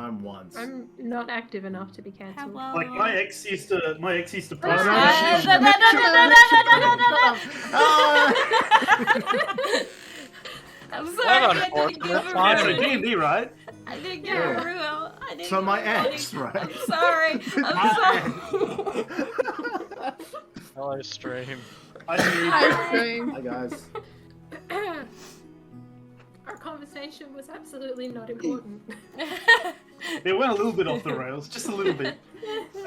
time once. I'm not active enough to be cancelled. Hello. Like my ex used to post no, I'm Well, sorry, I didn't unfortunate. give a Yeah, so ruling. D&D, right? I didn't give Yeah. a rule. I didn't So give my a ruling. ex, right? I'm sorry. I'm sorry. Hello, stream. I do. Hi guys. Our conversation was absolutely not important. It went a little bit off the rails, just a little bit,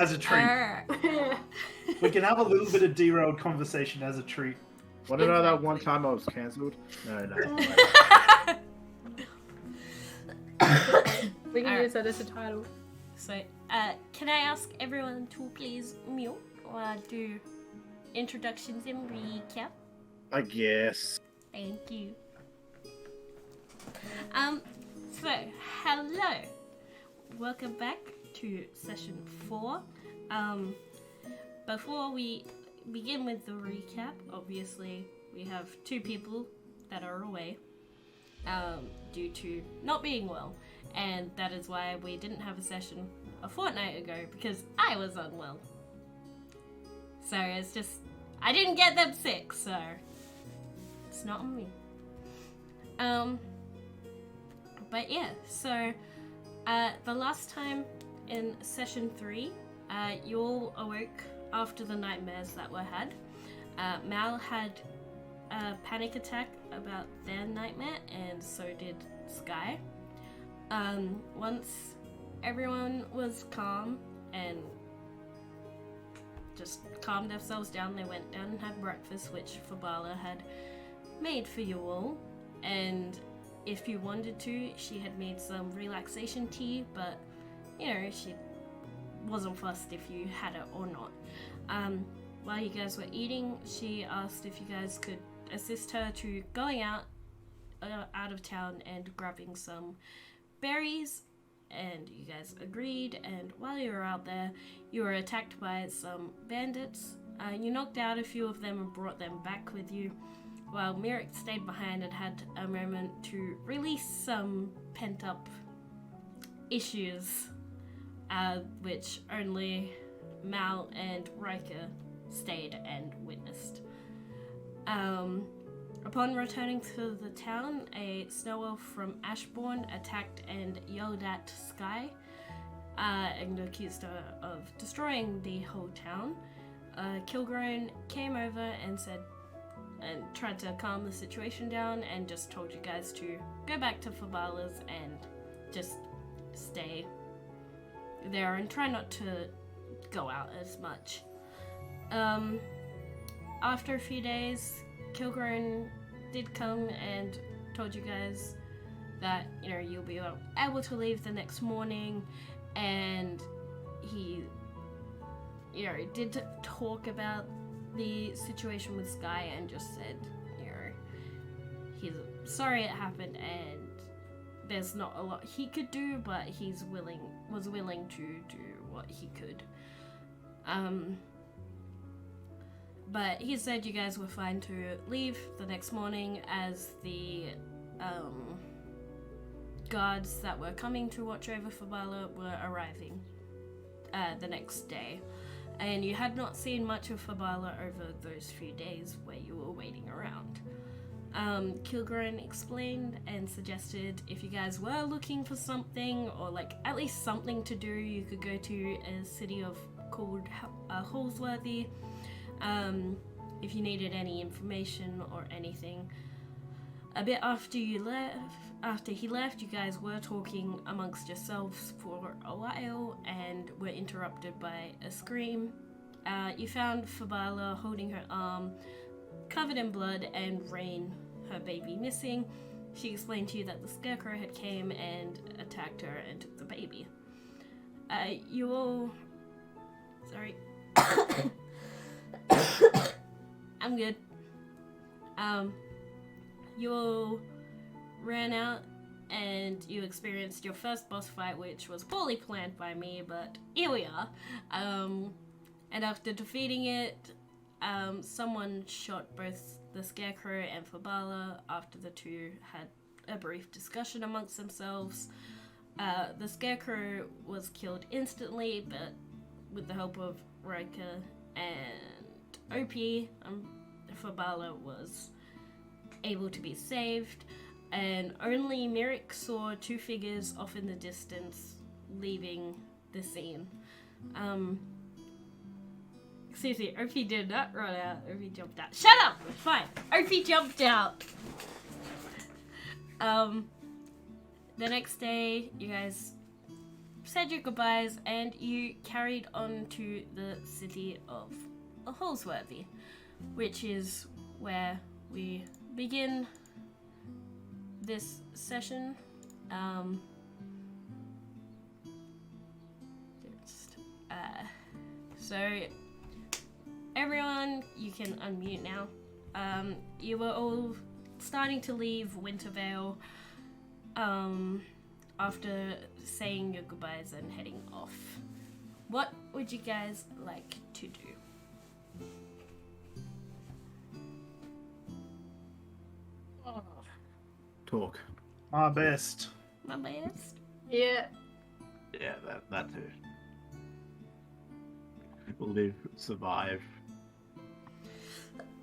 as a treat. We can have a little bit of derailed conversation as a treat. Want to know that one time I was cancelled? No. We can Alright. use that as a title. So, can I ask everyone to please mute or do introductions and recap? I guess. Thank you. So, hello. Welcome back to session 4. Before we begin with the recap, obviously we have 2 people that are away due to not being well, and that is why we didn't have a session a fortnight ago, because I was unwell. So it's just, I didn't get them sick, so it's not on me. But yeah, so the last time in session 3, you all awoke after the nightmares that were had. Mal had a panic attack about their nightmare, and so did Sky. Once everyone was calm and just calmed themselves down, they went down and had breakfast, which Fabala had made for you all. And if you wanted to, she had made some relaxation tea, but you know, she wasn't fussed if you had it or not. While you guys were eating, she asked if you guys could assist her to going out of town and grabbing some berries, and you guys agreed. And while you were out there, you were attacked by some bandits. You knocked out a few of them and brought them back with you, while Mirik stayed behind and had a moment to release some pent-up issues, which only Mal and Riker stayed and witnessed. Upon returning to the town, a snow elf from Ashbourne attacked and yelled at Sky and accused her of destroying the whole town. Kilgroan came over and tried to calm the situation down and just told you guys to go back to Fabala's and just stay there and try not to go out as much. After a few days, Kilgroan did come and told you guys that, you know, you'll be able to leave the next morning, and he, you know, did talk about the situation with Sky and just said, you know, he's sorry it happened and there's not a lot he could do, but was willing to do what he could. But he said you guys were fine to leave the next morning, as the guards that were coming to watch over Fabala were arriving the next day. And you had not seen much of Fabala over those few days where you were waiting around. Kilgroan explained and suggested if you guys were looking for something, or like at least something to do, you could go to a city called Hallsworthy. If you needed any information or anything. A bit after he left, you guys were talking amongst yourselves for a while and were interrupted by a scream. You found Fabala holding her arm, covered in blood, and Rain, her baby, missing. She explained to you that the Scarecrow had came and attacked her and took the baby. You all... Sorry. I'm good. You all ran out and you experienced your first boss fight, which was poorly planned by me, but here we are. And after defeating it, someone shot both the Scarecrow and Fabala after the two had a brief discussion amongst themselves. The Scarecrow was killed instantly, but with the help of Rika and OP, Fabala was able to be saved, and only Merrick saw two figures off in the distance leaving the scene. Excuse me, OP did not run out. OP jumped out. Shut up! Fine. OP jumped out. The next day, you guys said your goodbyes and you carried on to the city of Holsworthy, which is where we begin this session. So everyone, you can unmute now. You were all starting to leave Wintervale after saying your goodbyes and heading off. What would you guys like to do? Talk. My best. My best? Yeah. Yeah, that too. Live, survive.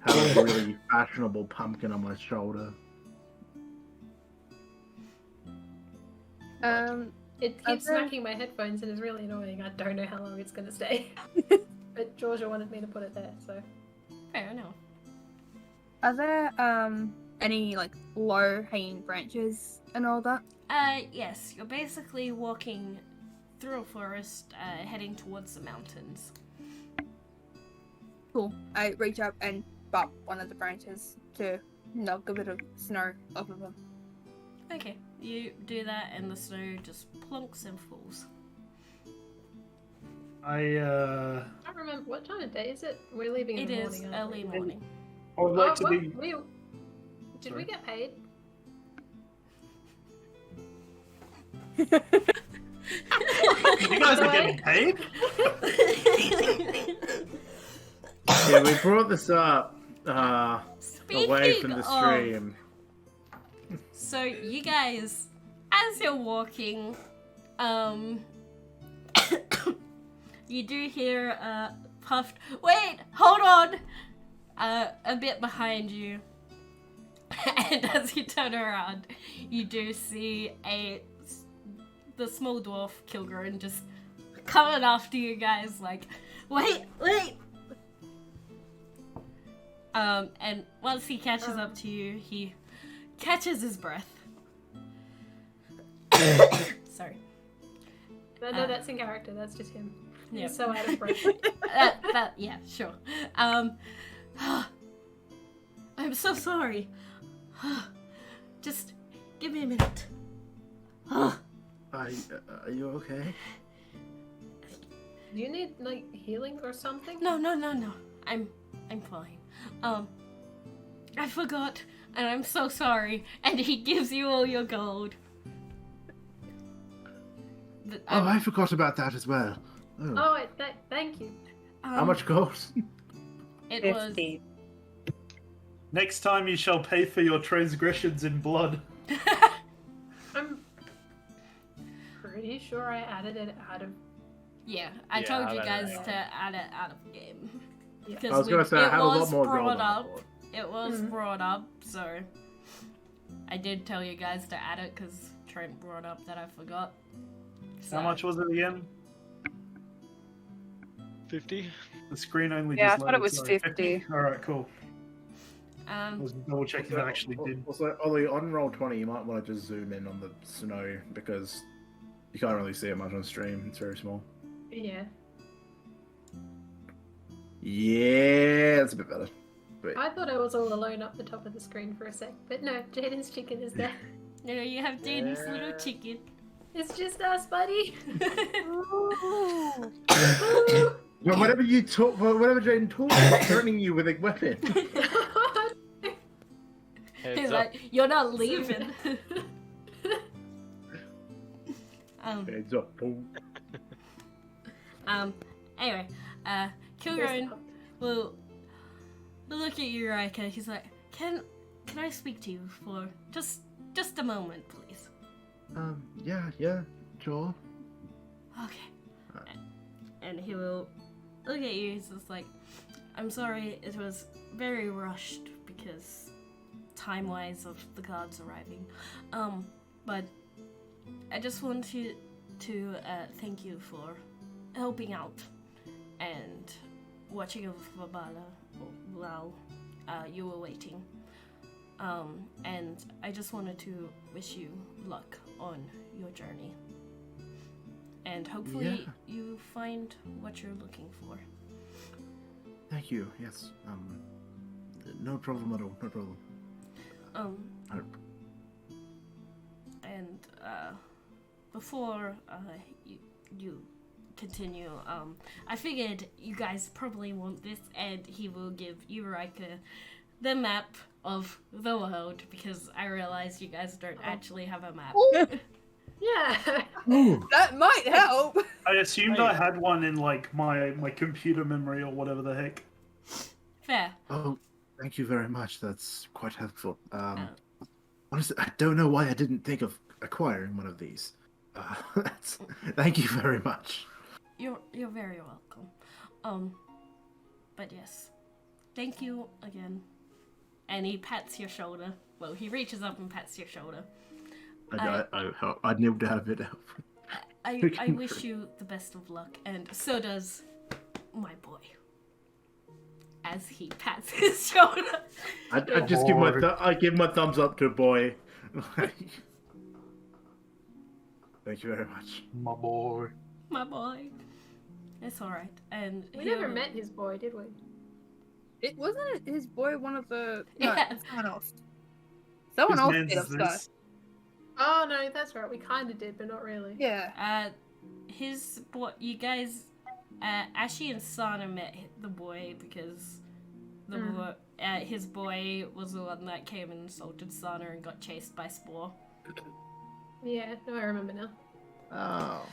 Have a really fashionable pumpkin on my shoulder. It keeps smacking my headphones and is really annoying. I don't know how long it's gonna stay. But Georgia wanted me to put it there, so. Fair enough. Are there any like low hanging branches and all that? Yes, you're basically walking through a forest, heading towards the mountains. Cool. I reach up and bump one of the branches to knock a bit of snow off of them. Okay, you do that and the snow just plonks and falls. I I don't remember what time of day is it? We're leaving in It the is morning. aren't early we? morning. I would like to what? be. Did Sorry. we get paid? You guys are getting paid? Yeah, we brought this up away from the Speaking of- stream. So you guys, as you're walking, you do hear a puffed. Wait, hold on. A bit behind you, and as you turn around, you do see the small dwarf Kilgren just coming after you guys. Like, wait. And once he catches up to you, he catches his breath. Sorry. No, that's in character. That's just him. Yep. He's so out of breath. Yeah, sure. I'm so sorry. Just give me a minute. Are you okay? Do you need like healing or something? No. I'm fine. I forgot, and I'm so sorry. And he gives you all your gold. But, Oh, I forgot about that as well. Oh. Oh, thank you. How much gold? It 50. Next time you shall pay for your transgressions in blood. I'm pretty sure I added it out of. Yeah, I Yeah, told I you bet guys it to add it out of game. Yeah. Because I was gonna say I had a lot more gold brought than I up. thought. It was Mhm. brought up, so I did tell you guys to add it because Trent brought up that I forgot. So, How much was it again? 50? The screen only Yeah, just I thought it loaded, was sorry. 50. Alright, cool. I was double checking if I actually did. Also, Ollie, on Roll20, you might want to just zoom in on the snow because you can't really see it much on stream. It's very small. Yeah. Yeah, that's a bit better. Wait. I thought I was all alone up the top of the screen for a sec, but no, Jaden's chicken is there. You know, you have Jaden's little chicken. It's just us, buddy. Well, whenever you talk, whenever Jaden talks, he's threatening you with a weapon. Heads He's up. like, you're not leaving. Heads up, Paul. Anyway, Kilgren will look at you, Rika. He's like, can I speak to you for just a moment, please? Yeah. sure. Okay. And he will look at you. He's just like, I'm sorry, it was very rushed because time-wise of the guards arriving. But I just want to thank you for helping out and watching over Fabala while you were waiting. And I just wanted to wish you luck on your journey. And hopefully you find what you're looking for. Thank you. Yes. No problem at all. No problem. And before you continue, I figured you guys probably want this, and he will give Eureka the map of the world, because I realize you guys don't actually have a map. Yeah. That might help. I assumed I had one in like my computer memory or whatever the heck. Fair. Oh, thank you very much. That's quite helpful. Honestly, I don't know why I didn't think of acquiring one of these. Thank you very much. You're very welcome. But yes, thank you again. And he pats your shoulder. Well, he reaches up and pats your shoulder. I'd need to have it help. I wish you the best of luck, and so does my boy. As he pats his shoulder. I just give my thumbs up to a boy. Thank you very much. My boy. My boy. It's alright. And We never met his boy, did we? It wasn't his boy one of the no, Yeah. someone else. Someone Whose else man's did is us this? stuff. Oh no, that's right. We kind of did, but not really. Yeah. His boy, you guys, Ashi and Sana met the boy because the boy, his boy was the one that came and insulted Sana and got chased by Spore. Yeah, no, I remember now. Oh.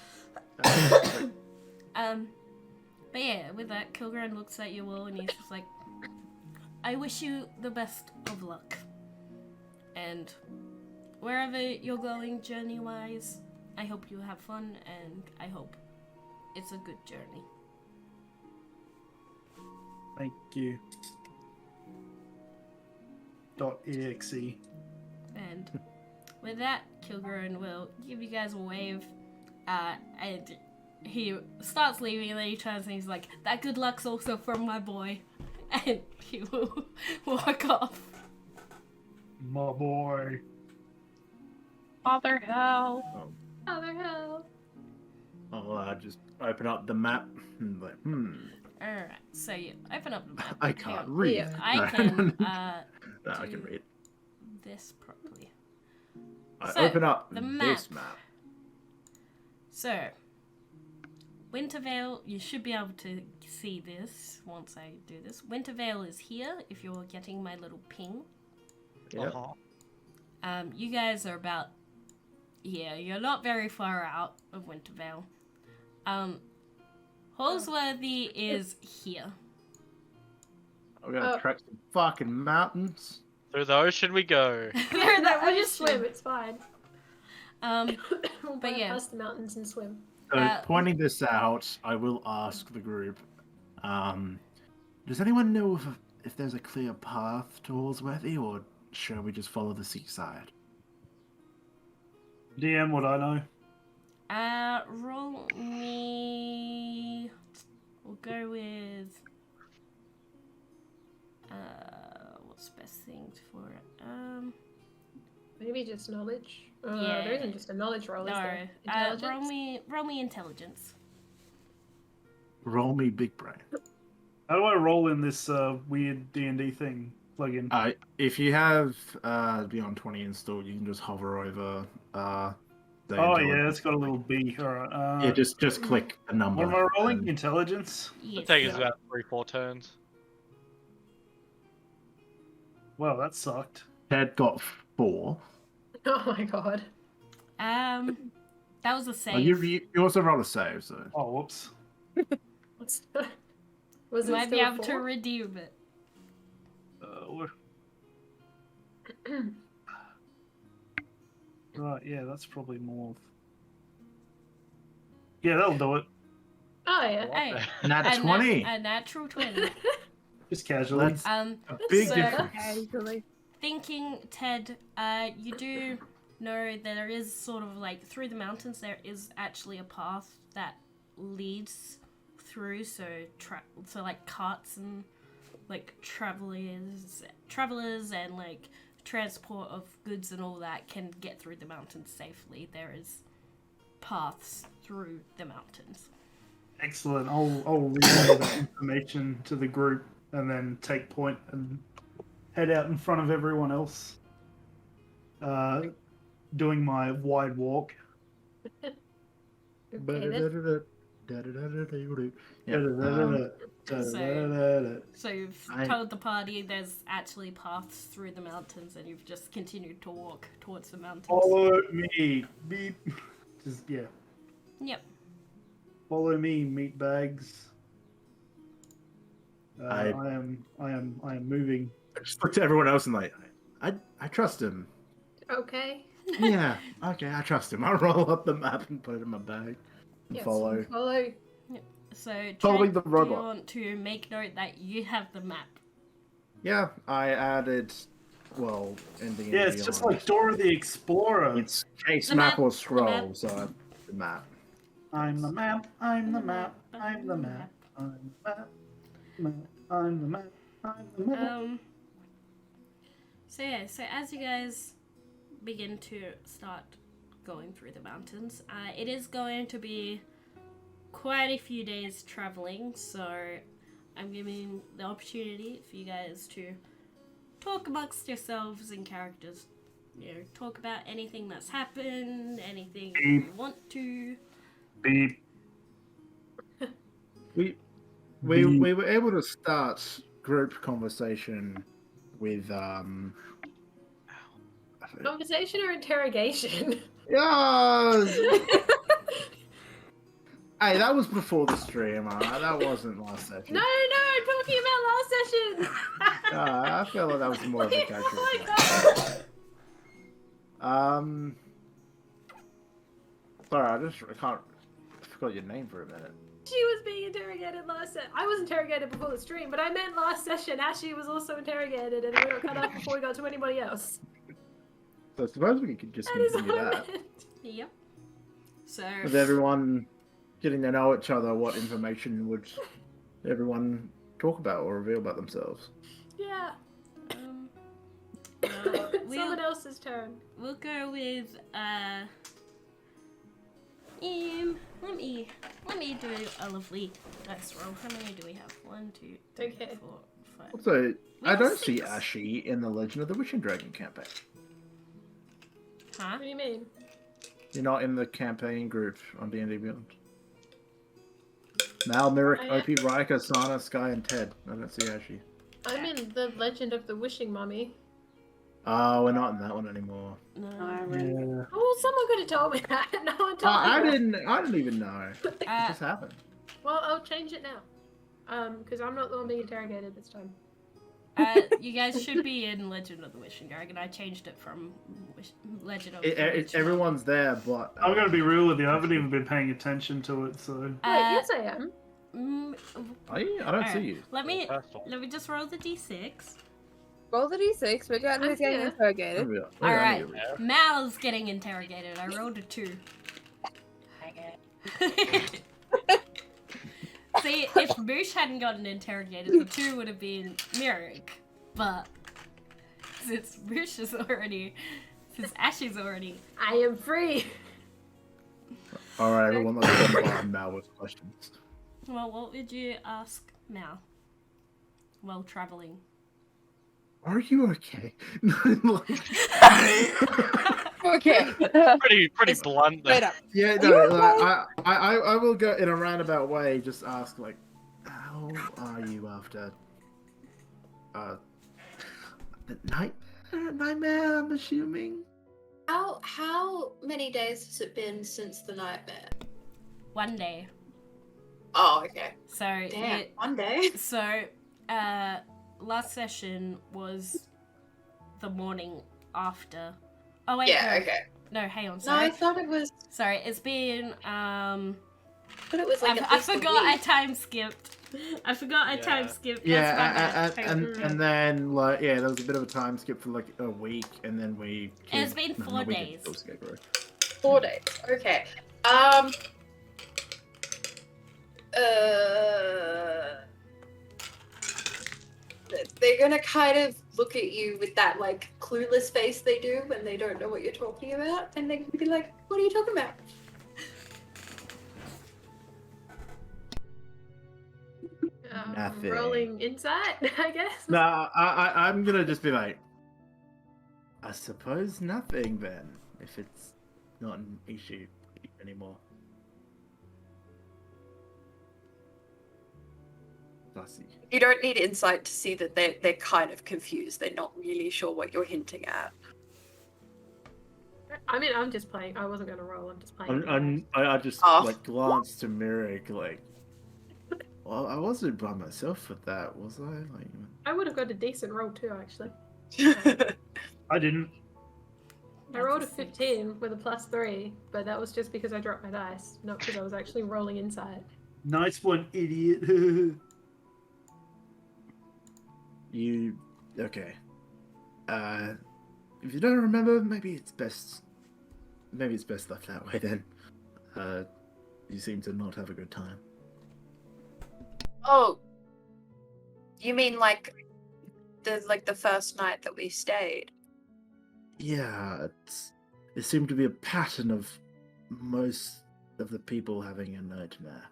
But yeah, with that, Kilgren looks at you all and he's just like, I wish you the best of luck. And wherever you're going journey-wise, I hope you have fun and I hope it's a good journey. Thank you. .exe. And with that, Kilgren will give you guys a wave, and he starts leaving, and then he turns and he's like, that good luck's also from my boy. And he will walk off. My boy. Father hell. Other hell. I'll just open up the map and like, Alright, so you open up the map. I Hang can't on. read. Yeah, I No. can, No, I do can read. this properly. I So, open up the this map. map. So, Wintervale, you should be able to see this once I do this. Wintervale is here, if you're getting my little ping. Yep. You guys are about here. You're not very far out of Wintervale. Holsworthy is here. We're gonna trek some fucking mountains. Through the ocean we go. They're No, we'll the just swim. It's fine. ocean. We'll But yeah. past the mountains and swim. So, pointing this out, I will ask the group, does anyone know if there's a clear path to Holsworthy, or shall we just follow the seaside? DM, what I know. Roll me. We'll go with. What's the best thing for it? Maybe just knowledge. Yeah. There isn't just a knowledge roll, is No. there? Intelligence? Roll me intelligence. Roll me big brain. How do I roll in this weird D&D thing plugin? If you have Beyond 20 installed, you can just hover over the Oh intelligence. yeah, it's got a little B. Alright. Yeah, just click a number. What am I rolling? and- Intelligence? Yes. It takes us about 3-4 turns. Well, that sucked. Ted got 4. Oh my god. That was a Oh, save. you also roll a save, so. Oh, whoops. What's was You it might be still able to 4? redeem it. Right, yeah, that's probably more. Yeah, that'll do it. Oh yeah. Hey, Nat 20. A natural 20. Just casually. That's Um, a big so- difference. Casually. thinking, Ted, you do know there is sort of like through the mountains there is actually a path that leads through, so like carts and like travelers and like transport of goods and all that can get through the mountains safely. There is paths through the mountains. Excellent. I'll relay that information to the group and then take point and head out in front of everyone else. Doing my wide walk. Okay, then. So you've I- told the party there's actually paths through the mountains, and you've just continued to walk towards the mountains. Follow me. Beep. Just yeah. Yep. Follow me, meat bags. I- I am moving. I just looked at everyone else and like, I trust him. Okay. Yeah, okay, I trust him. I'll roll up the map and put it in my bag and Yes, follow. Follow. So Following Trent, the do you robot. want to make note that you have the map? Yeah, I added, well, ending. Yeah, it's just like Dora the Explorer. it's case The map, map, or the scroll, map. so the map. I'm the map. I'm the map. I'm the map. I'm the map. I'm the map. I'm the map. So yeah, so as you guys begin to start going through the mountains, it is going to be quite a few days traveling, so I'm giving the opportunity for you guys to talk amongst yourselves and characters. You know, talk about anything that's happened, anything you want to. Beep. We Beep. we were able to start group conversation with Conversation or interrogation? yeah. Hey, that was before the stream, alright? That wasn't last session. No, I'm talking about last session. I feel like that was more of a casual. Oh my thing. god. Sorry, I forgot your name for a minute. She was being interrogated last session. I was interrogated before the stream, but I meant last session. Ashley was also interrogated, and we got cut off before we got to anybody else. So I suppose we could just That is continue what I that. meant. Yep. So With everyone getting to know each other, what information would everyone talk about or reveal about themselves? Yeah. we'll Someone else's turn. go with let me do a lovely dice roll. How many do we have? 1, 2, 3, Okay. 4, 5. Also, We I have don't see 6. Ashi in the Legend of the Witching Dragon campaign. Huh? What do you mean? You're not in the campaign group on D&D Beyond. Mal, Merrick, I am. OP, Rika, Sana, Sky, and Ted. I don't see Ashi. I'm in the Legend of the Wishing Mummy. Oh, we're not in that one anymore. No. Yeah. Oh, someone could have told me that. No one told I me. didn't even know. It Uh, just happened. Well, I'll change it now. Because I'm not the one being interrogated this time. You guys should be in Legend of the Wishing Dragon. I changed it from Legend of the Witching Everyone's there, but I'm gonna be real with you. I haven't even been paying attention to it, so. Wait, yes I am. I don't see you. Let me Personal. just roll the d6. Roll the d6, figure out who's getting Yeah. interrogated. Maybe All right, Yeah. Mal's getting interrogated. I rolled a 2. See, if Moosh hadn't gotten interrogated, the 2 would have been Mirik. But since Ashley's already. I am free. All right, everyone, let's go on Mal with questions. Well, what would you ask Mal while traveling? Are you okay? Okay. Pretty blunt Straight there. up. Yeah, Are no, you like, I will go in a roundabout way. Just ask like, how are you after the nightmare? I'm assuming. How many days has it been since the nightmare? 1 day. Oh, okay. So Damn, it, 1 day. so last session was the morning after. Oh wait, Yeah, no, okay. no, hang on, No, I sorry. thought it was. Sorry, it's been But it was like at I least a forgot I week. time skipped. I forgot I time Yeah. skipped. That's Yeah, my bad. and then like there was a bit of a time skip for like a week, and then we. It's been 4 we did days. still skip, right? 4 days. Okay. They're gonna kind of look at you with that like clueless face they do when they don't know what you're talking about, and they're gonna be like, "What are you talking about?" Nothing. Rolling insight, I guess. No, I'm gonna just be like, I suppose nothing then, if it's not an issue anymore. Fussy. You don't need insight to see that they're kind of confused. They're not really sure what you're hinting at. I mean, I'm just playing. I wasn't gonna roll. I'm just playing. I just Oh. like glanced to Mirik like, well, I wasn't by myself with that, was I? Like, I would have got a decent roll too, actually. I didn't. I rolled a 15 with a +3, but that was just because I dropped my dice, not because I was actually rolling insight. Nice one, idiot. you okay? If you don't remember, maybe it's best left that way then. You seem to not have a good time. Oh, you mean like the first night that we stayed? Yeah, it seemed to be a pattern of most of the people having a nightmare.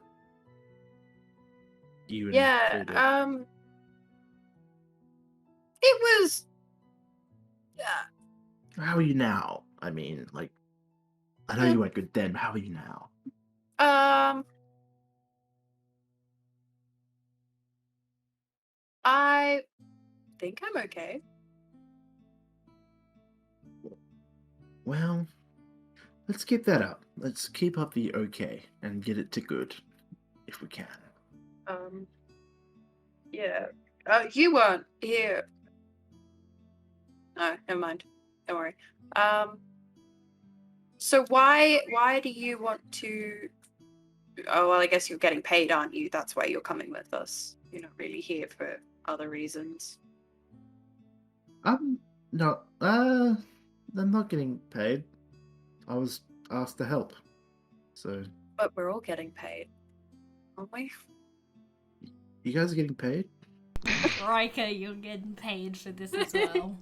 You Yeah. included. It was. How are you now? I mean, like, I know you weren't good then, but how are you now? I think I'm okay. Well, let's keep that up. Let's keep up the okay and get it to good, if we can. Yeah. You weren't here. No, never mind. Don't worry. So why do you want to? Oh well, I guess you're getting paid, aren't you? That's why you're coming with us. You're not really here for other reasons. I'm not getting paid. I was asked to help. So, But we're all getting paid, aren't we? you guys are getting paid? Riker, you're getting paid for this as well.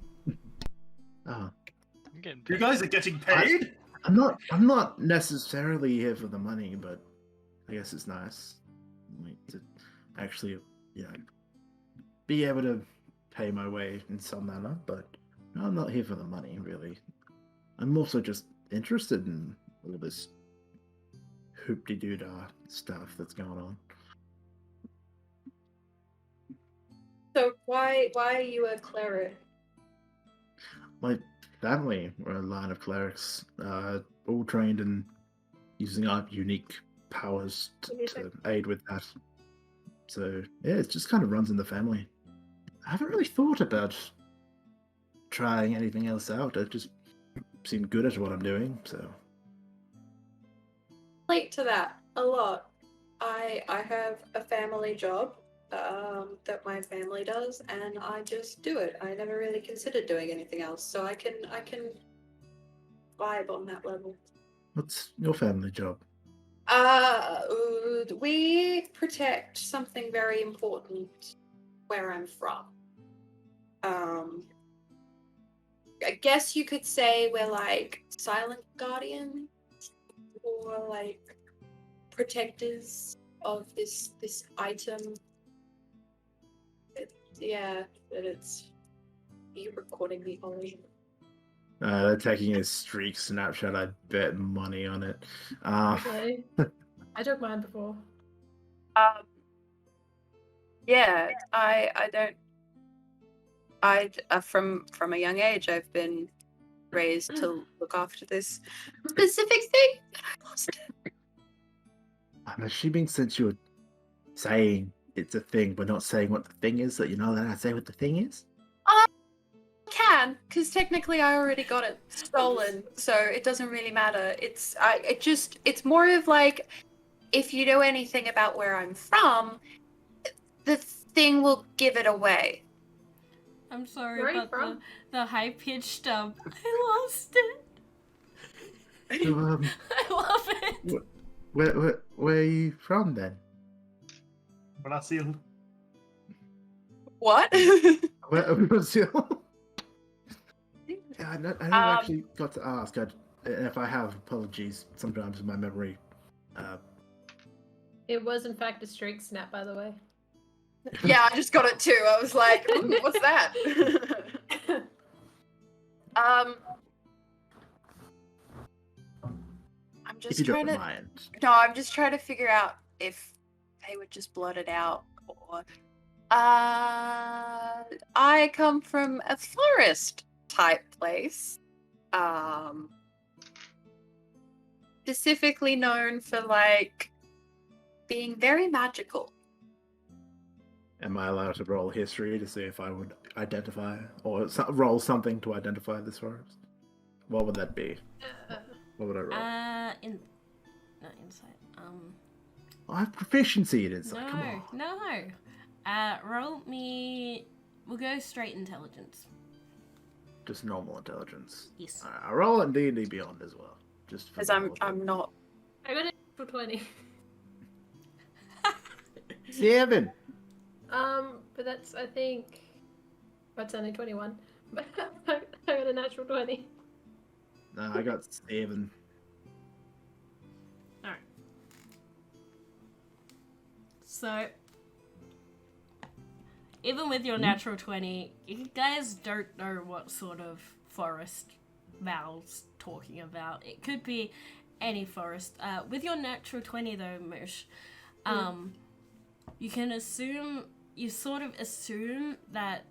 Oh. I'm getting You paid. guys are getting paid? I'm not necessarily here for the money, but I guess it's nice like, to actually, be able to pay my way in some manner. But no, I'm not here for the money, really. I'm also just interested in all this hoop-de-doo-dah stuff that's going on. So why are you a cleric? My family were a line of clerics, all trained in using our unique powers to aid with that. So yeah, it just kind of runs in the family. I haven't really thought about trying anything else out. I just seem good at what I'm doing, so. Relate to that a lot. I have a family job that my family does, and I just do it. I never really considered doing anything else, so I can vibe on that level. What's your family job? We protect something very important where I'm from. I guess you could say we're like silent guardians or like protectors of this item. But it's you recording me, Ollie. They're taking a streak snapshot. I bet money on it. Okay. I took mine before. Yeah, I don't. From a young age, I've been raised to look after this specific thing. I lost it. I'm assuming since you're saying it's a thing, but not saying what the thing is, that you're not allowed to say what the thing is? I can, because technically I already got it stolen, so it doesn't really matter. It's more of like if you know anything about where I'm from, the thing will give it away. I'm sorry Where are you about from? the high-pitched I lost it. So, I love it. where are you from then? Brazil. What? Where Brazil? Yeah, I never actually got to ask. If I have, apologies. Sometimes my memory. It was in fact a streak snap, by the way. Yeah, I just got it too. I was like, what's that? I'm If just you trying don't to. mind. No, I'm just trying to figure out if they would just blot it out or. I come from a forest type place. Specifically known for like being very magical. Am I allowed to roll history to see if I would identify or roll something to identify this forest? What would that be? What would I roll? Not insight. I have proficiency in insight. Come on. No. Roll me. We'll go straight intelligence. Just normal intelligence. Yes. I roll it in D&D Beyond as well. Just for Because the hell of it. I'm not. I got a natural 20. 7. But that's, I think, that's only 21. But I got a natural 20. No, I got 7. Alright. So, even with your natural 20, you guys don't know what sort of forest Val's talking about. It could be any forest. With your natural 20 though, Moosh, you can assume, you sort of assume that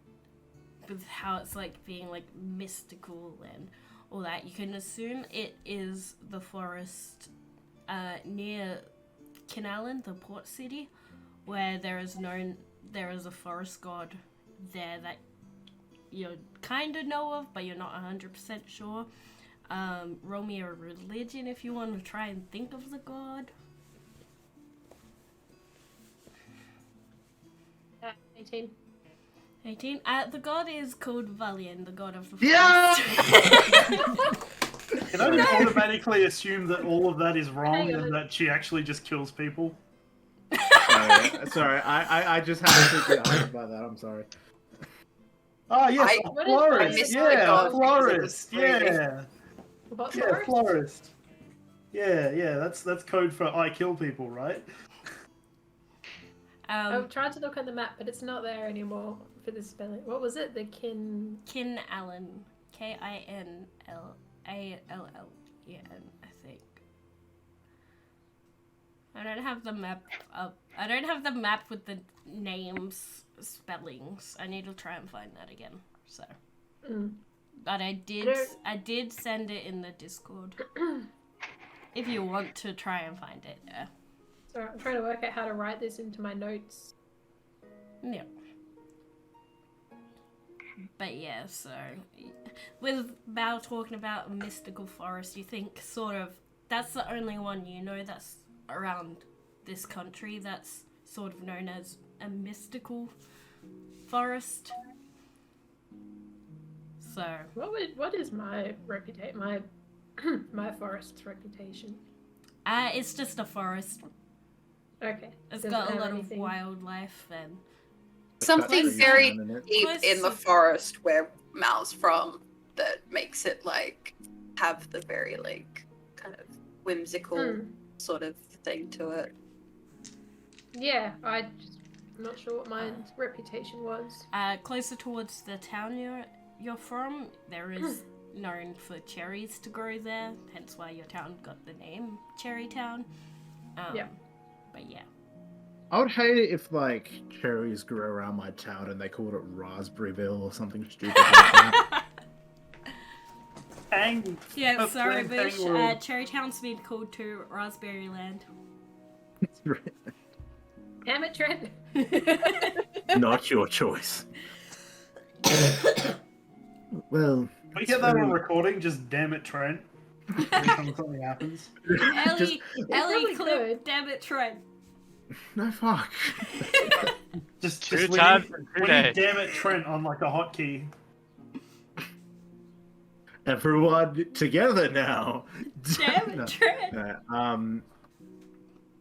with how it's like being like mystical and all that, you can assume it is the forest near Kinalan, the port city, where there is a forest god there that you kind of know of, but you're not 100% sure. Roll me a religion if you want to try and think of the god. 18. 18. The god is called Valian, the god of the forest. Yeah! Can I just automatically assume that all of that is wrong Hang on. and that she actually just kills people? Sorry, I just had to figure out by that. I'm sorry. Ah, yes, I- a What is florist. missed the Yeah, god a because it was florist. free. Yeah, What yeah, forest? florist. Yeah, that's code for I kill people, right? I'm trying to look on the map, but it's not there anymore for the spelling. What was it? The Kin... Kinalan. Kinallal. Yeah, I think. I don't have the map up. I don't have the map with the names, spellings. I need to try and find that again. So, but I did send it in the Discord. If you want to try and find it, yeah. Sorry, I'm trying to work out how to write this into my notes. Yeah. But yeah, so with Bao talking about a mystical forest, you think sort of that's the only one you know that's around this country that's sort of known as a mystical forest. So What is my reputation? My forest's reputation. it's just a forest. Okay. It's Doesn't got a have lot anything. of wildlife and Something That's very down in it. deep in the forest where Mal's from that makes it like have the very like kind of whimsical sort of thing to it. Yeah, I'm not sure what my reputation was. closer towards the town you're from, there is known for cherries to grow there, hence why your town got the name Cherry Town. Yeah. But yeah. I would hate it if like cherries grew around my town and they called it Raspberryville or something stupid like that. Yeah, sorry, Tang Bush. World. Cherry Town's been called to Raspberry Land. Damn it, Trent. Not your choice. Well, Can we get that on recording? Just damn it, Trent. Every time something happens. Ellie, probably clip, could. damn it, Trent. No fuck. Just Two we times need, in 2 we days. need damn it Trent on like a hotkey. Everyone together now. Damn it, No. Trent.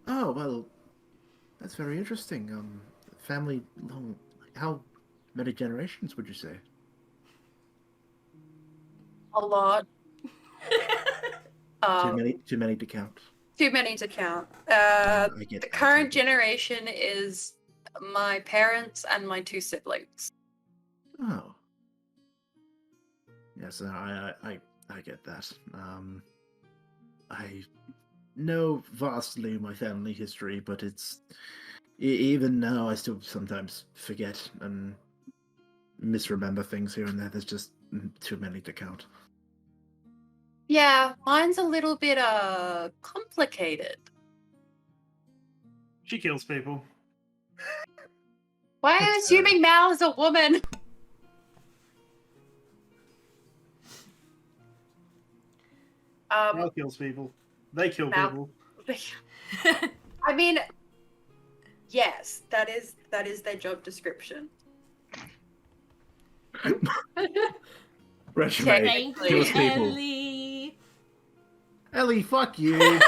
Oh well, that's very interesting. Family long. How many generations would you say? A lot. Too many to count. Too many to count. I get The that. current generation is my parents and my 2 siblings. Oh. Yes, I get that. I know vastly my family history, but it's even now I still sometimes forget and misremember things here and there. There's just too many to count. Yeah, mine's a little bit complicated. She kills people. Why are you assuming Mal is a woman? Mal kills people. They kill Mal- people. I mean, yes, that is their job description. Resume. Thank you, Kills people. Ellie. Ellie, fuck you. They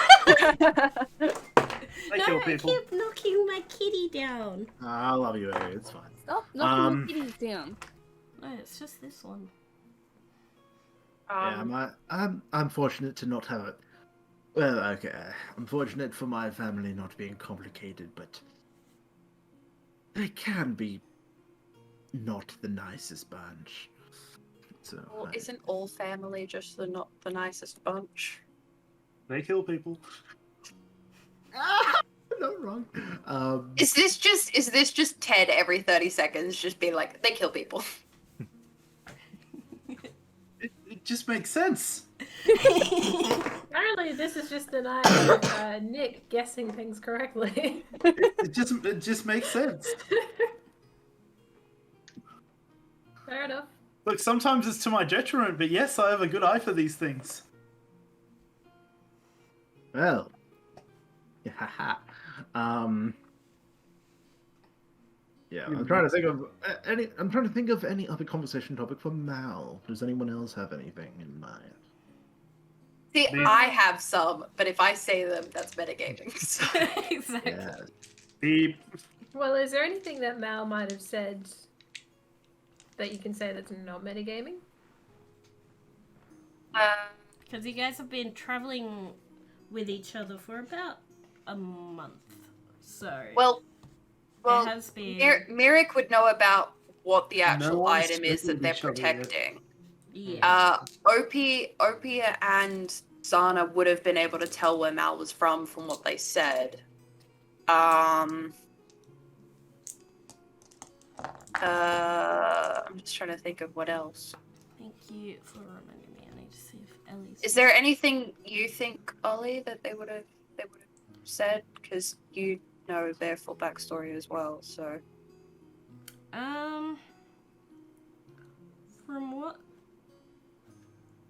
No, kill I people. keep knocking my kitty down. I love you, Ellie. It's fine. Stop knocking the kitties down. No, it's just this one. I'm fortunate to not have it. Well, okay. I'm fortunate for my family not being complicated, but they can be not the nicest bunch. So Well, isn't all family just not the nicest bunch? They kill people. not wrong. Is this just Ted every 30 seconds just being like, they kill people? It just makes sense. Apparently, this is just an Nick guessing things correctly. It just makes sense. Fair enough. Look, sometimes it's to my detriment, but yes, I have a good eye for these things. Well, yeah. Yeah, I'm trying to think of any. I'm trying to think of any other conversation topic for Mal. Does anyone else have anything in mind? See, I have some, but if I say them, that's metagaming. So. Exactly. Yeah. Beep. Well, is there anything that Mal might have said that you can say that's not metagaming? Because you guys have been traveling with each other for about a month. So Well, there has been. Mirik would know about what the No actual one's item is that spoken they're each other yet. protecting. Yeah. Opie and Zana would have been able to tell where Mal was from what they said. I'm just trying to think of what else. Thank you for reminding me. I need to see if Ellie's. Is there anything you think, Ollie, that they would have said? Because you know their full backstory as well. So From what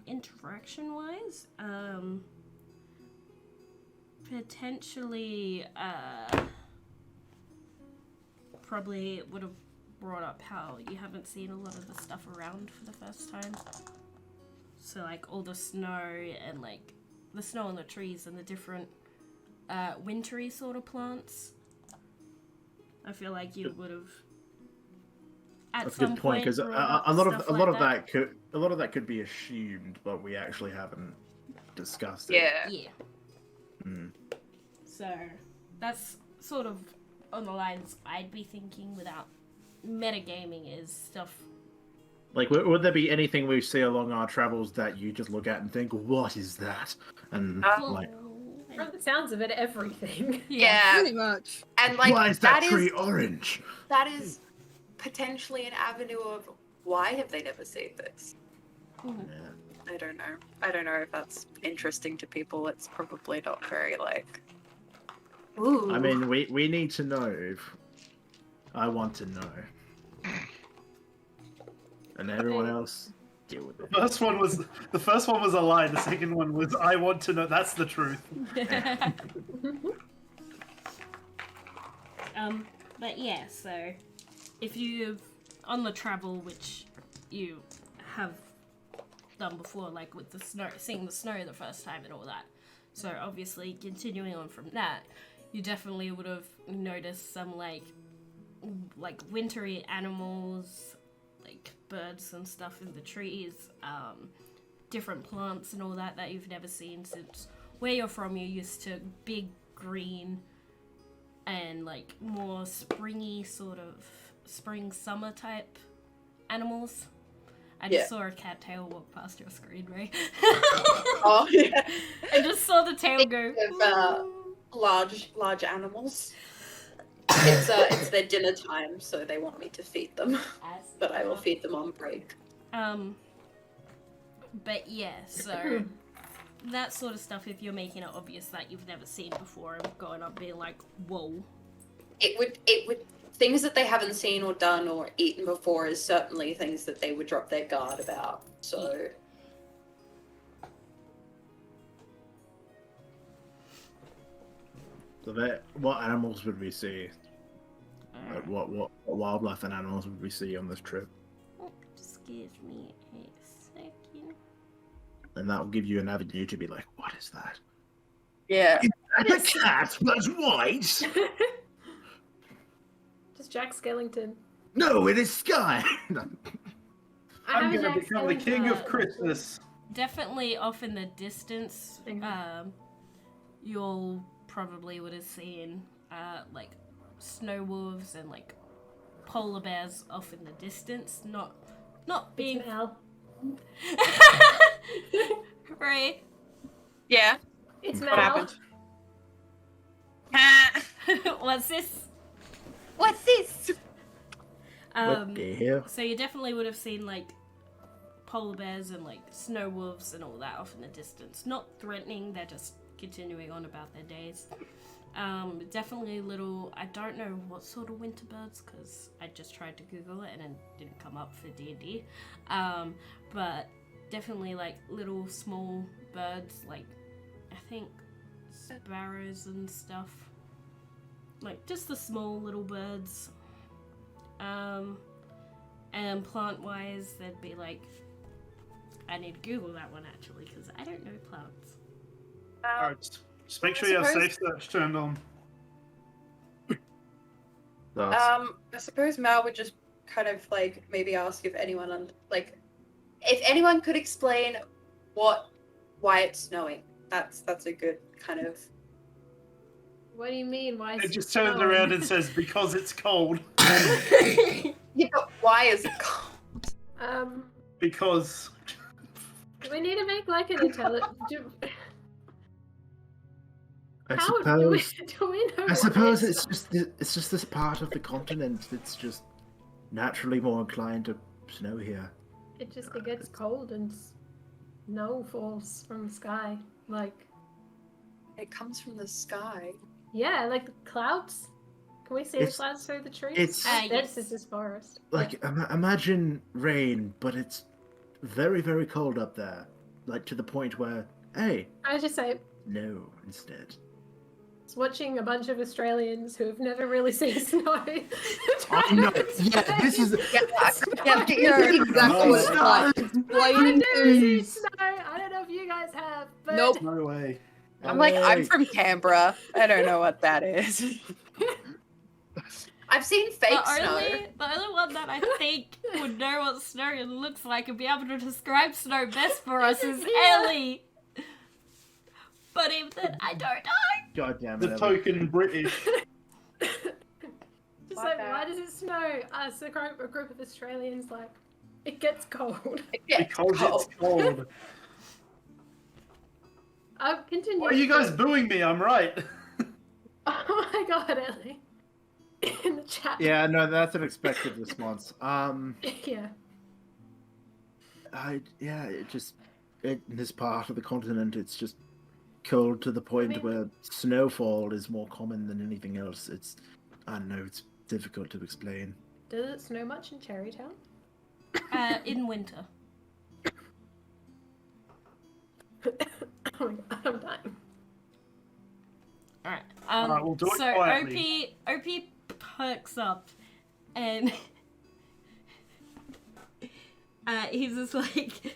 interaction wise, potentially probably would have brought up how you haven't seen a lot of the stuff around for the first time. So like all the snow and like the snow on the trees and the different wintry sort of plants. I feel like you would have at That's a some good point because brought up a lot stuff of like that could be assumed, but we actually haven't discussed it. yeah. Yeah. Mm. So that's sort of on the lines I'd be thinking without metagaming is stuff. Like, would there be anything we see along our travels that you just look at and think, "What is that?" And like, From the sounds of it, everything. Yeah. Pretty much. And like why is that is tree orange? that is potentially an avenue of why have they never seen this? Mhm. Yeah. I don't know. I don't know if that's interesting to people. It's probably not very like. Ooh. I mean, we need to know. I want to know. And everyone else, deal with it. The first one was a lie. The second one was I want to know. That's the truth. But yeah, so if you've on the travel, which you have done before, like with the snow, seeing the snow the first time and all that. So obviously, continuing on from that, you definitely would have noticed some like wintry animals, like birds and stuff in the trees, different plants and all that you've never seen since where you're from. You're used to big green and like more springy sort of spring summer type animals. I just saw a cattail walk past your screen, Ray. Oh yeah. I just saw the tail go. Large animals. It's their dinner time, so they want me to feed them. But I will feed them on break. But yeah, so that sort of stuff, if you're making it obvious that you've never seen before and going up being like, whoa. It would things that they haven't seen or done or eaten before is certainly things that they would drop their guard about. So what animals would we see? Like what wildlife and animals would we see on this trip? Just give me a second. And that will give you an avenue to be like, what is that? yeah. A cat that's white? Just Jack Skellington. No, it is Sky. No. I'm gonna become the king of Christmas. Definitely off in the distance, you'll probably would have seen like snow wolves and like polar bears off in the distance, not being Mel. Ray. Yeah. It's What Mel. happened? What's this? What's this? What the hell? So you definitely would have seen like polar bears and like snow wolves and all that off in the distance. Not threatening, they're just continuing on about their days. Definitely little, I don't know what sort of winter birds because I just tried to Google it and it didn't come up for D&D. But definitely like little small birds, like I think sparrows and stuff. Like just the small little birds. And plant-wise, they'd be like, I need to Google that one actually because I don't know plants. Alright, just make sure you have safe search turned on. I suppose Mal would just kind of like maybe ask if anyone if anyone could explain why it's snowing. That's a good kind of. What do you mean? Why is It just turns around and says, because it's cold. Yeah, but why is it cold? Because. We need to make like an intelligent. I How do we suppose. know? I suppose it's just this part of the continent that's just naturally more inclined to snow here. It gets cold and snow falls from the sky. Like It comes from the sky. yeah, like the clouds. Can we see the clouds through the trees? it's- This is this forest. Like imagine rain, but it's very very cold up there, like to the point where hey, I was just say, no instead. it's watching a bunch of Australians who have never really seen snow. I know. Yeah, this is. Yeah, you're exactly what it's like. I've Explain never seen to... snow. I don't know if you guys have, but Nope. No way. I'm like, I'm from Canberra. I don't know what that is. I've seen fake snow. The only one that I think would know what snow looks like and be able to describe snow best for us is Yeah. Ellie. But even then, I don't know. God damn The it. token British. just like, why does it snow? Us, a group of Australians, like, it gets cold. Because it's cold. Continue. Why are you guys booing me? I'm right. Oh my god, Ellie. In the chat. Yeah, no, that's an expected response. Yeah. In this part of the continent, it's just cold to the point where snowfall is more common than anything else. I don't know, it's difficult to explain. Does it snow much in Cherrytown? In winter. Oh my god, I'm dying. Alright. Alright, we'll do it so quietly. OP perks up and he's just like,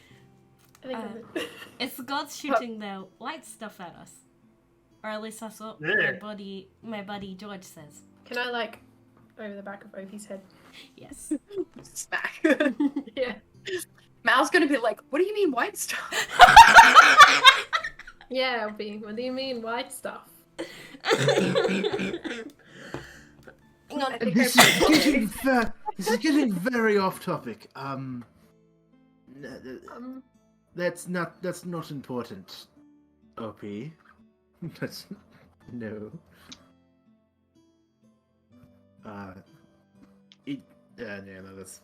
I think I'm good. it's the gods shooting their white stuff at us. Or at least that's what Yeah. my buddy George says. Can I, like, over the back of OP's head? Yes. Smack. Yeah. Mal's gonna be like, what do you mean white stuff? Yeah, OP. What do you mean white stuff? Hang on. I think This is getting very off topic. That's not important. OP. That's no.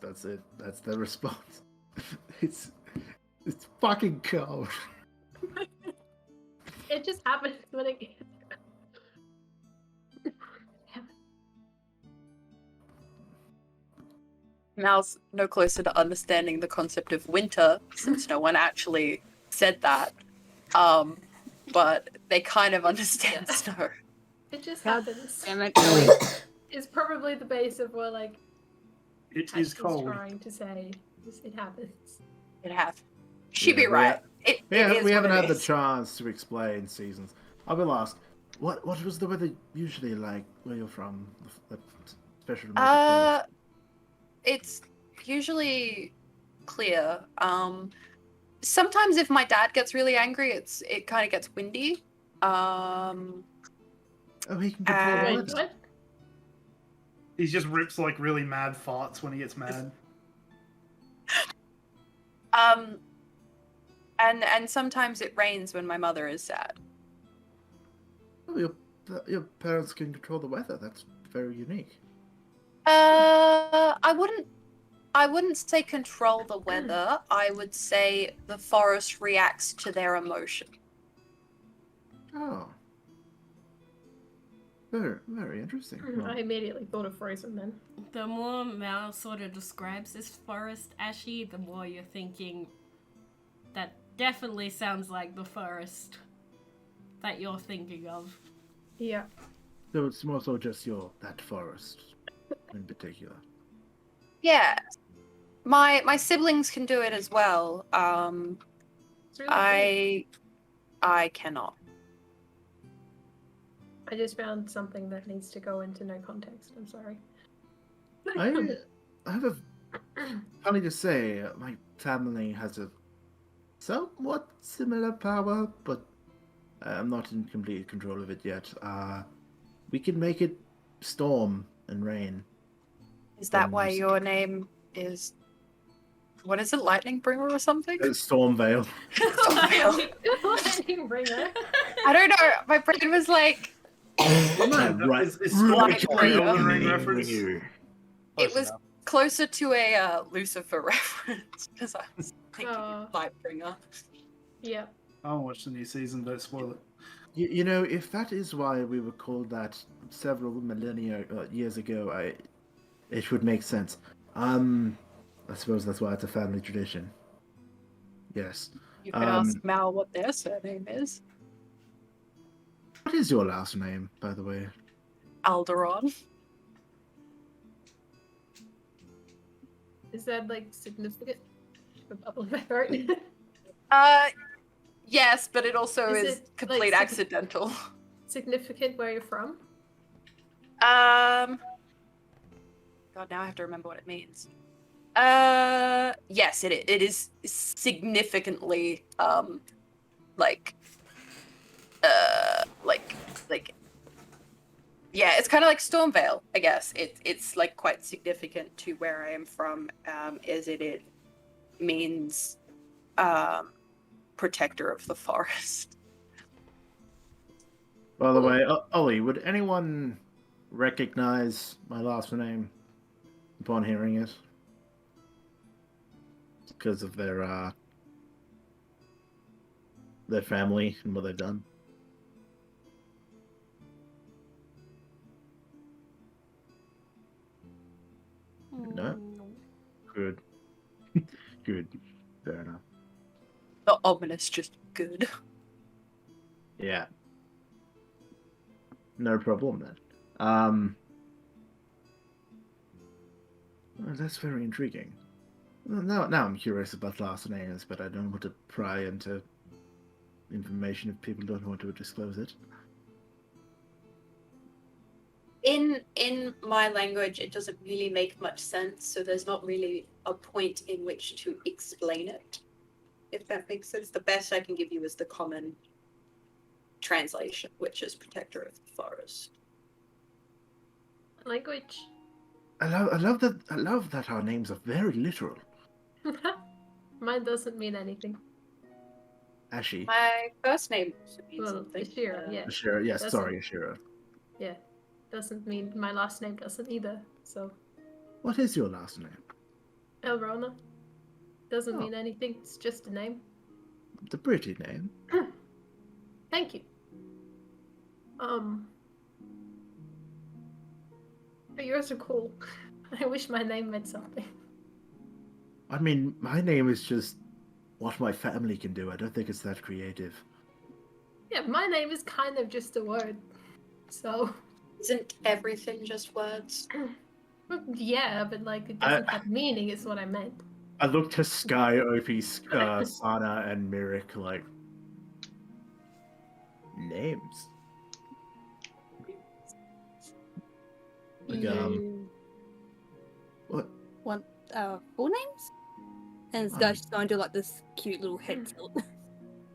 That's it. That's the response. It's fucking cold. It just happens when it gets. Mal's no closer to understanding the concept of winter, since no one actually said that. But they kind of understand snow. It just happens. Damn it. It's probably the base of what, like, It is Ashley's cold. trying to say. It happens. It have. She'd be Yeah, right. It is We haven't what it had the is. chance to explain seasons. I will ask, what was the weather usually like where you're from? The special It's usually clear. Sometimes if my dad gets really angry, it kind of gets windy. Oh, he can control the and- Wait, weather. what? He just rips like really mad farts when he gets mad. And sometimes it rains when my mother is sad. Oh, your parents can control the weather. That's very unique. I wouldn't say control the weather. I would say the forest reacts to their emotion. Oh. Very, very interesting. Well, I immediately thought of Frozen then. The more Mal sort of describes this forest, Ashy, the more you're thinking that definitely sounds like the forest that you're thinking of. Yeah. so it's more so just that forest in particular. Yeah. My siblings can do it as well. It's really I cannot. I just found something that needs to go into no context. I'm sorry. I have a funny to say, my family has a somewhat similar power, but I'm not in complete control of it yet. We can make it storm and rain. Is that why your name is what is it, Lightning Bringer or something? Stormvale. Lightning Bringer. I don't know. My brain was like Am I right? Is Stormvale an Elden Ring Lightning reference? Bringer. it was closer to a Lucifer reference because I was thinking Oh. Lightbringer. Yeah. I'll watch the new season, don't spoil it. You know, if that is why we were called that several millennia years ago, it would make sense. I suppose that's why it's a family tradition. Yes. You could ask Mal what their surname is. What is your last name, by the way? Alderon. Is that like significant? A bubble of effort? Yes, but it also Is is it, like, complete accidental. Significant where you're from? God, now I have to remember what it means. Yes, it is significantly yeah, it's kind of like Stormvale, I guess. It's like quite significant to where I am from, as it means protector of the forest. By the way, Ollie, would anyone recognize my last name upon hearing it? Because of their family and what they've done. No? Good. Good. Fair enough. Not ominous, just good. Yeah. No problem then. Well, that's very intriguing. Well, now I'm curious about last names, but I don't want to pry into information if people don't want to disclose it. In my language, it doesn't really make much sense, so there's not really a point in which to explain it. If that makes sense, the best I can give you is the common translation, which is protector of the forest. Language. I love that our names are very literal. Mine doesn't mean anything. Ashi. My first name also means Well, something. Ashira, yeah. Ashira, yes, That's sorry, Ashira. Yeah. Doesn't mean my last name doesn't either. So What is your last name? Elrona. Doesn't Oh. mean anything. It's just a name. It's a pretty name. Thank you. But yours are cool. I wish my name meant something. I mean, my name is just what my family can do. I don't think it's that creative. Yeah, my name is kind of just a word. So Isn't everything just words? yeah, but like it doesn't have meaning is what I meant. I looked to Sky, Opie, Sana, and Mirik like names. Like what? Want full names? And this guy's just going to do like this cute little head tilt.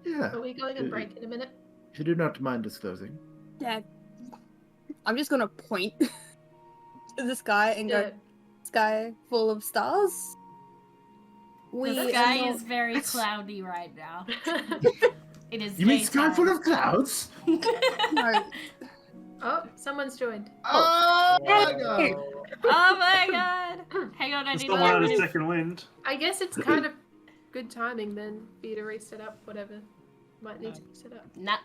Yeah. Are we going on break in a minute? If you do not mind disclosing. Dad, I'm just gonna point to the sky and go, Yeah. sky full of stars. We The that's sky are is very cloudy right now. It is You mean sky full of daytime. clouds? no, Oh, someone's joined. Oh, Oh my god! Hang on, I need Someone had a to second wind. I guess it's kind of good timing then for you to reset up whatever might need to be set up. Nah,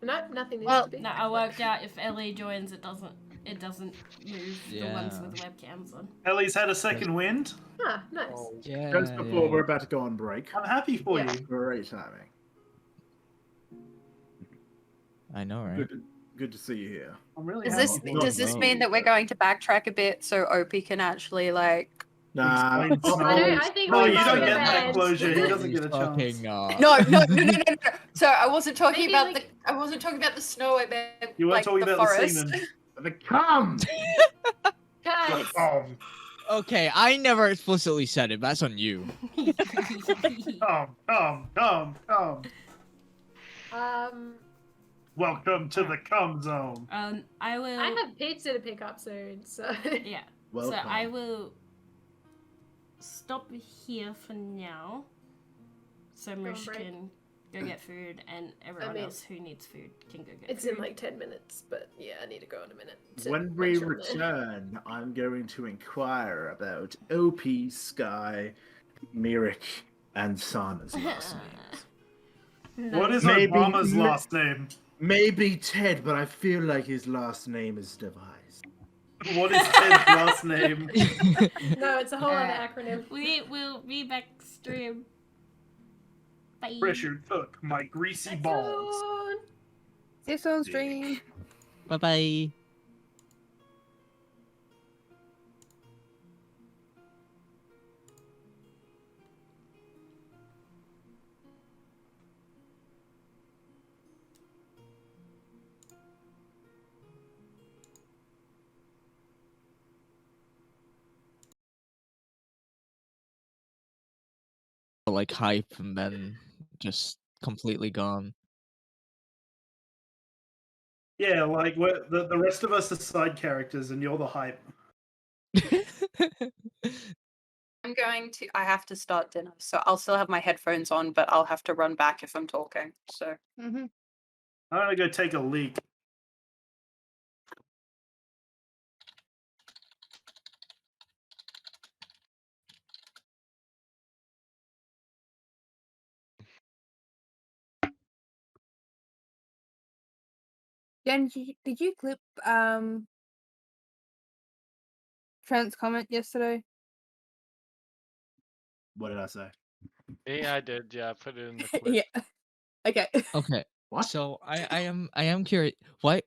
No, nothing needs Well, to be. no, I worked out if Ellie joins, it doesn't move the ones Yeah. with webcams on. Ellie's had a second wind. Ah, nice. Yeah. Just before we're about to go on break. I'm happy for Yeah. you. Great timing. I know, right? Good to see you here. I'm really Does happy. this does this mean that we're going to backtrack a bit so Opie can actually like? Nah, Explain oh, snow. I think No, we you might don't have get that ends. closure. He doesn't He's get a chance. fucking, No. So I wasn't talking Maybe, about like- I wasn't talking about the snow. I meant You weren't like talking the about forest. the semen. the come! Guys, Okay, I never explicitly said it. That's on you. Come. um, Welcome to the cum zone. I will. I have pizza to pick up soon, so Yeah. Welcome. So I will stop here for now. So Go on Mish break. can go get food, and everyone mean, else who needs food can go get it's food. in like 10 minutes. But yeah, I need to go in a minute. to When make we sure I'm there. return, I'm going to inquire about OP, Sky, Mirik, and Sana's last names. What is Maybe- Obama's last name? Maybe Ted, but I feel like his last name is devised. What is Ted's last name? No, it's a whole other acronym. We will be back stream. Bye. Pressure took my greasy balls. see you on stream. Bye bye. Like hype and then just completely gone. Yeah, like the rest of us are side characters, and you're the hype. I have to start dinner, so I'll still have my headphones on, but I'll have to run back if I'm talking. So I'm gonna go take a leak. Jen, did you clip Trent's comment yesterday? What did I say? Yeah, I did. Yeah, I put it in the clip. Yeah. Okay. Okay. What? So I am curious. Why?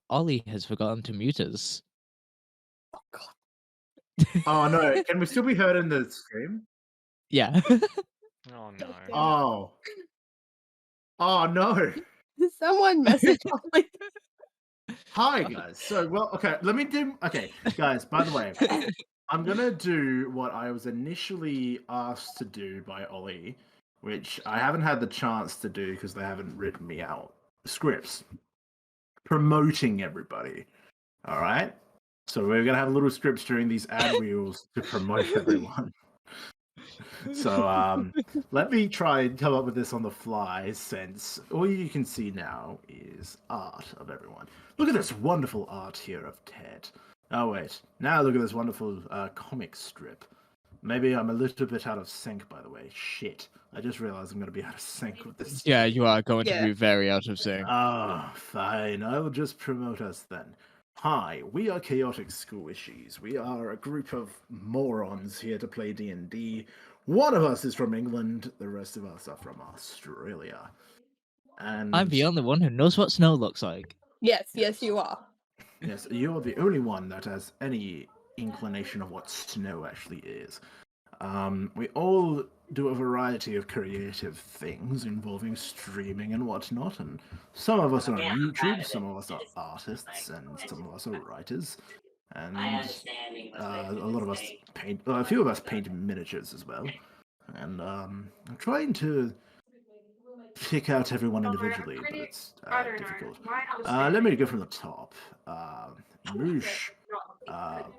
Ollie has forgotten to mute us. Oh no! Can we still be heard in the stream? Yeah. Oh no. Oh. Oh no! Someone message Ollie. Hi guys. So okay. Let me do. Okay, guys. By the way, I'm gonna do what I was initially asked to do by Ollie, which I haven't had the chance to do because they haven't written me out scripts. Promoting everybody. All right. So we're gonna have little scripts during these ad reels to promote everyone. So let me try and come up with this on the fly, since all you can see now is art of everyone. Look at this wonderful art here of Ted. Oh wait, now look at this wonderful comic strip. Maybe I'm a little bit out of sync, by the way. Shit, I just realized I'm going to be out of sync with this. Yeah, you are going Yeah. to be very out of sync. Ah, fine. I will just promote us then. Hi, we are Chaotic Squishies. We are a group of morons here to play D&D. One of us is from England, the rest of us are from Australia. And I'm the only one who knows what snow looks like. Yes, you are. yes, you're the only one that has any inclination of what snow actually is. We all do a variety of creative things involving streaming and whatnot, and some of us are on YouTube, some of us are artists, and some of us are writers, and a lot of us paint. A few of us paint miniatures as well, and I'm trying to pick out everyone individually, but it's difficult. Let me go from the top. Moosh,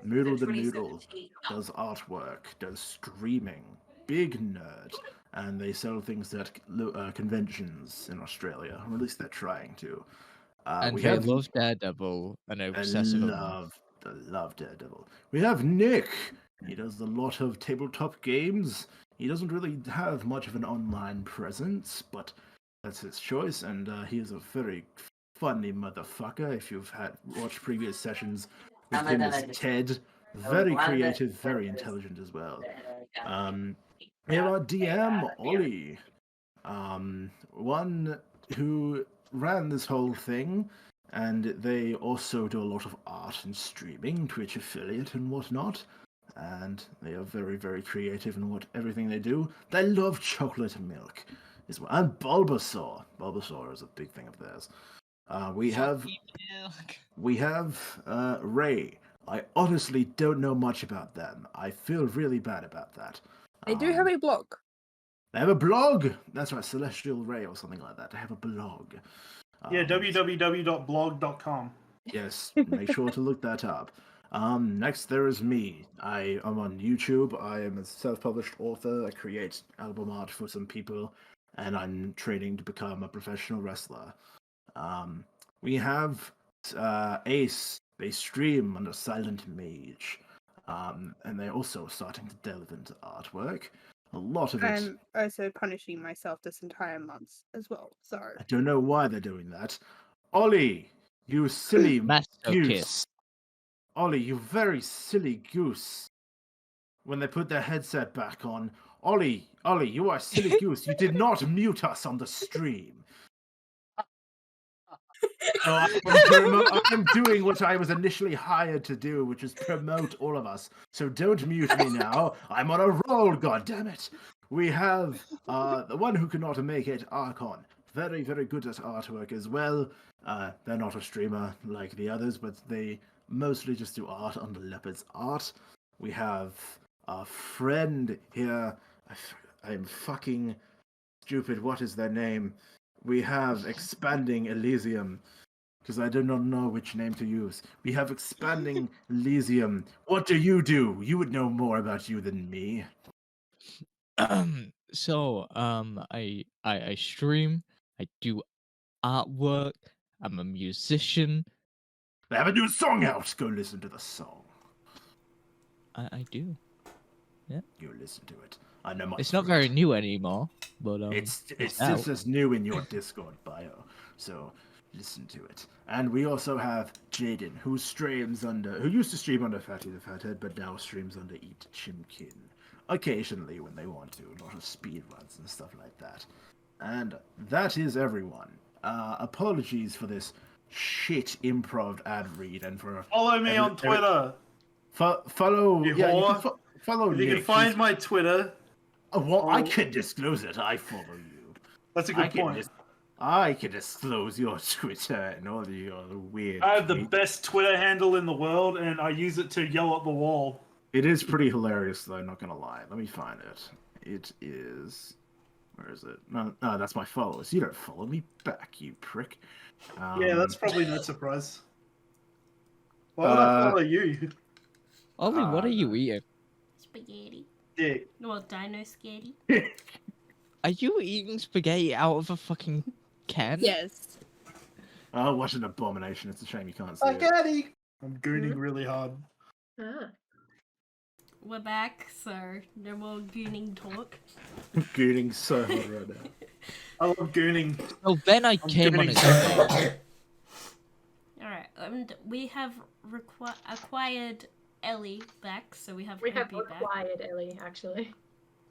Moodle the Noodle, does artwork, does streaming, big nerd, and they sell things at conventions in Australia, or at least they're trying to. And we they have love Daredevil and are obsessive about love Daredevil. We have Nick. He does a lot of tabletop games. He doesn't really have much of an online presence, but that's his choice, and he is a very funny motherfucker. If you've watched previous sessions with him as Ted, very creative, very intelligent as well. We have our DM, Ollie, one who ran this whole thing, and they also do a lot of art and streaming, Twitch affiliate and whatnot. And they are very, very creative in everything they do. They love chocolate milk as well. And Bulbasaur. Bulbasaur is a big thing of theirs. We have Ray. I honestly don't know much about them. I feel really bad about that. They do have a blog. They have a blog. That's right, Celestial Ray or something like that. They have a blog. Yeah, www.blog.com. Yes, make sure to look that up. Next there is me. I am on YouTube. I am a self-published author. I create album art for some people, and I'm training to become a professional wrestler. We have Ace. They stream under Silent Mage, and they're also starting to delve into artwork. A lot of it. I'm also punishing myself this entire month as well. So I don't know why they're doing that. Ollie, you silly Master goose. Kiss. Ollie, you very silly goose. When they put their headset back on, Ollie, you are a silly goose. You did not mute us on the stream. So I'm doing what I was initially hired to do, which is promote all of us. So don't mute me now. I'm on a roll, goddammit. We have the one who could not make it, Archon. Very, very good at artwork as well. They're not a streamer like the others, but they mostly just do art under Leopard's art. We have a friend here. I'm fucking stupid. What is their name? We have Expanding Elysium, because I do not know which name to use. We have Expanding Elysium. What do? You would know more about you than me. So, I stream, I do artwork, I'm a musician. They have a new song out. Go listen to the song. I do. You listen to it. I know my. It's not very new anymore, but It's out. just as new in your Discord bio. So listen to it. And we also have Jaden, who used to stream under Fatty the Fathead, but now streams under Eat Chimkin. Occasionally when they want to, a lot of speedruns and stuff like that. And that is everyone. Apologies for this shit improv ad read and for Follow me on Twitter. follow. You Yeah, you whore. can follow. You Nick. can find my Twitter. Well, I can disclose it. I follow you. That's a good point. I can disclose your Twitter and all your weird. I have the tweets. best Twitter handle in the world, and I use it to yell at the wall. It is pretty hilarious, though. Not gonna lie. Let me find it. It is. Where is it? No, that's my followers. You don't follow me back, you prick. Yeah, that's probably no surprise. Why would I follow you? Ollie, what are you eating? Spaghetti. Yeah. Well, dino spaghetti. Are you eating spaghetti out of a fucking can? Yes. Oh, what an abomination! It's a shame you can't see it. Spaghetti. I'm gooning really hard. Ah. We're back, so no more gooning talk. Gooning so hard right now. I love gooning. Oh, then I came on gooning his so own. Alright, and we have acquired Ellie back, so we have We have Opie back. acquired Ellie, actually.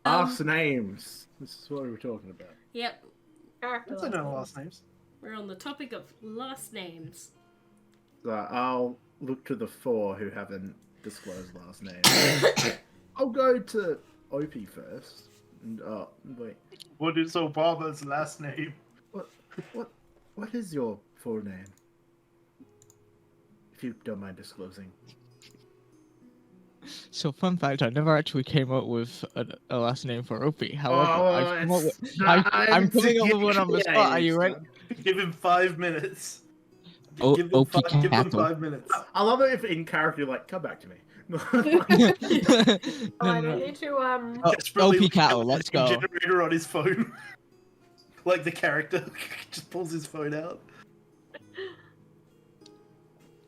Last names. This is what we were talking about. Yep, Character That's no last names. we're on the topic of last names. So I'll look to the four who haven't disclosed last names. I'll go to Opie first. And, wait. What is Obama's last name? What is your full name? If you don't mind disclosing. So, fun fact, I never actually came up with a last name for Opie. However, I've come up with, I'm putting everyone on the spot. Are you ready? Give him 5 minutes. O- Give them Opie give them Cattle. 5 minutes. I love it if in character you're like, come back to me. Alright, I No, need to Oh, Desperately Opie looking at Cattle, the let's name go. generator on his phone. Like the character just pulls his phone out.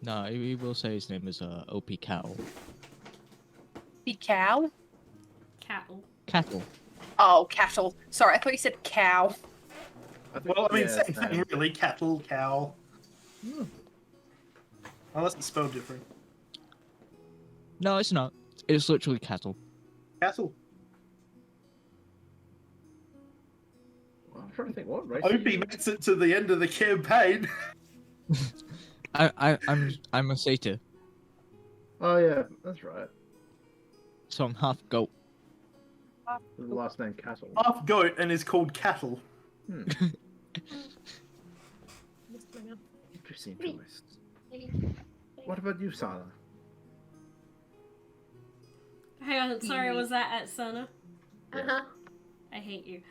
No, he will say his name is Opie Cattle. Be cow? Cattle. Cattle. Oh, cattle. Sorry, I thought you said cow. Well, I mean, Yeah, same thing, really. Cattle, cow. Unless it's spelled different. No, it's not. It's literally cattle. Cattle. I'm trying to think what race. are Opie you? makes it to the end of the campaign. I'm a satyr, Oh yeah, that's right. so I'm half goat. The last name Castle. Half goat and is called Cattle. Interesting choice. What about you, Sana? Hang on, sorry, was that at Sana? Uh-huh. I hate you.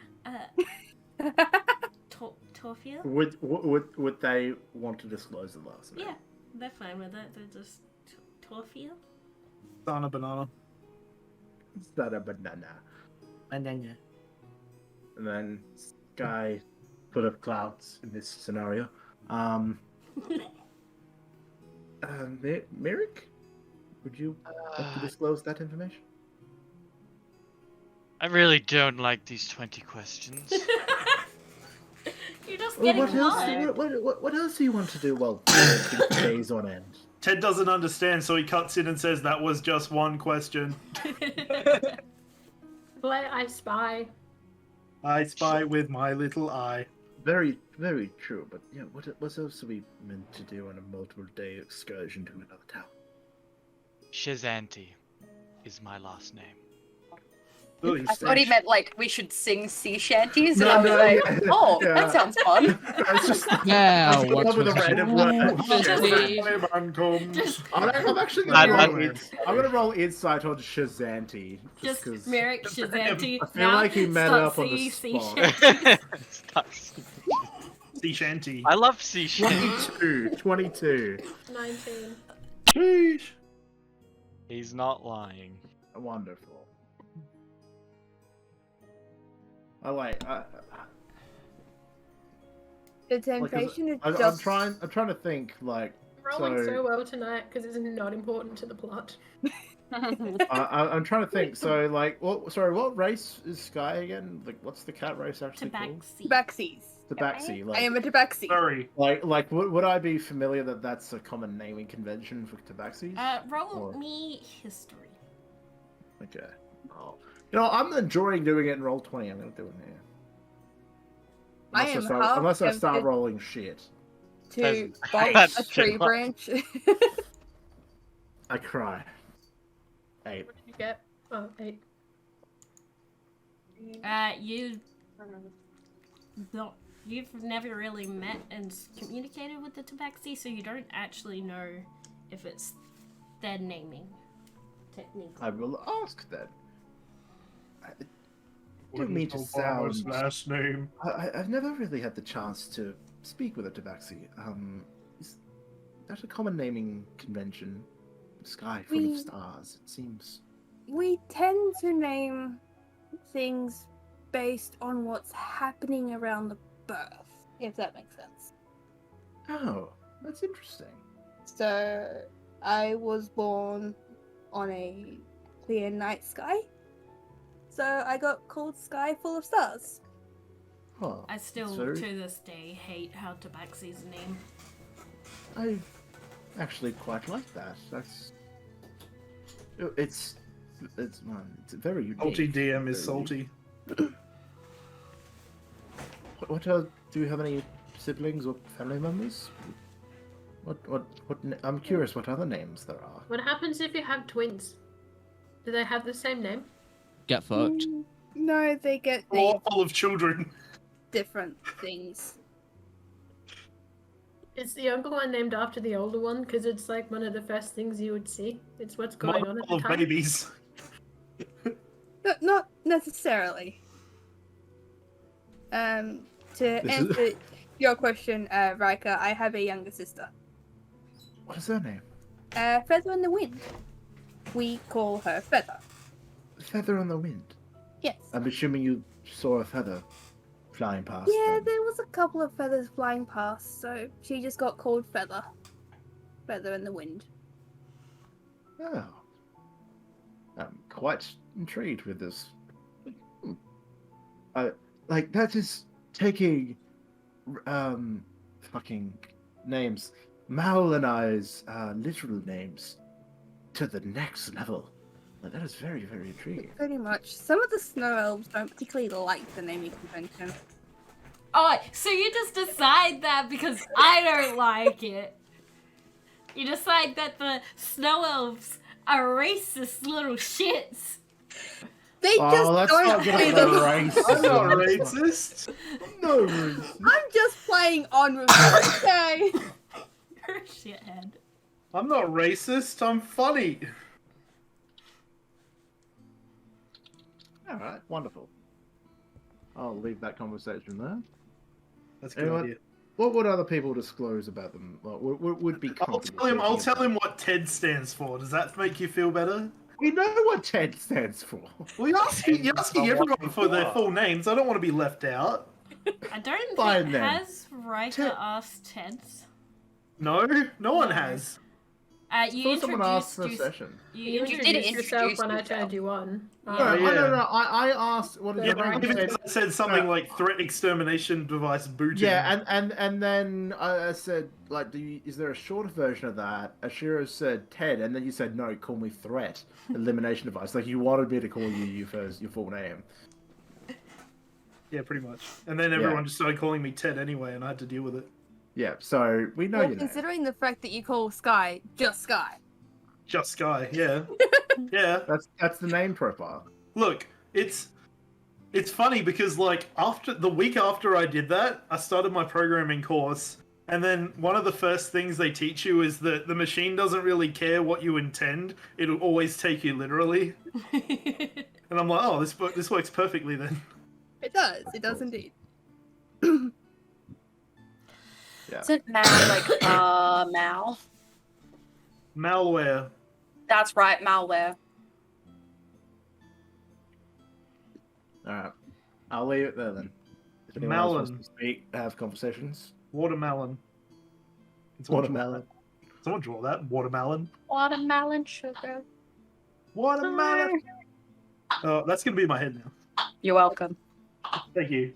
Torfia? Would they want to disclose the last name? Yeah, they're fine with it. They're just Torfia. Sana banana. Is that a banana? Banana. And then sky full of clouds in this scenario. Merrick, would you like to disclose that information? I really don't like these 20 questions. You're just Well, getting what else? hot. What else do you want to do while working days on end? Ted doesn't understand, so he cuts in and says that was just one question. Play I Spy. I spy with my little eye. Very, very true. But yeah, what else are we meant to do on a multiple-day excursion to another town? Shazanti is my last name. I thought he meant like we should sing sea shanties, and No, I was no, like, yeah, oh, yeah. that sounds fun. It's just Yeah, I was coming what up with a was random it? word. Just, I'm actually I- gonna roll. I- I'm gonna roll insight on Shazanti. just because Merrick Shazanti. I feel like he made it start up on the sea spot. shanties. Stop. Sea shanty. I love sea shanties. 22. 19. Sheesh. He's not lying. Wonderful. I like. The temptation is I'm just. trying. I'm trying to think. Like, Rolling So- so well tonight because it's not important to the plot. I'm trying to think. So, like, what? Sorry, what race is Sky again? Like, what's the cat race actually called? Tabaxi. Baxies. Tabaxi. I am a tabaxi. Sorry. Like, would I be familiar that that's a common naming convention for tabaxis? Roll Or- me history. Okay. Oh. You know, I'm enjoying doing it in Roll20. I'm going to do it here. I am half Unless I start tempted rolling shit. to That's- bite that's a tree shit. branch. I cry. 8. What did you get? Oh, 8. You've never really met and communicated with the tabaxi, so you don't actually know if it's their naming technique. I will ask then. I What don't mean is to Obama's sound... last name? I've never really had the chance to speak with a tabaxi. Is that a common naming convention? Sky full We- of stars, it seems. We tend to name things based on what's happening around the birth, if that makes sense. Oh, that's interesting. So, I was born on a clear night sky. So, I got called Sky Full of Stars. Oh, I still, that's very- to this day, hate how tabaxis name. I actually quite like that. It's very unique. Salty DM is Very salty. What do you have any siblings or family members? I'm curious what other names there are. What happens if you have twins? Do they have the same name? Get fucked. No, they get We're all full of children. different things. Is the younger one named after the older one? Because it's like one of the first things you would see. It's what's going on at Full the of time. babies. Not necessarily. To This is- answer your question, Rika, I have a younger sister. What is her name? Feather in the Wind. We call her Feather. Feather on the Wind. Yes. I'm assuming you saw a feather flying past. Yeah, then. there was a couple of feathers flying past, so she just got called Feather. Feather in the Wind. Oh. I'm quite intrigued with this. Like, that is taking, fucking names, Mal and I's, literal names to the next level. Like, that is very, very intriguing. Pretty much. Some of the snow elves don't particularly like the naming convention. Oh, so you just decide that because I don't like it. You decide that the snow elves are racist little shits. They just let's don't not get see into them. racism. I'm not racist. No racist. I'm just playing on with it, okay? You're a shithead. I'm not racist. I'm funny. Alright, wonderful. I'll leave that conversation there. That's a good Anyone? idea. What would other people disclose about them? What would be I'll comfortable tell him. I'll talking tell about? him what TED stands for. Does that make you feel better? We know what TED stands for. Well, you're asking everyone for their full names. I don't want to be left out. I don't Fine think then. has Riker Ted- asked Ted's. No, no one No. has. You Thought someone asked introduced for a session. You did introduced yourself introduce when I yourself. turned you on. No, Yeah. no. I asked. What did Yeah, the even said? if I said something like threat extermination device booting. Yeah, and then I said, like, is there a shorter version of that? Ashira said Ted, and then you said no, call me Threat Elimination Device. Like, you wanted me to call you your full name. Yeah, pretty much. And then everyone just started calling me Ted anyway, and I had to deal with it. Yeah, so we know Well, your name. considering the fact that you call Sky just Sky. Just Sky, yeah. Yeah. That's the name profile. Look, it's funny because like after the week after I did that, I started my programming course, and then one of the first things they teach you is that the machine doesn't really care what you intend; it'll always take you literally. And I'm like, oh, this works perfectly then. It does. It does indeed. Yeah. Isn't Mal like Mal? Malware. That's right, malware. All right, I'll leave it there then. If anyone else wants Melon. to speak, have conversations. Watermelon. Can someone draw Watermelon. that? Someone draw that. Watermelon. Watermelon sugar. Watermelon. Oh, that's gonna be in my head now. You're welcome. Thank you.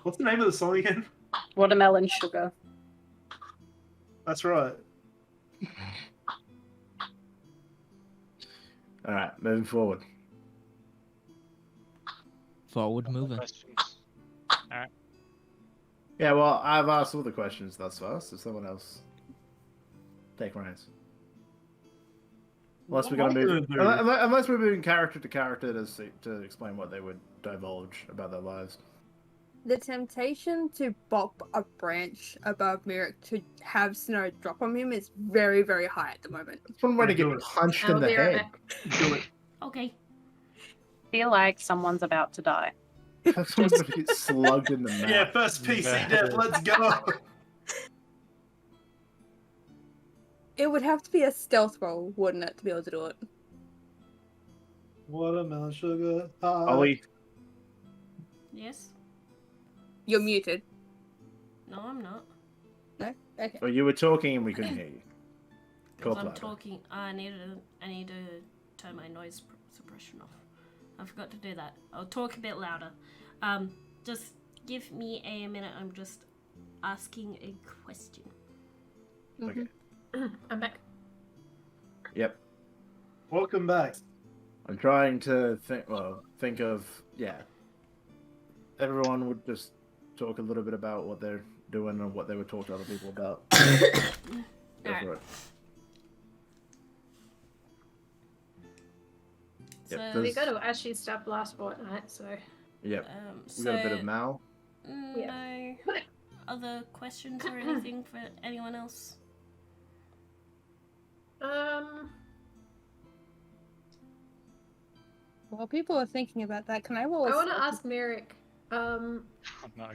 What's the name of the song again? Watermelon sugar. That's right. All right, moving forward. Forward moving. Questions? Yeah, well, I've asked all the questions thus far, so someone else take reins. Unless we're What gonna am I move, gonna do? unless we're moving character to character to explain what they would divulge about their lives. The temptation to bop a branch above Merrick to have snow drop on him is very, very high at the moment. It's one way to Do get it. punched I'll in the be right head. back. Do it. Okay. Feel like someone's about to die. Someone's gonna get slugged in the mouth. Yeah, first PC death. Let's go. It would have to be a stealth roll, wouldn't it, to be able to do it? Watermelon sugar. Ollie, Yes. You're muted. No, I'm not. No? Okay. well, you were talking and we couldn't hear you. Because Talk I'm louder. talking. I need to turn my noise suppression off. I forgot to do that. I'll talk a bit louder. Just give me a minute. I'm just asking a question. Okay. I'm back. Yep. Welcome back. I'm trying to think of everyone would just talk a little bit about what they're doing and what they would talk to other people about. Go Alright. for it. So, Yep, We there's- got to actually stop last fortnight, so Yep. so We got a bit of Mal. No other questions or anything for anyone else? While people are thinking about that, can I roll a I want to stealth- ask Merrick. Oh, no.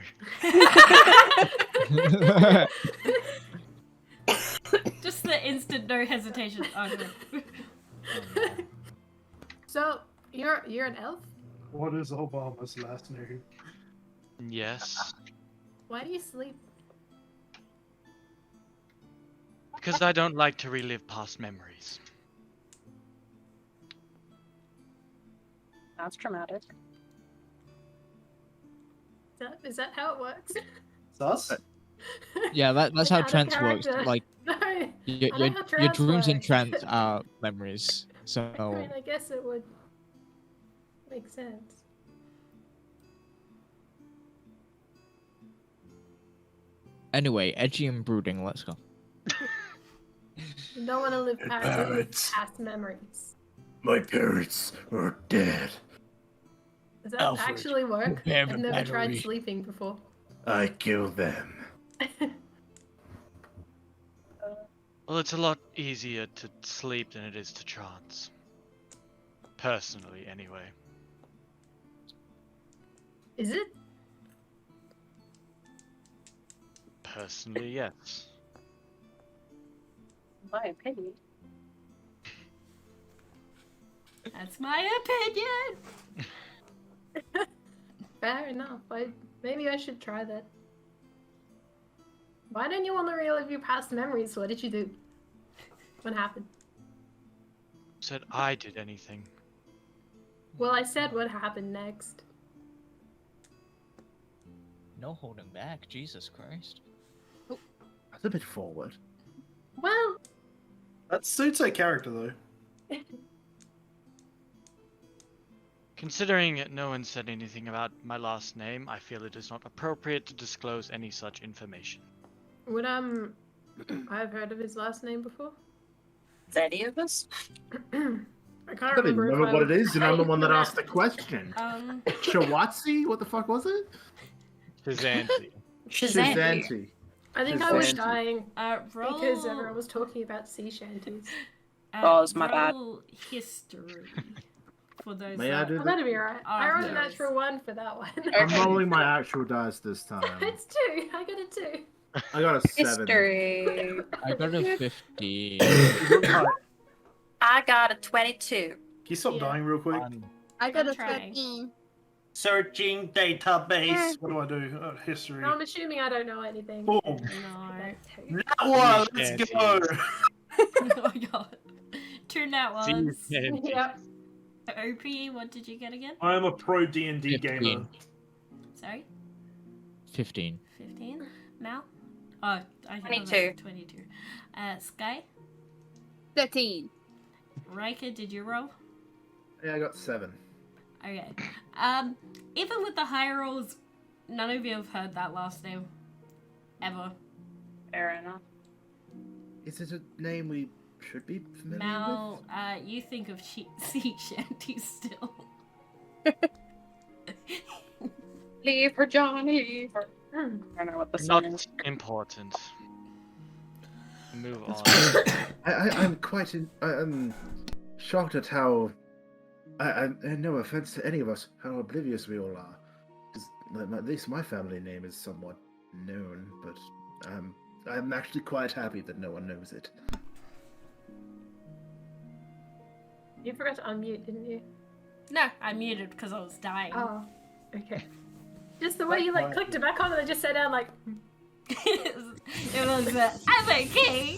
Just the instant no hesitation. Oh, no. So you're an elf. What is Obama's last name? Yes. Why do you sleep? Because I don't like to relive past memories. That's traumatic. Is that how it works? Sus? Yeah, that's how Out of trance works. character. Like No. your I know how trance dreams and works. trance are memories. I So mean, I guess it would make sense. anyway, edgy and brooding. Let's go. You don't want to live parents. past memories. My parents are dead. Does that Alfred, actually work? prepare I've the never tried battery. sleeping before. I killed them. Well, it's a lot easier to sleep than it is to trance. Personally, anyway. Is it? Personally, yes. My opinion. That's my opinion. Fair enough. Maybe I should try that. Why don't you want to relive your past memories? What did you do? What happened? Said I did anything. Well, I said what happened next. No holding back. Jesus Christ. That's a bit forward. Well, That suits her character, though. Considering no one said anything about my last name, I feel it is not appropriate to disclose any such information. would I've heard of his last name before. Is any of us? I can't I don't even remember. if remember I what it was is, and I'm the one that right. asked the question. Shawatsi? What the fuck was it? Shazanti. Shazanti. I think I was Shazanti. dying Roll. because everyone was talking about sea shanties. Oh, it's my bad. roll history. For those May I that do Oh, that'd be alright. I rolled a yes. natural one for that one. I'm rolling my actual dice this time. It's 2. I got a 2. I got a 7. History. I got a 50. Can I got a 22. you stop Yeah. dying real quick? I got I'm a trying. 13. Searching database. What do I do? History. No, I'm assuming I don't know anything. Boom. No. That one. Let's go. Oh my god. 2 nat ones. Yep. OP, what did you get again? I am a pro D&D 15. gamer. Sorry? 15. 15. Mal? Oh, I think 22. 22. Sky? 13. Riker, did you roll? Yeah, I got 7. Okay. Even with the high rolls, none of you have heard that last name. Ever. Fair enough. Is it a name we should be familiar Mal, you think of sea shanties still. Leave her, John, leave her. I don't know what the song Not is. important. Move on. I'm quite I'm shocked at how, and no offense to any of us, how oblivious we all are. 'Cause, at least my family name is somewhat known, but I'm actually quite happy that no one knows it. You forgot to unmute, didn't you? No, I muted because I was dying. Oh, okay. Just the way you like clicked it back on and it just sat down like. It was I'm okay.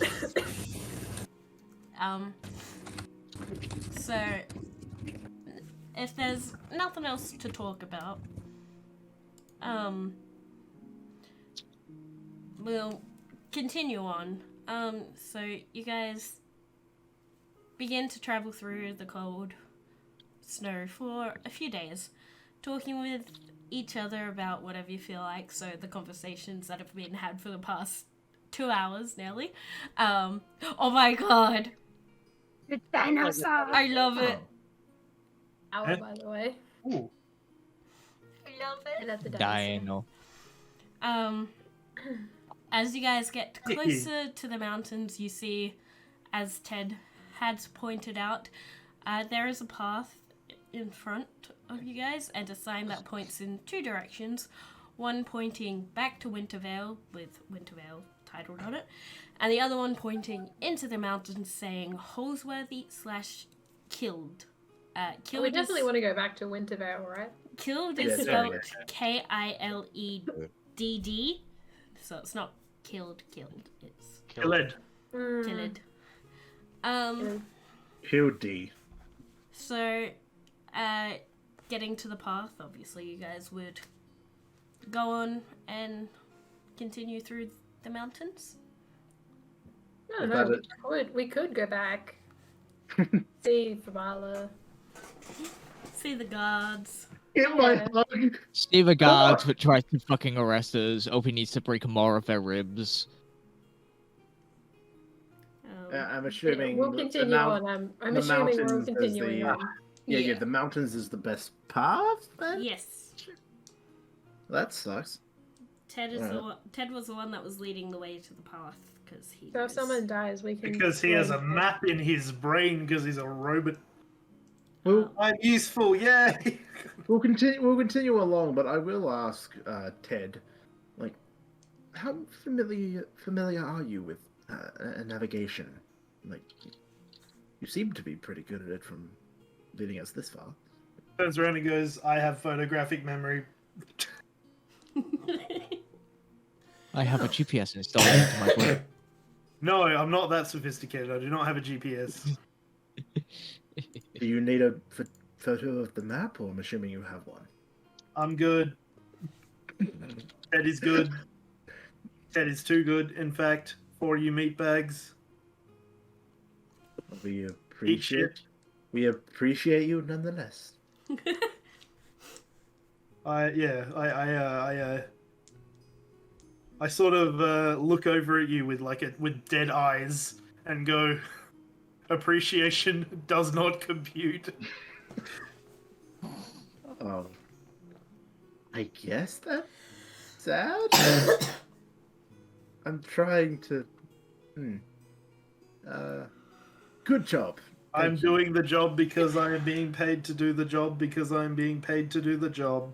So if there's nothing else to talk about, we'll continue on. So you guys begin to travel through the cold snow for a few days, talking with each other about whatever you feel like. So the conversations that have been had for the past 2 hours nearly. Oh my god, The dinosaur. I love it. Hour, by the way. Ooh. I love I it. love the Dino. As you guys get closer to the mountains, you see, as Ted had pointed out, there is a path in front of you guys and a sign that points in 2 directions. One pointing back to Wintervale with Wintervale titled on it, and the other one pointing into the mountains saying Holsworthy/Killed. Killed We definitely is, want to go back to Wintervale, right? Killed Yeah, is there we spelled Killedd, so it's not killed, it's Killed. killed. Hildy. So, getting to the path, obviously you guys would go on and continue through the mountains. I don't know. We could go back. See Fabala. See the guards. In my hug. See the guards that tries to fucking arrest us. Opie needs to break more of their ribs. I'm assuming We'll continue on. I'm the assuming we're mountains as continuing the- on. Yeah, the mountains is the best path, then? Yes. That sucks. Ted was the one that was leading the way to the path because he. So if someone dies, we can. Because he has a map in his brain because he's a robot. Well, I'm useful, yay! we'll continue along, but I will ask Ted, like, how familiar are you with navigation? Like, you seem to be pretty good at it from leading us this far. Turns around and goes, I have photographic memory. I have a GPS installed into my brain. No, I'm not that sophisticated. I do not have a GPS. Do you need a photo of the map, or I'm assuming you have one? I'm good. Ted is good. Ted is too good, in fact, for you meatbags. We Eat shit. appreciate you nonetheless. I sort of look over at you with dead eyes and go, appreciation does not compute. Oh, I guess that's sad. I'm trying to. Good job. I'm Thank you. doing the job because I am being paid to do the job because I am being paid to do the job.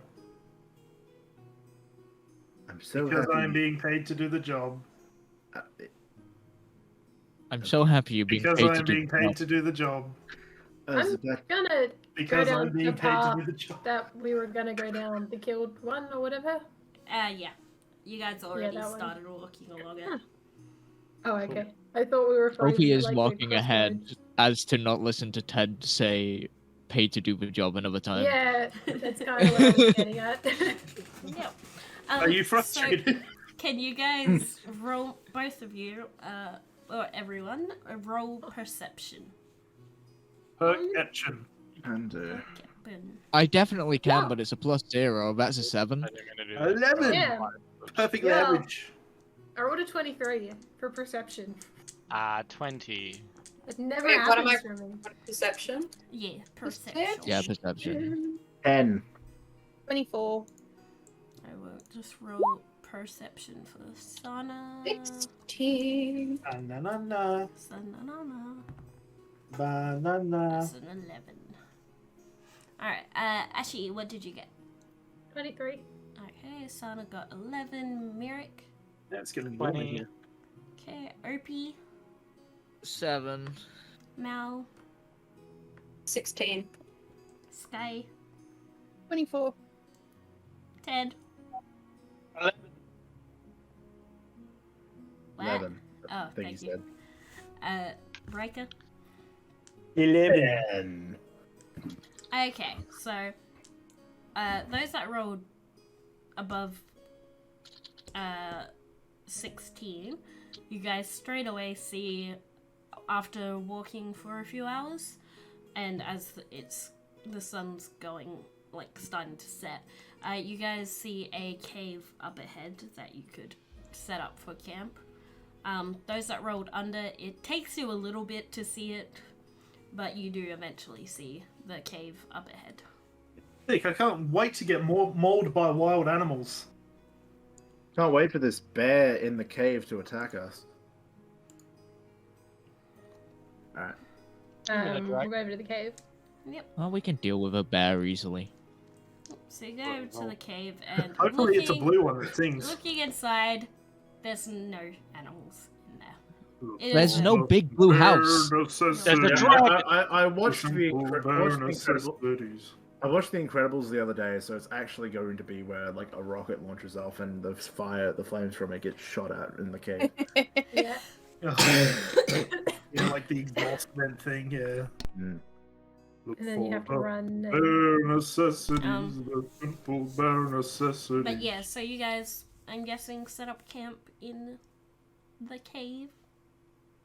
I'm so Because happy. I'm being paid to do the job. I'm so happy you're being Because paid I'm to do being the paid job. to do the job. I'm gonna Because go I'm down being the paid to path do the job. that we were gonna go down, the killed one or whatever. Yeah. You guys already that one. started walking along it. Oh, okay. I thought we were. referring Opie to, is like, the walking ahead crossroads. as to not listen to Ted say paid to do the job another time. Yeah, that's kind of what I was getting at. Yep. Are you So, frustrated? can you guys roll, both of you, or everyone, roll perception? Perception. And Perception. I definitely can, Yeah. but it's a +0. That's a 7. I think I'm gonna do that. 11. Yeah. Perfectly Yeah. average. I rolled a 23 for perception. 20. It never Wait, what am happens I- for me. Perception. Yeah, perception. Yeah, perception. 10. 24. I will just roll perception for Sana. 16. Banana. Sanana. Banana. That's an 11. Alright, Ashi, what did you get? 23. Okay, Sana got 11. Mirik. That's gonna be 20. over here. Okay, Opie. 7. Mal. 16. Sky. 24. Ted. 11. What? 11. Oh, I think thank he you. said. Breaker. 11. 10. Okay, so those that rolled above 16, you guys straight away see, after walking for a few hours, and as the sun's going, like, starting to set, you guys see a cave up ahead that you could set up for camp. Those that rolled under, it takes you a little bit to see it, but you do eventually see the cave up ahead. Sick, I can't wait to get mauled by wild animals. Can't wait for this bear in the cave to attack us. Alright. We'll go over to the cave. Yep. Well, we can deal with a bear easily. So you go to the cave and Hopefully it's a blue one that sings. looking inside, there's no animals in there. It There's is a- no big blue house. There's a Yeah, dragon. I watched the Bare Incredibles. necessities. I watched The Incredibles the other day, so it's actually going to be where like a rocket launches off and the flames from it get shot at in the cave. Yeah. Yeah, like the exhaust vent thing, yeah. Mm. Look And then you have to for run. the bare necessities, Um, the simple bare necessities. But yeah, so you guys, I'm guessing, set up camp in the cave.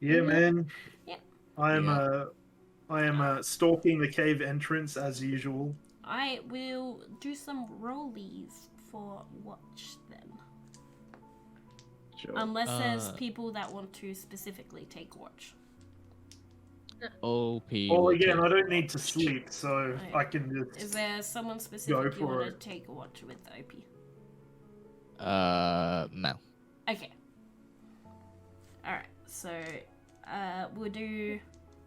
Yeah, man. Yep. I am stalking the cave entrance as usual. I will do some rollies for watch then. Sure. Unless there's Uh, people that want to specifically take watch. OP. Well, will again, take- I don't need to sleep, so Right. I can Is just. there someone specific you for want to it. take a watch with, OP? No. Okay. Alright, so we'll do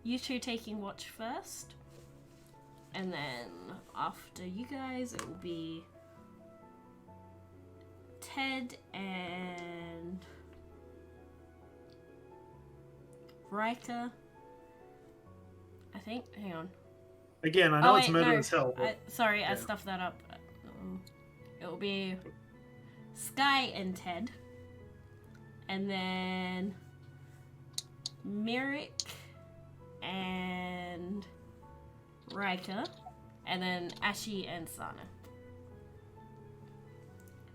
you two taking watch first. And then after you guys, it will be Ted and Riker. I think. Hang on. Again, I know it's wait, murder no. as hell. But... Sorry, I yeah. stuffed that up. It will be Sky and Ted. And then Mirik and Riker. And then Ashi and Sana.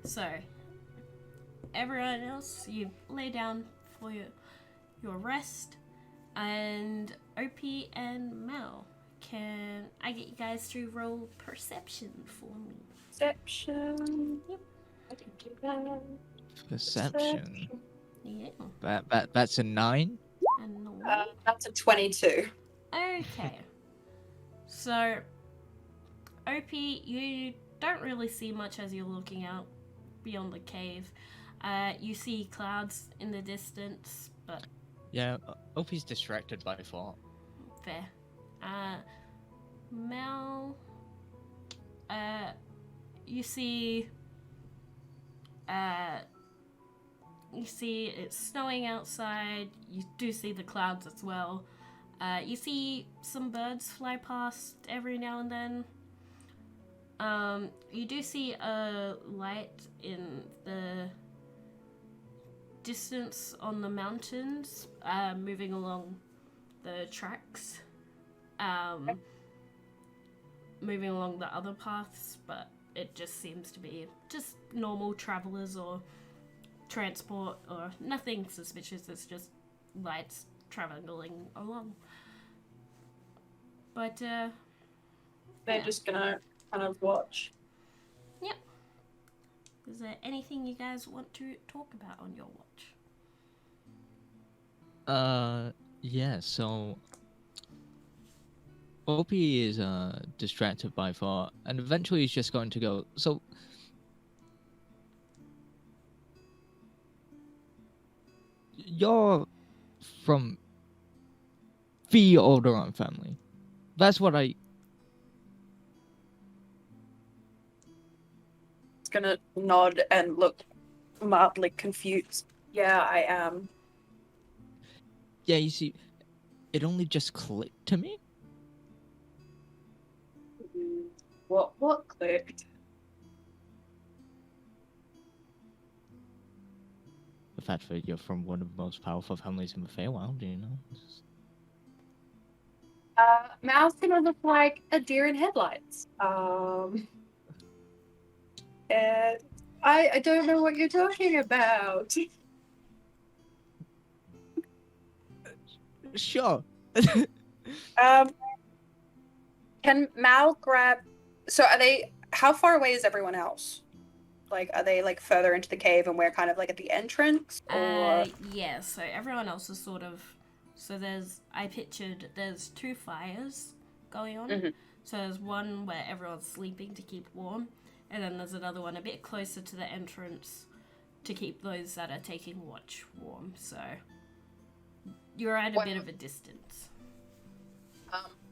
So, everyone else, you lay down for your rest. And OP and Mel, can I get you guys to roll perception for me? Perception. Yep. I can do that. Perception. Yeah. That's a 9. And no. That's a 22. Okay. So, OP, you don't really see much as you're looking out beyond the cave. You see clouds in the distance, but Yeah, OP's distracted by thought. fair. Mel, you see it's snowing outside. You do see the clouds as well. You see some birds fly past every now and then. You do see a light in the distance on the mountains, moving along the tracks, moving along the other paths, but it just seems to be just normal travelers or transport or nothing suspicious. It's just lights traveling along. But They're yeah. just gonna kind of watch. Yep. Is there anything you guys want to talk about on your watch? Yeah, so Opie is distracted by thought, and eventually he's just going to go, so you're from the Alderaan family. That's what I... It's gonna nod and look mildly confused. Yeah, I am. Yeah, you see, it only just clicked to me. What clicked? The fact that you're from one of the most powerful families in the Feywild, you know? Mal's gonna look like a deer in headlights. And I don't know what you're talking about. Sure. Can Mal grab? So are they? How far away is everyone else? Like, are they like further into the cave and we're kind of like at the entrance? Or Yeah, so everyone else is sort of... So there's two fires going on. Mhm. So there's one where everyone's sleeping to keep warm, and then there's another one a bit closer to the entrance to keep those that are taking watch warm. So you're at a bit of a distance.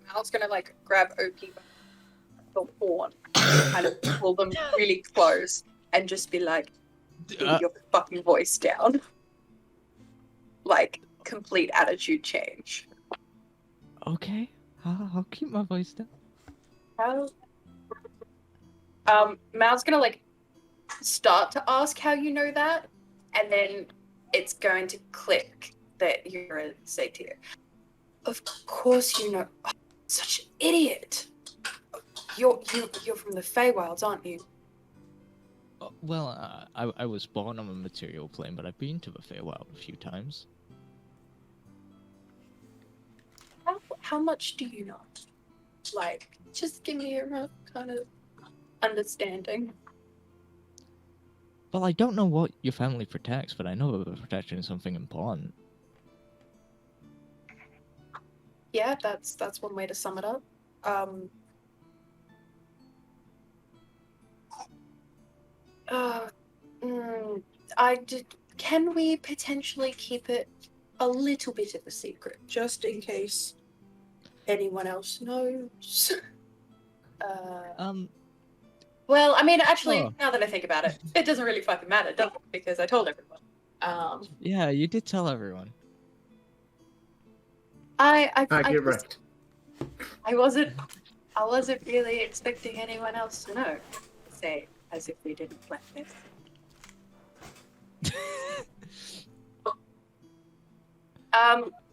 Mal's gonna like grab Opie by the horn, kind of pull them really close, and just be like, "Keep your fucking voice down." Like, complete attitude change. Okay, I'll keep my voice down. Mal's gonna like start to ask how you know that, and then it's going to click that you're a satyr. Of course you know. Oh, such an idiot. You're from the Feywilds, aren't you? Well, I was born on a material plane, but I've been to the Feywild a few times. How much do you know? Like, just give me a rough kind of understanding. Well, I don't know what your family protects, but I know that they're protecting something important. Yeah, that's one way to sum it up. Can we potentially keep it a little bit of a secret, just in case anyone else knows? Well, I mean, actually, Sure. now that I think about it, it doesn't really fucking matter, does it? Because I told everyone. Yeah, you did tell everyone. I get wrecked. I wasn't really expecting anyone else to know. Say, as if we didn't plan this.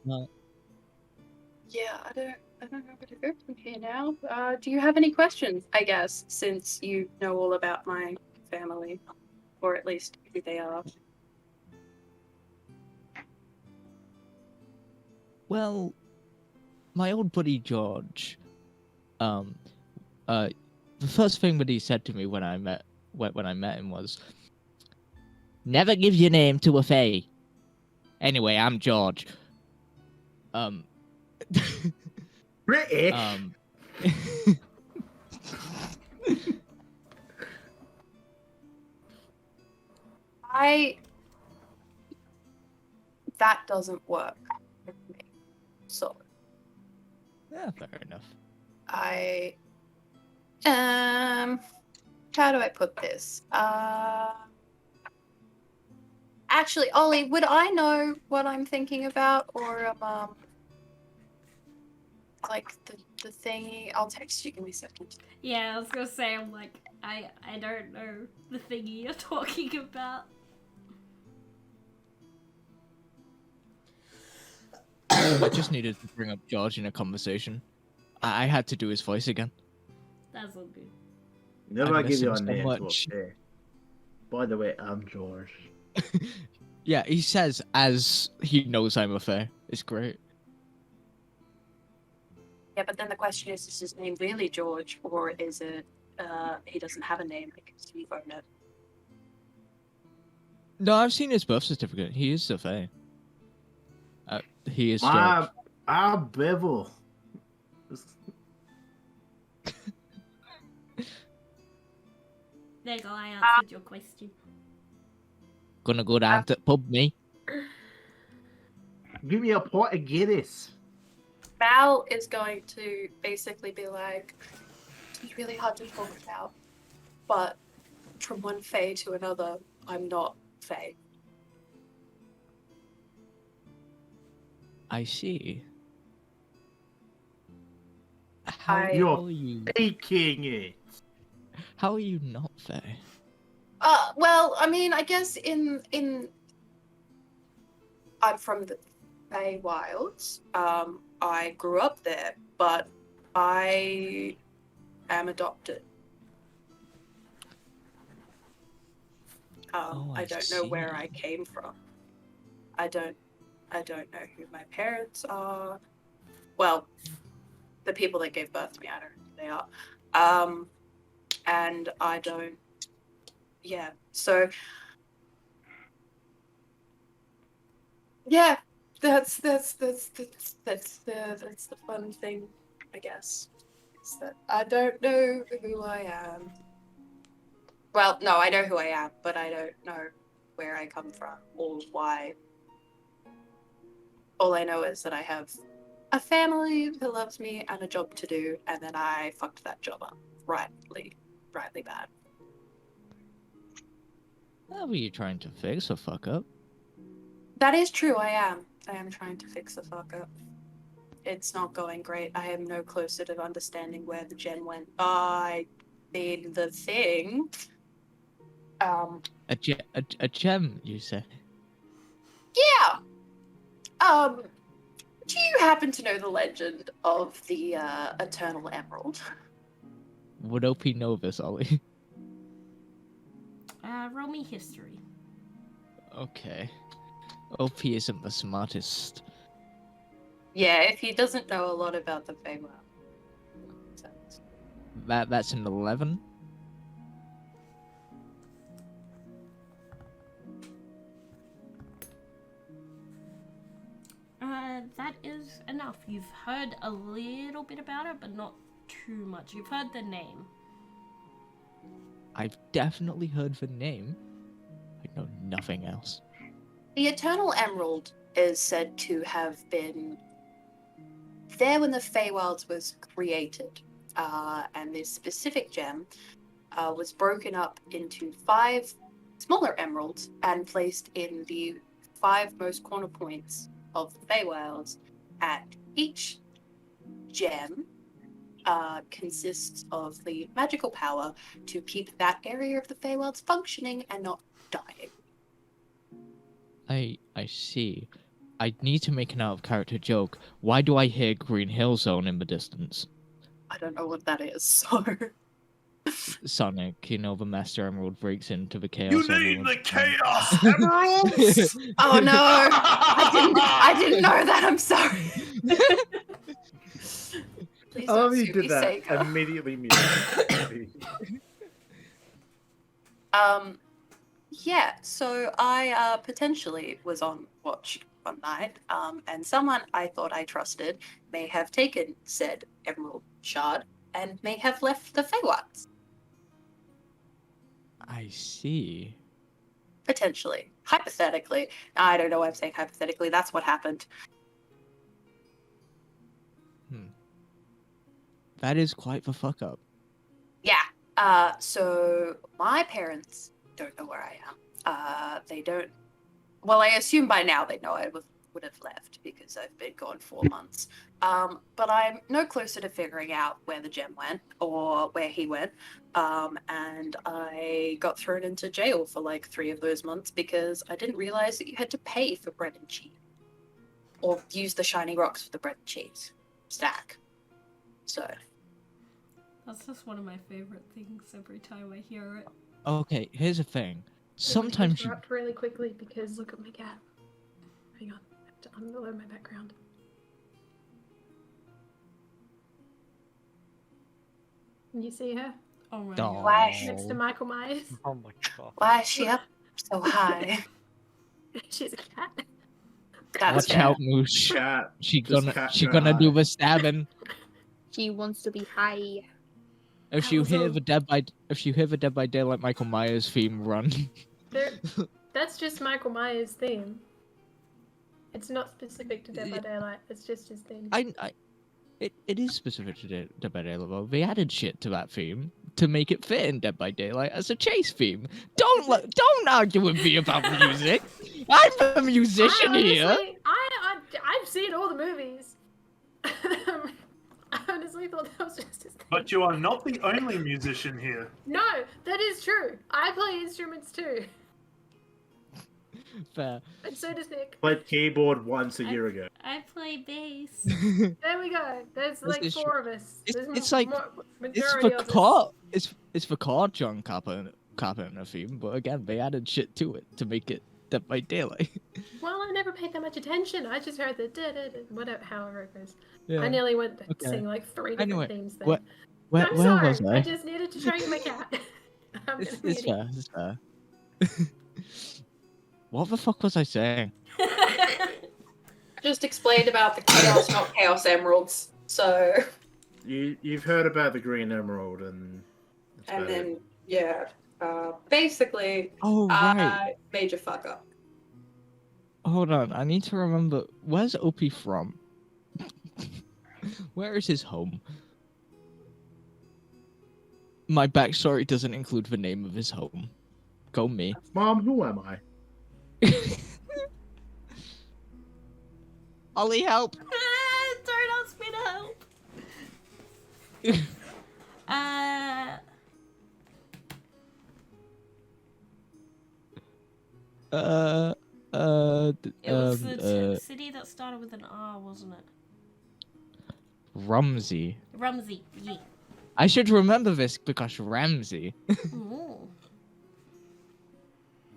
Well, Yeah, I don't know where to go from here now. Do you have any questions, I guess, since you know all about my family, or at least who they are? well, my old buddy George, the first thing that he said to me when I met him was, "Never give your name to a Fey." Anyway, I'm George. British. That doesn't work with me. So Yeah, fair enough. how do I put this? Actually, Ollie, would I know what I'm thinking about, or like the thingy? I'll text you. Give me a second. Yeah, I was gonna say, I'm like, I don't know the thingy you're talking about. I just needed to bring up George in a conversation. I had to do his voice again. That's all good. Never I give miss your him so name to a much. fae. By the way, I'm George. Yeah, he says as he knows I'm a fae. It's great. Yeah, but then the question is his name really George, or is it he doesn't have a name because you own it? No, I've seen his birth certificate. He is a fae. He is George. I'm Bevel. There you go, I answered your question. Gonna go down to the pub, me. Give me a pot of Guinness. Mal is going to basically be like, it's really hard to talk about, but from one fae to another, I'm not fae. I see. You're are you? faking it. How are you not fae? Well, I mean, I guess in I'm from the Feywilds. I grew up there, but I am adopted. I don't know where I came from. I don't know who my parents are. Well, the people that gave birth to me, I don't know who they are. And I don't. Yeah. So. Yeah, that's the fun thing, I guess. Is that I don't know who I am. Well, no, I know who I am, but I don't know where I come from or why. All I know is that I have a family who loves me and a job to do, and then I fucked that job up rightly bad. How are you trying to fix a fuck up? That is true, I am. I am trying to fix the fuck up. It's not going great. I am no closer to understanding where the gen went. I mean, the thing. A gem, you say? Yeah. Do you happen to know the legend of the Eternal Emerald? Would OP know this, Ollie? Roll me history. Okay. OP isn't the smartest. Yeah, if he doesn't know a lot about the Feywild. That's an 11. That is enough. You've heard a little bit about it, but not too much. You've heard the name. I've definitely heard the name. I know nothing else. The Eternal Emerald is said to have been there when the Feywilds was created, and this specific gem was broken up into 5 smaller emeralds and placed in the 5 most corner points of the Feywilds, and each gem consists of the magical power to keep that area of the Feywilds functioning and not dying. I see. I need to make an out-of-character joke. Why do I hear Green Hill Zone in the distance? I don't know what that is, so... Sonic, you know, the Master Emerald breaks into the Chaos You need Emerald. the Chaos Emeralds! Oh no! I didn't know that, I'm sorry. Please I don't love you sue did me, that Seiko. immediately. Muted. Yeah, so I potentially was on watch one night, and someone I thought I trusted may have taken said emerald shard and may have left the Feywilds. I see. Potentially. Hypothetically. I don't know why I'm saying hypothetically, that's what happened. That is quite the fuck up. Yeah, so my parents don't know where I am. They don't... Well, I assume by now they know I would have left because I've been gone 4 months. But I'm no closer to figuring out where the gem went or where he went. And I got thrown into jail for like 3 of those months because I didn't realize that you had to pay for bread and cheese. Or use the shiny rocks for the bread and cheese stack. So... That's just one of my favorite things every time I hear it. Okay, here's the thing. I want to Sometimes you interrupt really quickly because look at my cat. Hang on, I have to unload my background. Can you see her Oh my Aw. god. Why? next to Michael Myers? Oh my god. Why is she up so high? She's a cat. That's watch fair. out, Moosh. Cat. She Just gonna cat she go gonna do high. the stabbing. She wants to be high. If That you was hear a- the Dead by Daylight Michael Myers theme run. There- That's just Michael Myers' theme. It's not specific to Dead by Daylight. It's just his theme. It is specific to Dead by Daylight though. They added shit to that theme to make it fit in Dead by Daylight as a chase theme. Don't argue with me about music. I'm the musician here. I've seen all the movies. I honestly thought that was just his theme. But you are not the only musician here. No, that is true. I play instruments too, Fair. and so does Nick. Played keyboard once a year ago. I play bass. There we go. There's like is 4 of us. It's- There's it's like- It's majority the of us. car. It's the car John Carpenter theme, but again they added shit to it to make it Dead by Daylight. Well, I never paid that much attention. I just heard the da-da-da, whatever, however it goes. Yeah. I nearly went to Okay. sing like 3 different Anyway, themes then. what- Where I'm where sorry. was I? I just needed to show you my cat. I'm It's, gonna be it's an idiot. fair. It's fair. What the fuck was I saying? Just explained about the chaos, not chaos emeralds. So, You've heard about the Green Emerald and. that's and about it. then yeah, basically, Oh right. major fuck up. Hold on. I need to remember. Where's Opie from? Where is his home? My backstory doesn't include the name of his home. Go me. Mom, who am I? Ollie, help! Don't ask me to help. It was the city that started with an R, wasn't it? Rumsey. Rumsey. Yeah. I should remember this because Ramsey. Ooh.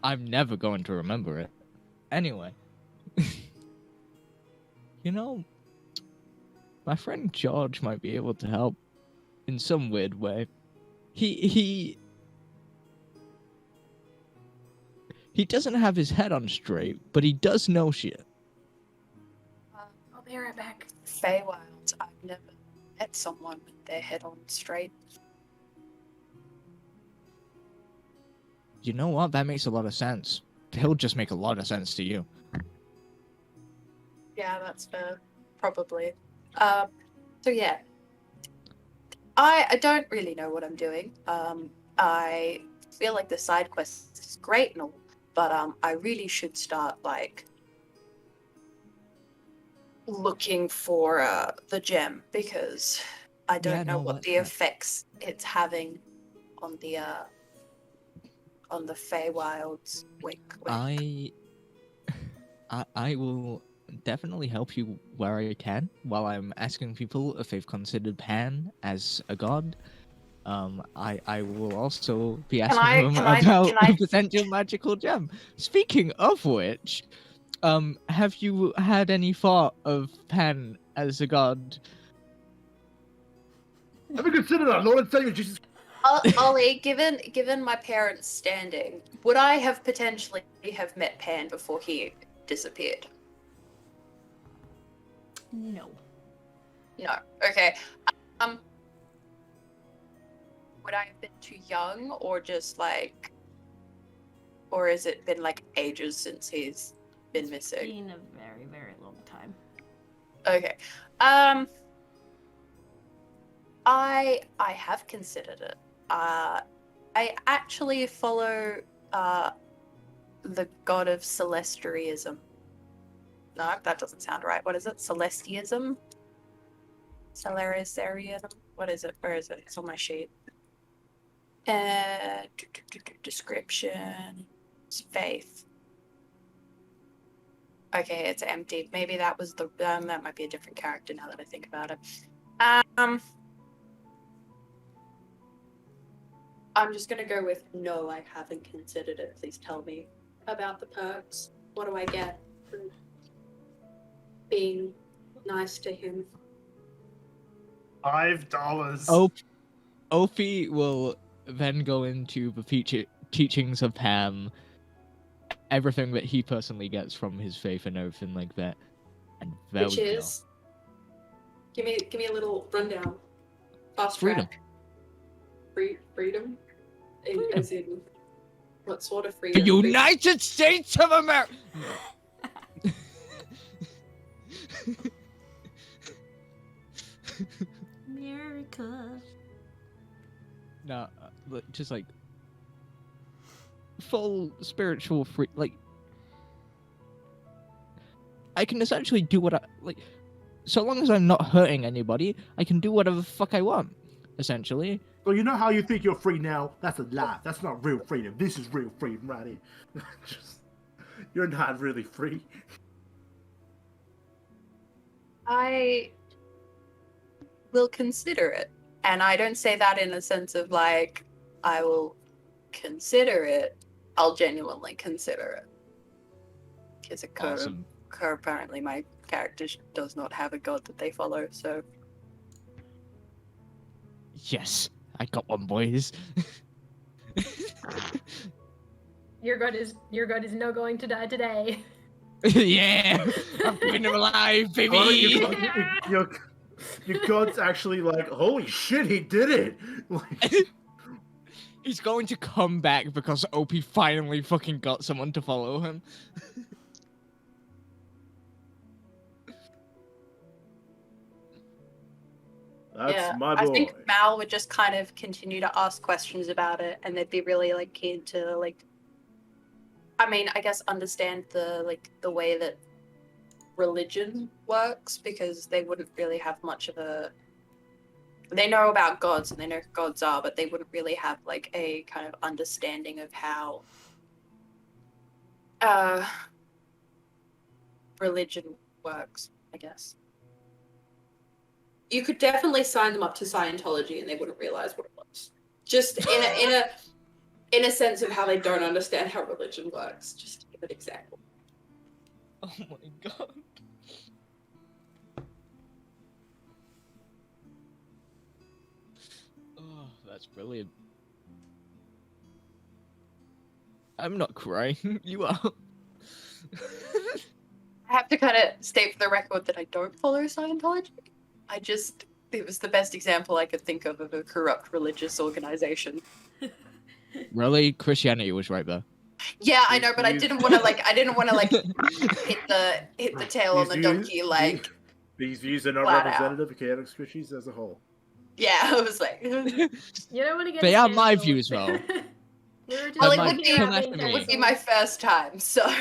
I'm never going to remember it. Anyway. You know, my friend George might be able to help in some weird way. He doesn't have his head on straight, but he does know shit. I'll be right back. Feywilds, I've never met someone with their head on straight. You know what? That makes a lot of sense. He'll just make a lot of sense to you. Yeah, that's fair. Probably. So yeah. I don't really know what I'm doing. I feel like the side quest is great and all, but I really should start like looking for the gem because I don't Yeah, know no, what that's the fair. effects it's having on the Feywilds. Wink, wink. I will definitely help you where I can while I'm asking people if they've considered Pan as a god. I will also be asking them about a potential magical gem. Speaking of which, have you had any thought of Pan as a god? Have you considered our Lord and Savior Jesus? Ollie, given my parents' standing, would I have potentially have met Pan before he disappeared? No. No. Okay. Would I have been too young, or just like, or has it been like ages since he's been missing? It's been a very, very long time. Okay. I have considered it. I actually follow the god of Celestialism. No, that doesn't sound right. What is it? Celestiism? Celerianism? What is it? Where is it? It's on my sheet. Description. It's faith. Okay, it's empty. Maybe that was the that might be a different character now that I think about it. I'm just gonna go with no, I haven't considered it. Please tell me about the perks. What do I get for being nice to him? $5. Ophi will then go into the teachings of Pam, everything that he personally gets from his faith and everything like that. And there Which we go. is, give me a little rundown. Fast Freedom. track. Freedom? As in, what sort of The freedom? United States of America! America. No, just like full spiritual free. Like, I can essentially do what I like, so long as I'm not hurting anybody. I can do whatever the fuck I want, essentially. Well, you know how you think you're free now? That's a lie. That's not real freedom. This is real freedom right here. You're not really free. I will consider it. And I don't say that in a sense of like, I will consider it. I'll genuinely consider it. Because Awesome. apparently my character does not have a god that they follow, so. Yes, I got one, boys. Your god is not going to die today. Yeah, I'm keeping him alive, baby. Oh, your god's actually like, holy shit, he did it! Like, He's going to come back because Opie finally fucking got someone to follow him. that's my boy. I think Mal would just kind of continue to ask questions about it, and they'd be really like keen to like. I mean, I guess understand the way that religion works, because they wouldn't really have much of a. They know about gods and they know who gods are, but they wouldn't really have like a kind of understanding of how religion works, I guess. You could definitely sign them up to Scientology and they wouldn't realize what it was. Just in a sense of how they don't understand how religion works. Just to give an example. Oh my god. Oh, that's brilliant. I'm not crying. You are. I have to kind of state for the record that I don't follow Scientology. It was the best example I could think of a corrupt religious organization. Really? Christianity was right there. Yeah, I know, but I didn't want to hit the tail on the donkey like. These views are not flat out. representative of chaotic squishies as a whole. Yeah, I was like. You don't want to get. They are my cancelled. views, though. We were just Well, it my would talking be- about come being after me. It would be cancelled. my first time, so.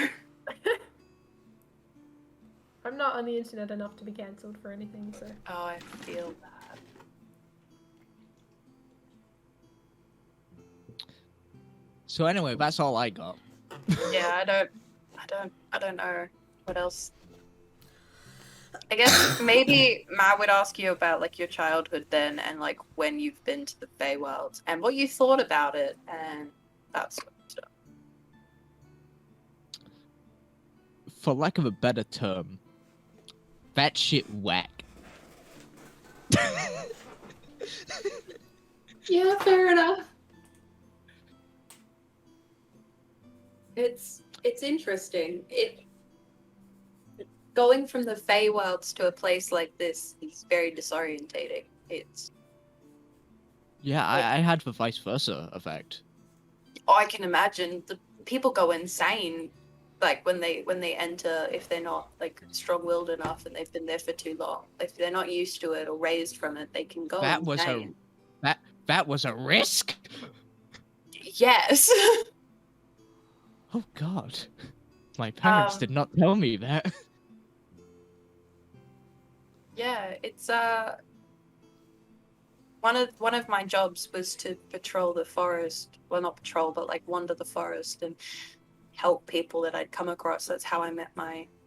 I'm not on the internet enough to be cancelled for anything, so. Oh, I feel that. So anyway, that's all I got. Yeah, I don't know what else. I guess maybe Matt would ask you about like your childhood then, and like when you've been to the Feywild and what you thought about it and that sort of stuff. For lack of a better term, that shit whack. Yeah, fair enough. It's interesting. Going from the Feywilds to a place like this is very disorientating. Yeah, I had the vice versa effect. I can imagine the people go insane, like when they enter, if they're not like strong-willed enough and they've been there for too long. If they're not used to it or raised from it, they can go That was insane. that was a risk. Yes. Oh god, my parents did not tell me that. Yeah, it's one of my jobs was to patrol the forest. Well, not patrol, but like wander the forest and help people that I'd come across. That's how I met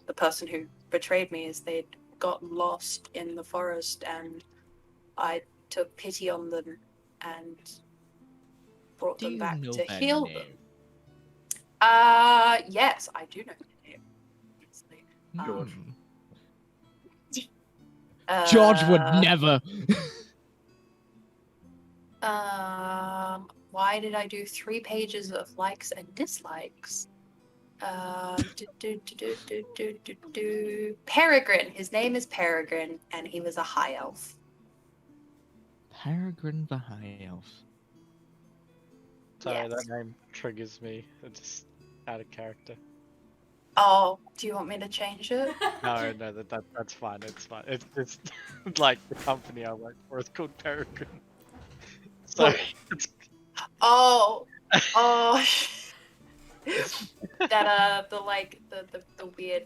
the person who betrayed me. Is they'd gotten lost in the forest, and I took pity on them and brought Do them you back know to their heal name? them. Yes, I do know their name. George. George would Uh, never. Why did I do 3 pages of likes and dislikes? Peregrine. His name is Peregrine, and he was a high elf. Peregrine the High Elf. Sorry, Yes. that name triggers me. It's just out of character. Oh, do you want me to change it? No, that's fine. It's fine. It's just like the company I work for is called Peregrine. So Well- it's, Oh, oh. That the weird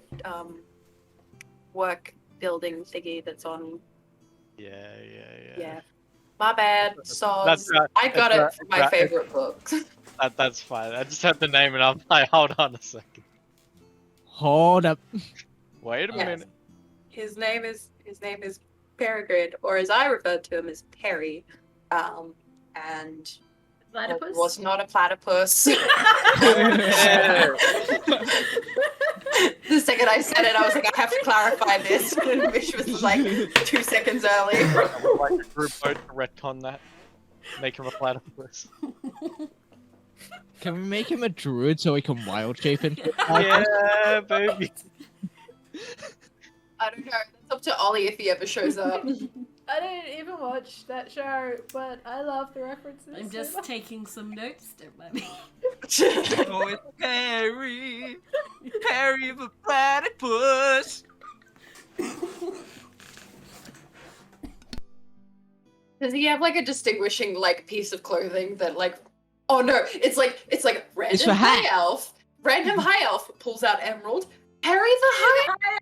work building thingy that's on. yeah. My bad. So That's right, I got that's it right, from my that's right. favorite books. That's fine. I just had the name and I'm like, hold on a second. Hold up. Wait a Yes. minute. His name is Peregrine, or as I referred to him as Perry. And Platypus? was not a platypus. The second I said it, I was like, I have to clarify this. Which was like 2 seconds early. I would like a group vote to retcon that. Make him a platypus. Can we make him a druid so he can wild shape into? Yeah, baby. I don't know. That's up to Ollie if he ever shows up. I didn't even watch that show, but I love the references. I'm so just much. taking some notes, don't mind me. Oh, it's Perry. Perry the platypus. Does he have like a distinguishing like piece of clothing that like? Oh no, it's like random for high hat. elf. Random high elf pulls out emerald. Perry the high.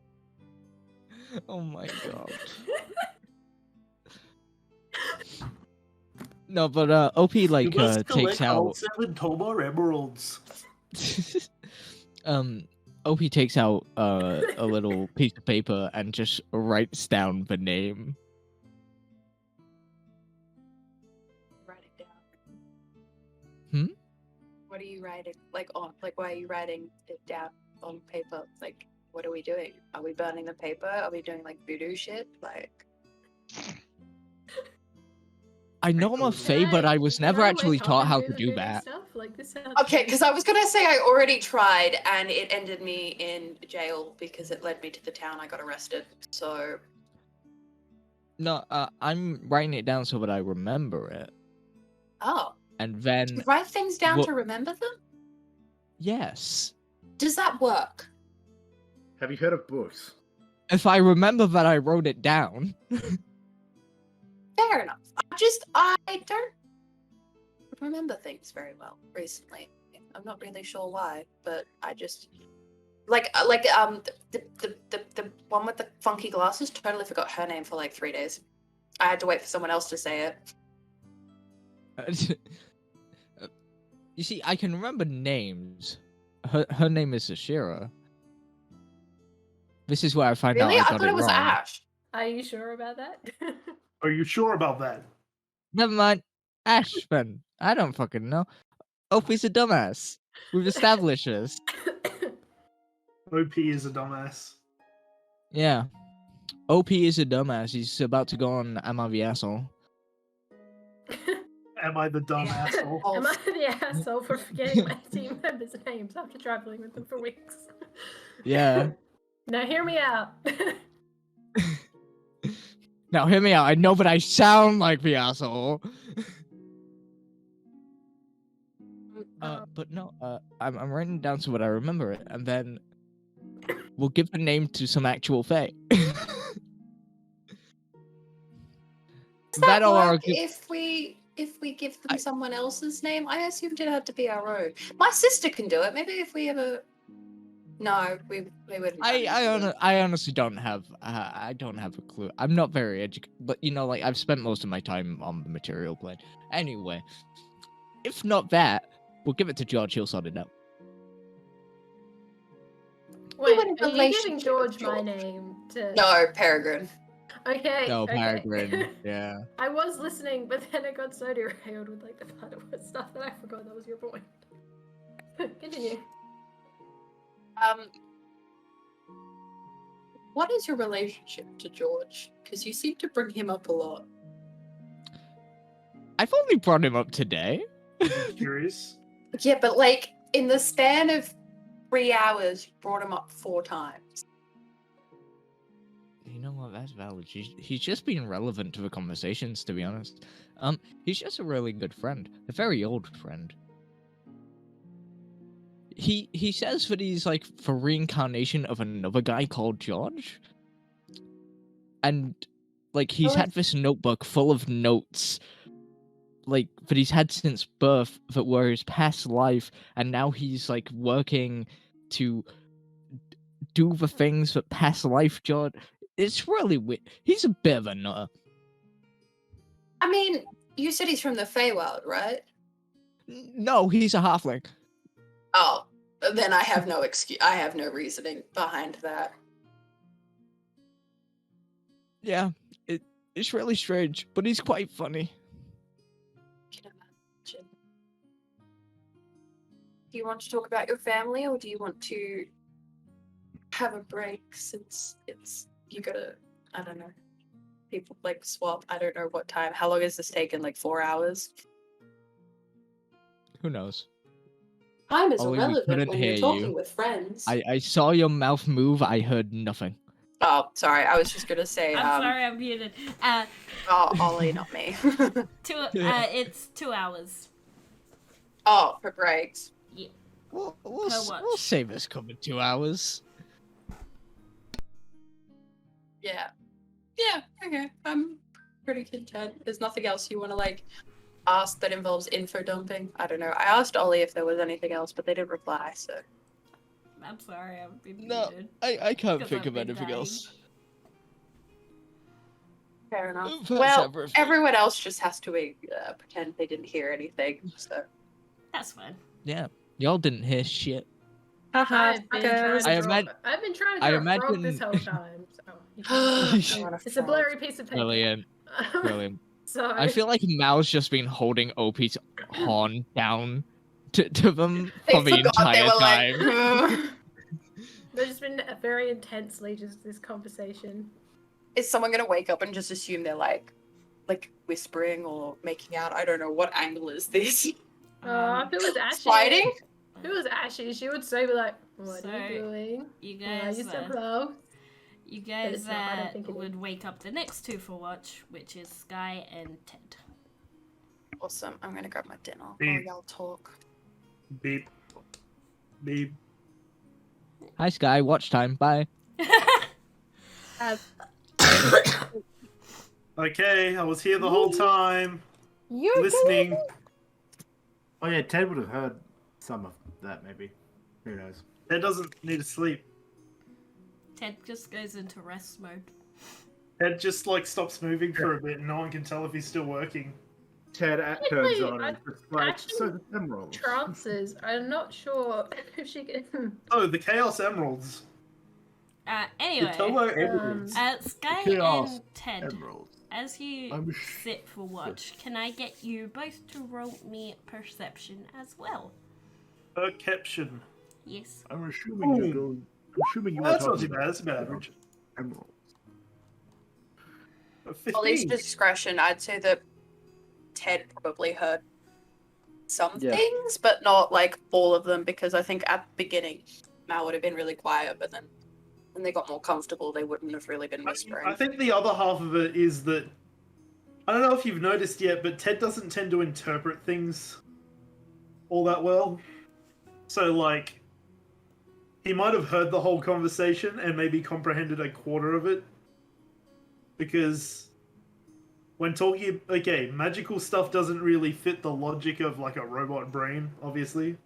Oh my god. No, but OP like You must takes collect all out 7 Tolmar emeralds. OP takes out a little piece of paper and just writes down the name. Write it down. Hmm? What are you writing? Like on? Like why are you writing it down on paper? Like what are we doing? Are we burning the paper? Are we doing like voodoo shit? Like. I know I'm a fae, but I was never actually taught how to do that. Like, this sounds Okay, because I was gonna say I already tried and it ended me in jail because it led me to the town I got arrested. So No, I'm writing it down so that I remember it, oh, and then you write things down Well- to remember them? yes, Does that work? Have you heard of books? if I remember that I wrote it down. Fair enough. I don't remember things very well recently. I'm not really sure why, but I just the one with the funky glasses. Totally forgot her name for like 3 days. I had to wait for someone else to say it. You see, I can remember names. Her name is Ashira. This is where I find Really? out I I got thought it it was wrong. Ash. Are you sure about that? Are you sure about that? Never mind. Ashman. I don't fucking know. Opie's a dumbass. We've established this. OP is a dumbass. Yeah. OP is a dumbass. He's about to go on Am I the Asshole? Am I the dumb asshole? Am I the asshole for forgetting my team members' names after traveling with them for weeks? Yeah. Now hear me out. Now hear me out. I know, but I sound like the asshole. But no, I'm writing down so that I remember it, and then we'll give the name to some actual fae. Does that or work give- if we give them someone else's name? I assumed it had to be our own. My sister can do it. Maybe if we ever. No, we wouldn't. I honestly don't have I don't have a clue. I'm not very educated, but you know, like I've spent most of my time on the material plane. Anyway, if not that, we'll give it to George. He'll sort it out. Wait, in are you giving relationship with George my George. name to? No, Peregrine. Okay. No, okay. Peregrine. Yeah. I was listening, but then I got so derailed with like the Butterworth stuff that I forgot that was your point. Continue. What is your relationship to George? Because you seem to bring him up a lot. I've only brought him up today. Curious. Yeah, but like in the span of 3 hours, you brought him up 4 times. You know what? That's valid. He's just been relevant to the conversations, to be honest. He's just a really good friend, a very old friend. He says that he's like the reincarnation of another guy called George, and like he's had this notebook full of notes, like that he's had since birth that were his past life, and now he's like working to do the things that past life George. It's really weird. He's a bit of a nutter. I mean, you said he's from the Feywild, right? No, he's a halfling. Oh, then I have no excuse. I have no reasoning behind that. Yeah, it's really strange, but he's quite funny. Can imagine. Do you want to talk about your family, or do you want to have a break since you gotta, I don't know, people like swap, I don't know what time. How long has this taken? Like 4 hours? Who knows? Time is Ollie, we irrelevant couldn't when you're hear talking you. with friends. I saw your mouth move, I heard nothing. Oh, sorry. I was just gonna say. I'm sorry, I'm muted. Oh, Ollie, not me. It's 2 hours. Oh, for breaks. Yeah. We'll watch. say this come in 2 hours. Yeah. Yeah. Okay. I'm pretty content. There's nothing else you want to like ask that involves info dumping. I don't know. I asked Ollie if there was anything else, but they didn't reply. So. I'm sorry, I've been No, muted. I can't 'Cause think I've of been anything dying. else. Fair enough. That's Well, everything. everyone else just has to pretend they didn't hear anything. So. That's fine. Yeah, y'all didn't hear shit. I've been trying to I draw, I've been trying to I draw a frog imagine- this whole time. So you can't- it's a blurry piece of paper. Brilliant, brilliant. So I feel like Mal's just been holding OP's horn down to them for the entire time. there's just been very intensely just this conversation. Is someone gonna wake up and just assume they're like whispering or making out? I don't know. What angle is this? If it was Ashy, Fighting? if it was Ashy, she would say, be like, "What So, are you doing? You Why are guys, you so close?" you it's guys not, I don't think it would wake up the next two for watch, which is Sky and Ted. Awesome. I'm gonna grab my dinner while Beep. y'all talk. Beep. Beep. Hi Sky, watch time. Bye. Okay, I was here the whole time, You're listening. Oh yeah, Ted would have heard some of that maybe. Who knows? Ted doesn't need to sleep. Ted just goes into rest mode. Ted just like stops moving for a bit, and no one can tell if he's still working. Ted turns on I- and just like, actually, so emeralds. Trances. I'm not sure if she can. Oh, the Chaos Emeralds. Anyway, The Tomo Emeralds. Sky Chaos and Ted, Emeralds. as you I'm sit for watch, can I get you both to roll me perception as well? Perception. Yes. I'm assuming you're going. I'm assuming you Oh, are that's not talking too bad. That's about average. emeralds. Ollie's 15. discretion, I'd say that Ted probably heard some Yeah. things, but not like all of them, because I think at the beginning Mal would have been really quiet, but then when they got more comfortable, they wouldn't have really been whispering. I think the other half of it is that I don't know if you've noticed yet, but Ted doesn't tend to interpret things all that well. So, like, he might have heard the whole conversation and maybe comprehended a quarter of it. Because when talking, okay, magical stuff doesn't really fit the logic of, like, a robot brain, obviously.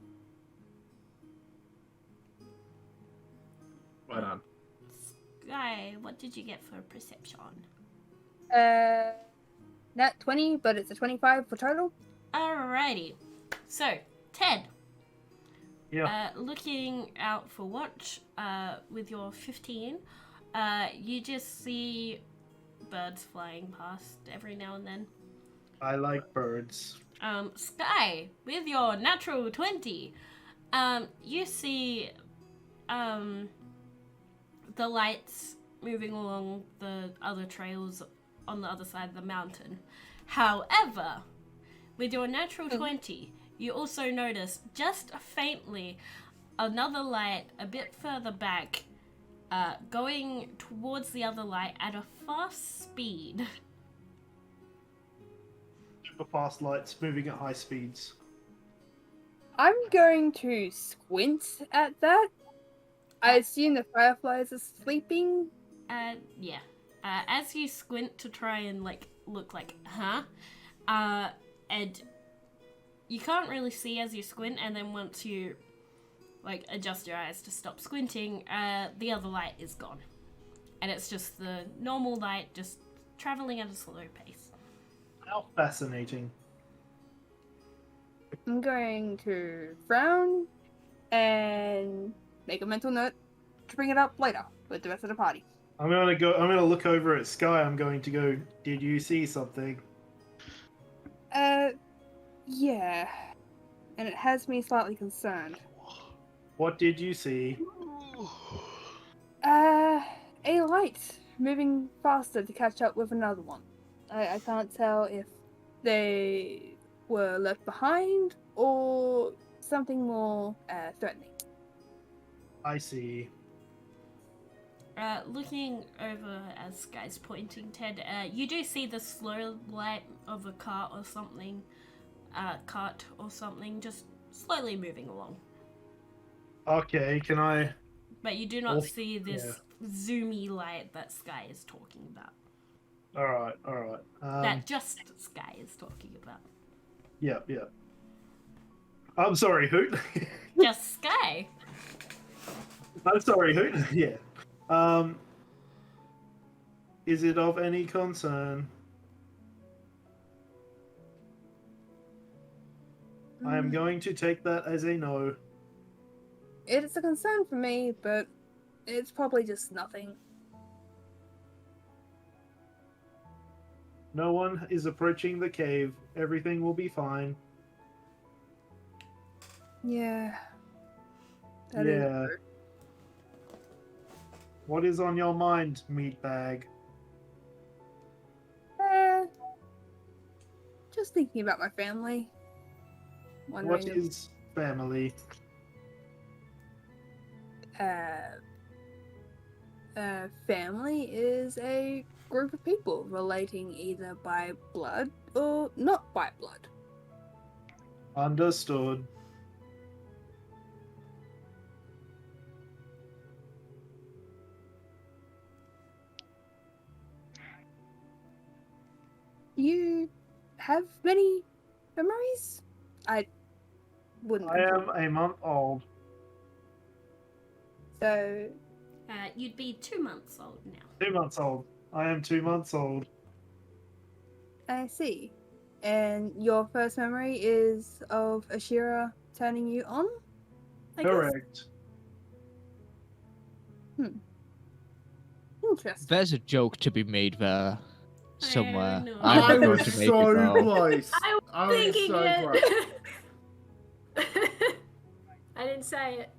Right on. Sky, what did you get for perception? Nat 20, but it's a 25 for total. Alrighty. So, Ted. Yeah. Looking out for watch, with your 15, you just see birds flying past every now and then. I like birds. Sky, with your natural 20, you see the lights moving along the other trails on the other side of the mountain. However, with your natural 20, you also notice just faintly another light a bit further back, going towards the other light at a fast speed. Super fast lights moving at high speeds. I'm going to squint at that. I assume the fireflies are sleeping. Yeah. As you squint to try and look like, and you can't really see as you squint, and then once you adjust your eyes to stop squinting, the other light is gone, and it's just the normal light just traveling at a slow pace. How fascinating. I'm going to frown and make a mental note to bring it up later with the rest of the party. I'm gonna look over at Sky. I'm going to go, did you see something? Yeah. And it has me slightly concerned. What did you see? A light moving faster to catch up with another one. I can't tell if they were left behind or something more threatening. I see. Looking over as Sky's pointing, Ted, you do see the slow light of a cart or something, just slowly moving along. Okay, can I... But you do not see this zoomy light that Sky is talking about. Alright. That just Sky is talking about. Yeah. I'm sorry, Hoot. Just Sky. I'm sorry, Hoot. Yeah. Is it of any concern? I am going to take that as a no. It's a concern for me, but it's probably just nothing. No one is approaching the cave. Everything will be fine. Yeah. That Yeah. is true. What is on your mind, meatbag? Just thinking about my family. What is family? Family is a group of people relating either by blood or not by blood. Understood. You have many memories? I wouldn't. I am a month old. So, You'd be 2 months old now. 2 months old. I am 2 months old. I see. And your first memory is of Ashira turning you on? I guess? Correct. Interesting. There's a joke to be made there somewhere. know. I'm I going was to make so it though. close. I was I was thinking so it. I didn't say it.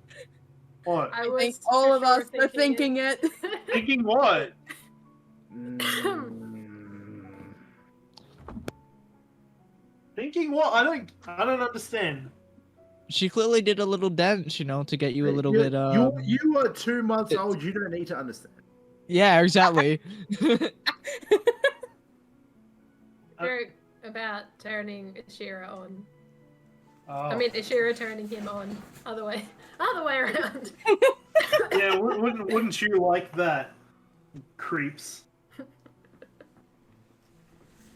What? I I was think all for of sure us are thinking it. Thinking what? Mm. Thinking what? I don't understand. She clearly did a little dance, to get you a little bit. You are 2 months old. You don't need to understand. Yeah, exactly. Joke about turning Ashira on. Oh. I mean, Ashira turning him on. Other way around. Yeah, wouldn't you like that, creeps?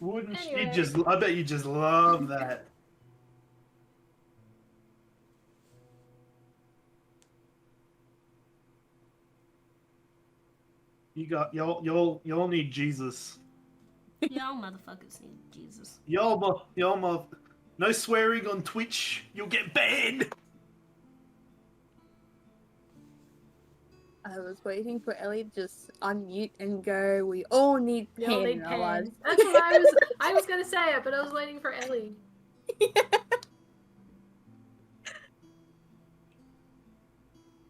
Wouldn't you Anyway. just? I bet you just love that. Y'all need Jesus. Y'all motherfuckers need Jesus. Y'all no swearing on Twitch. You'll get banned. I was waiting for Ellie to just unmute and go, we all need We all Pan need in our lives. Pan. That's what I was. I was gonna say it, but I was waiting for Ellie.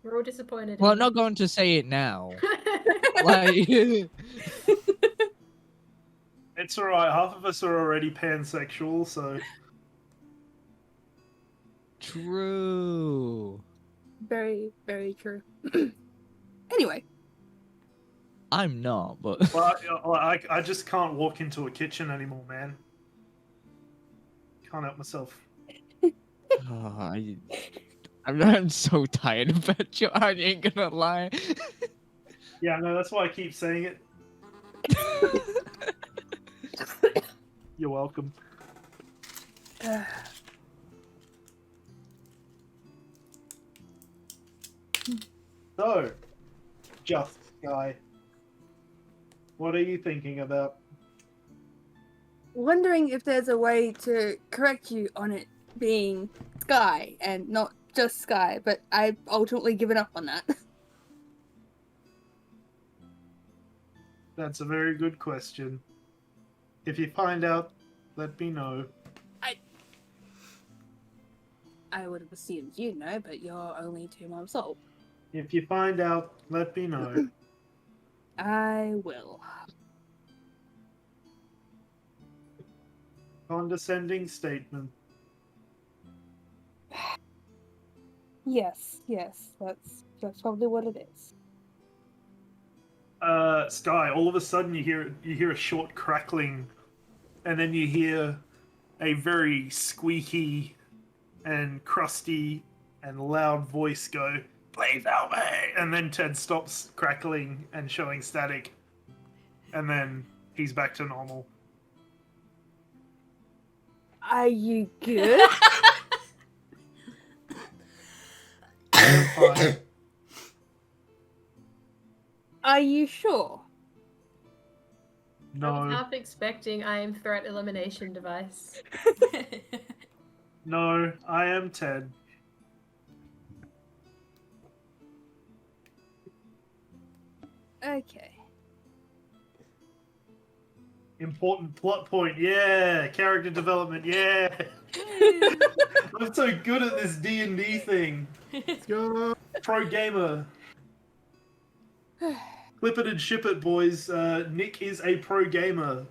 We're all disappointed. Well, in I'm not going to say it now. Like, It's alright, half of us are already pansexual, so. true. Very, very true. Anyway, I'm not, but Well, I just can't walk into a kitchen anymore, man. Can't help myself. oh, I'm so tired of Betcha. I ain't gonna lie. Yeah, no, that's why I keep saying it. You're welcome. So, Just Guy, what are you thinking about? wondering if there's a way to correct you on it being Sky and not just Sky, but I've ultimately given up on that. That's a very good question. If you find out, let me know. I would have assumed you know, but you're only 2 months old. If you find out, let me know. I will. Condescending statement. Yes, that's probably what it is. Sky, all of a sudden you hear a short crackling, and then you hear a very squeaky and crusty and loud voice go, "Please help me!" And then Ted stops crackling and showing static, and then he's back to normal. Are you good? Fine. Are you sure? I was No, half expecting I am threat elimination device. no, I am Ted. Okay. Important plot point, yeah. Character development, yeah. I'm so good at this D&D thing. Let's go. Pro gamer. Clip it and ship it, boys. Nick is a pro gamer.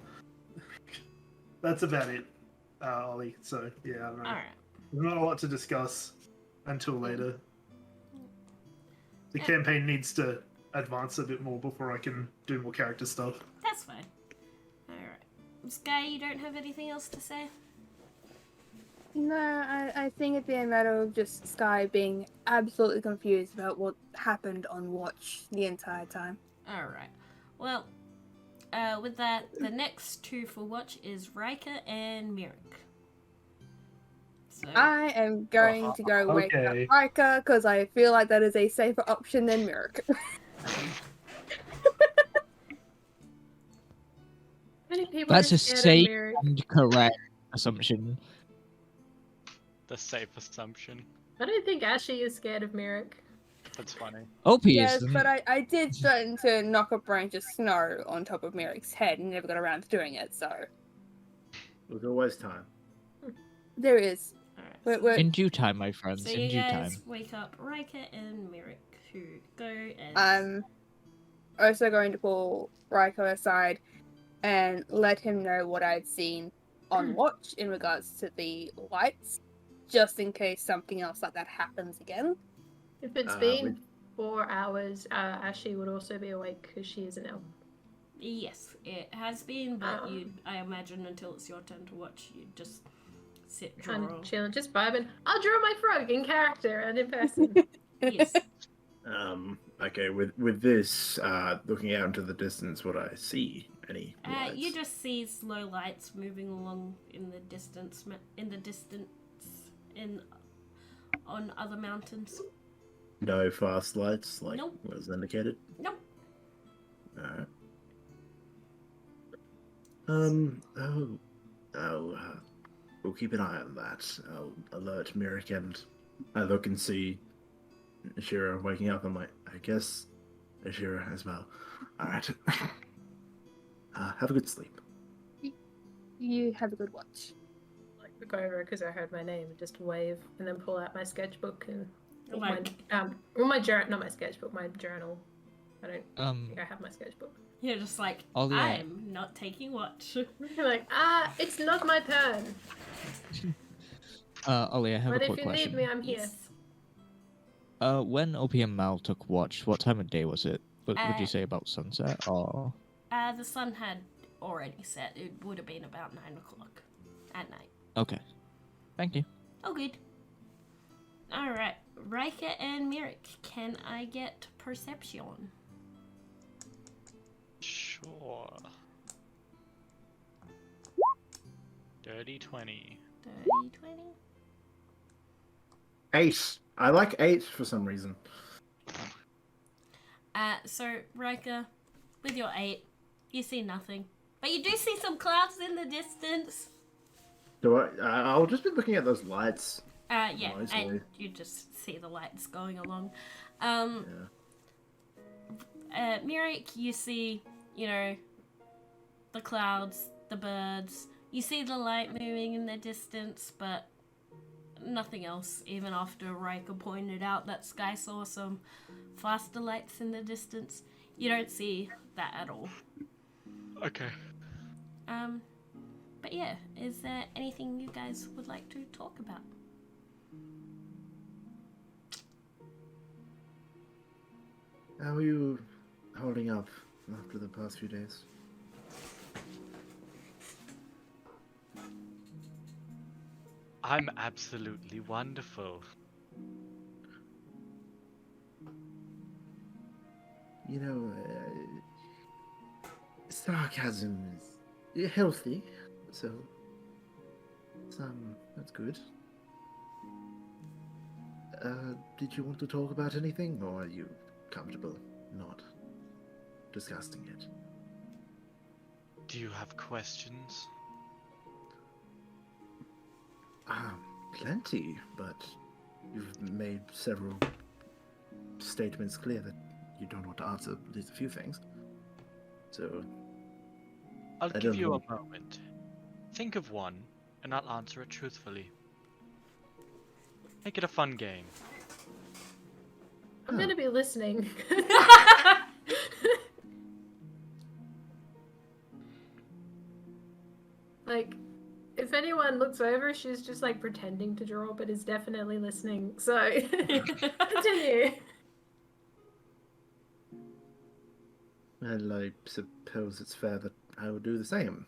That's about it, Ollie. So, yeah, I don't know. Alright. There's not a lot to discuss until later. The campaign needs to advance a bit more before I can do more character stuff. That's fine. Alright. Sky, you don't have anything else to say? No, I think it'd be a matter of just Sky being absolutely confused about what happened on Watch the entire time. Alright. Well, with that, the next two for watch is Rika and Mirik. So, I am going to go wake up Okay. Rika because I feel like that is a safer option than Mirik. Many people That's are a scared of safe Mirror. and correct assumption. The safe assumption. I don't think Ashy is scared of Mirik. That's funny. Opie Yes, isn't. but I did threaten to knock a branch of snow on top of Mirik's head and never got around to doing it, so There's always time. there is. alright. We're, In due time, my friends. So in you due guys time. wake up Rika and Mirik, who go and I'm also going to pull Raiko aside and let him know what I'd seen on Watch in regards to the lights, just in case something else like that happens again. If it's been 4 hours, Ashy would also be awake because she is an elf. yes, it has been, but I imagine until it's your turn to watch, you just sit, draw. Kind of chilling, just vibing. I'll draw my frog in character and in person. Yes. Okay, with this, looking out into the distance, would I see any lights? You just see slow lights moving along in the distance, on other mountains. No fast lights, like Nope. was indicated? Nope. Alright. We'll keep an eye on that. I'll alert Mirik and I look and see Shira waking up. I'm like, I guess Ashira as well. All right. Have a good sleep. You have a good watch. Like look over because I heard my name, and just wave, and then pull out my sketchbook and Like- my journal, not my sketchbook, my journal. I don't think I have my sketchbook. You're just like, Ollie, I'm not taking watch. Like, it's not my turn. Ollie, I have But a if quick you question. need me, I'm here. Yes. When OPM Mal took watch, what time of day was it? Would you Uh, say about sunset or? The sun had already set. It would have been about 9 o'clock at night. Okay. Thank you. Oh, good. Alright, Rika and Mirik, can I get perception? Sure. Dirty 20. 30, 20? 8. I like 8 for some reason. So, Rika, with your 8, you see nothing. But you do see some clouds in the distance. Do I'll just be looking at those lights. Yeah, Noisily. and you just see the lights going along. Yeah. Mirik, you see, the clouds, the birds. You see the light moving in the distance, but nothing else. Even after Rika pointed out that Sky saw some faster lights in the distance, you don't see that at all. Okay. But yeah, is there anything you guys would like to talk about? How are you holding up after the past few days? I'm absolutely wonderful. You know, sarcasm is healthy, so that's good. Did you want to talk about anything, or are you comfortable not discussing it? Do you have questions? Plenty, but you've made several statements clear that you don't want to answer at least a few things. So, I'll I give don't you know. a moment. Think of one, and I'll answer it truthfully. Make it a fun game. I'm gonna be listening. Like, if anyone looks over, she's just like pretending to draw, but is definitely listening. So, continue. well, I suppose it's fair that I will do the same,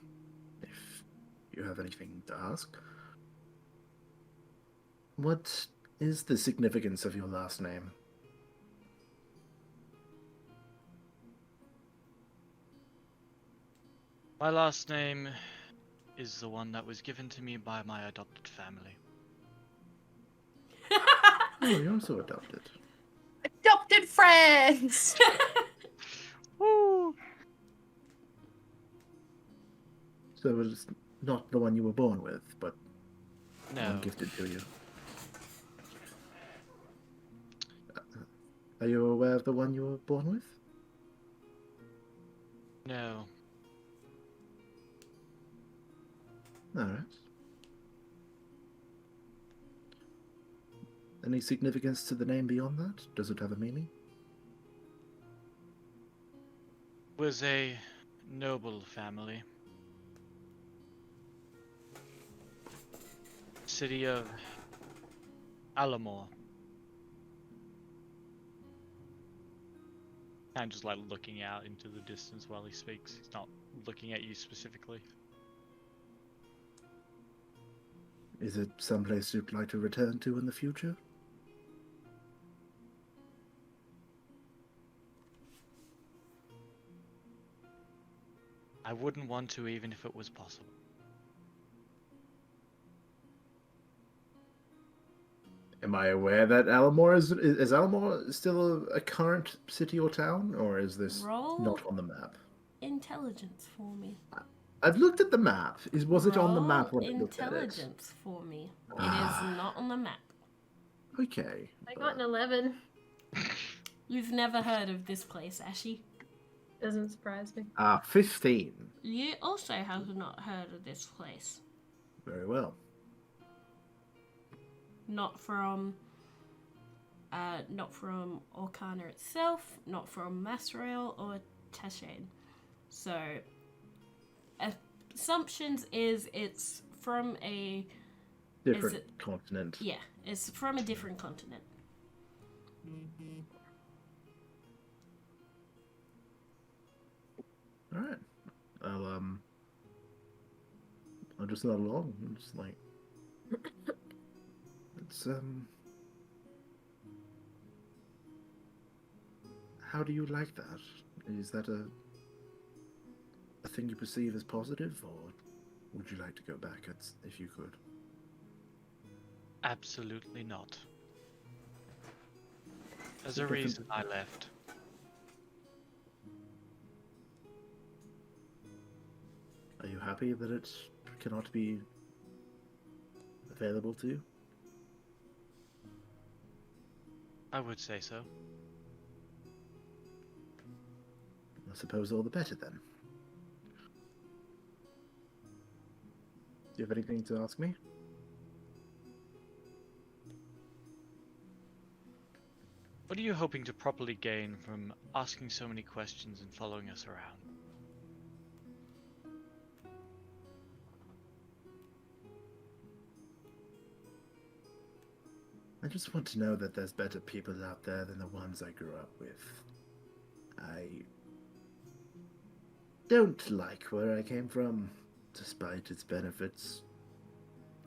if you have anything to ask. What is the significance of your last name? My last name is the one that was given to me by my adopted family. Oh, you're also adopted. Adopted friends! Woo! So it's not the one you were born with, but No. one gifted to you. Are you aware of the one you were born with? No. Alright. Any significance to the name beyond that? Does it have a meaning? Was a noble family. City of Alamore. I'm just like looking out into the distance while he speaks. He's not looking at you specifically. Is it someplace you'd like to return to in the future? I wouldn't want to even if it was possible. Am I aware that Alamore is Alamore still a current city or town, or is this Roll not on the map? intelligence for me. I've looked at the map. Was it on the map Roll when I looked at it? intelligence for me. It Ah. is not on the map. Okay. I got an 11. You've never heard of this place, Ashy. Doesn't surprise me. 15. You also have not heard of this place. Very well. Not from Orkana itself, not from Masrael or Tashain. So, assumptions is it's from a Different continent. yeah, it's from a different continent. All right. I'll just nod along. I'm just like, it's How do you like that? Is that a thing you perceive as positive, or would you like to go back if you could? Absolutely not. There's a Different- reason I left. Are you happy that it cannot be available to you? I would say so. I suppose all the better then. Do you have anything to ask me? What are you hoping to properly gain from asking so many questions and following us around? I just want to know that there's better people out there than the ones I grew up with. I don't like where I came from, despite its benefits.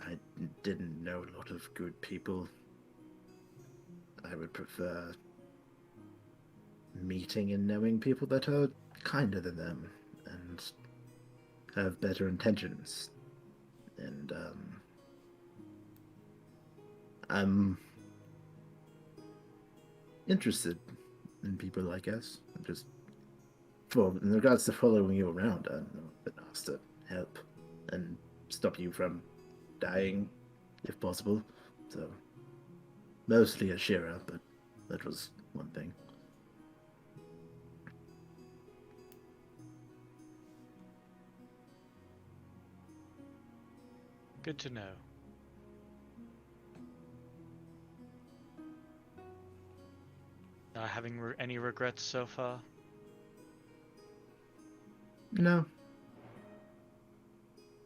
I didn't know a lot of good people. I would prefer meeting and knowing people that are kinder than them and have better intentions. And I'm interested in people, I guess. In regards to following you around, I've been asked to help and stop you from dying, if possible. So, mostly Ashira, but that was one thing. Good to know. Having any regrets so far? No.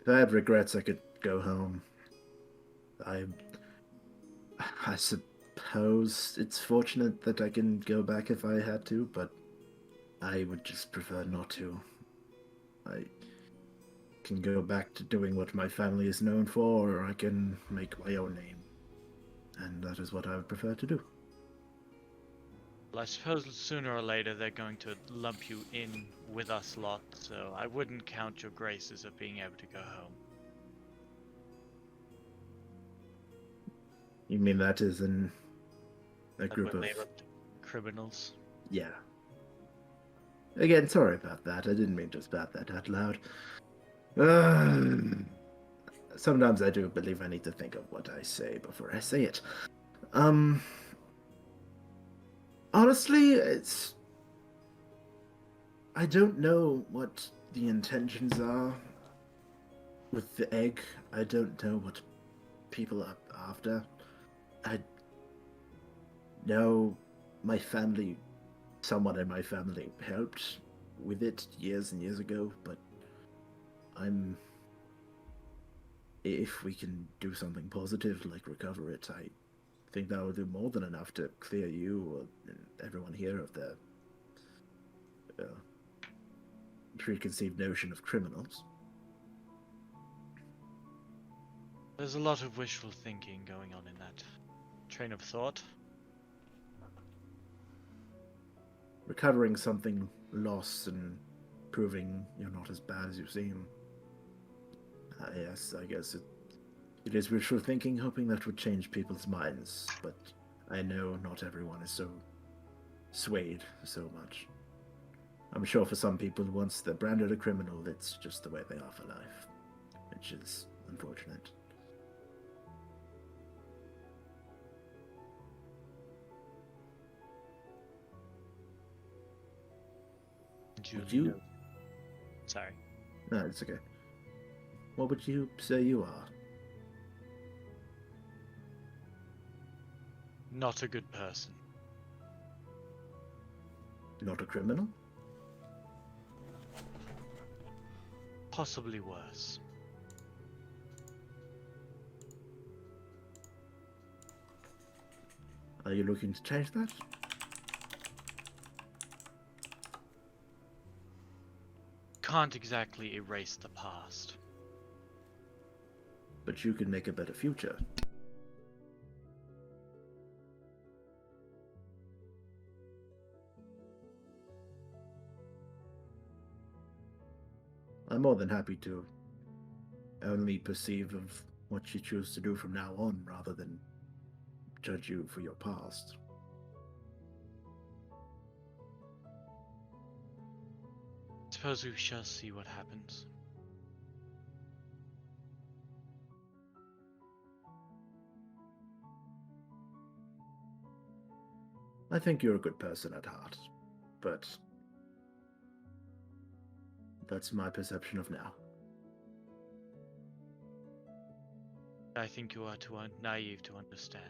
If I had regrets, I could go home. I suppose it's fortunate that I can go back if I had to, but I would just prefer not to. I can go back to doing what my family is known for, or I can make my own name. And that is what I would prefer to do. Well, I suppose sooner or later they're going to lump you in with us lot, so I wouldn't count your graces of being able to go home. You mean that is in a Like group when of... they looked criminals. Yeah. Again, sorry about that. I didn't mean to spout that out loud. Sometimes I do believe I need to think of what I say before I say it. Honestly, I don't know what the intentions are with the egg. I don't know what people are after. I know my family, someone in my family helped with it years and years ago, but if we can do something positive like recover it, I think that will do more than enough to clear you or everyone here of their preconceived notion of criminals. There's a lot of wishful thinking going on in that train of thought. Recovering something lost and proving you're not as bad as you seem. Yes, I guess it is wishful thinking, hoping that would change people's minds, but I know not everyone is so swayed so much. I'm sure for some people, once they're branded a criminal, it's just the way they are for life, which is unfortunate. would you? Would you? know- Sorry. No, it's okay. What would you say you are? Not a good person. Not a criminal? Possibly worse. Are you looking to change that? Can't exactly erase the past. But you can make a better future. I'm more than happy to only perceive of what you choose to do from now on rather than judge you for your past. Suppose we shall see what happens. I think you're a good person at heart, but that's my perception of now. I think you are too naive to understand.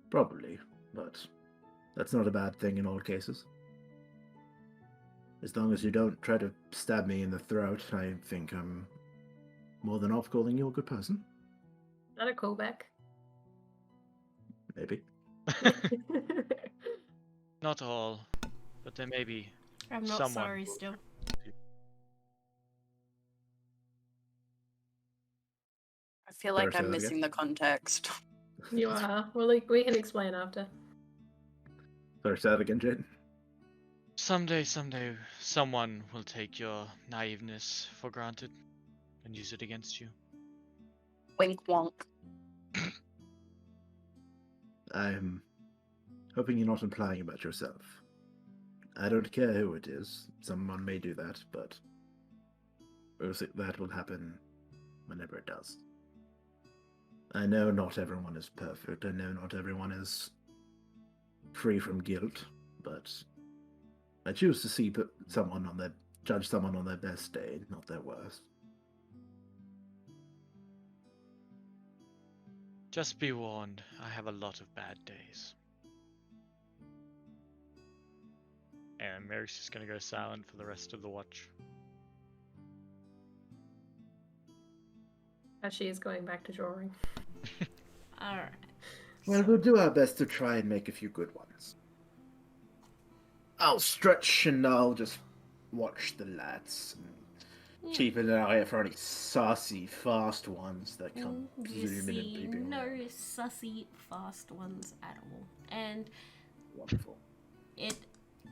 Probably, but that's not a bad thing in all cases. As long as you don't try to stab me in the throat, I think I'm more than off calling you a good person. Not a callback. Maybe. Not all, but there may be I'm not someone. sorry still. I feel like Better say I'm that again. missing the context. You are. Well, like, we can explain after. Sorry, say that again, Jade. Someday, someone will take your naiveness for granted and use it against you. Wink wonk. I'm hoping you're not implying about yourself. I don't care who it is. Someone may do that, but that will happen whenever it does. I know not everyone is perfect. I know not everyone is free from guilt, but I choose to see judge someone on their best day, not their worst. Just be warned, I have a lot of bad days. And Mary's just gonna go silent for the rest of the watch. As she is going back to drawing. Alright. Well, we'll do our best to try and make a few good ones. I'll stretch and I'll just watch the lads and keep an eye out for any saucy, fast ones that come You zooming and see peeping. no sussy fast ones at all. And Wonderful. it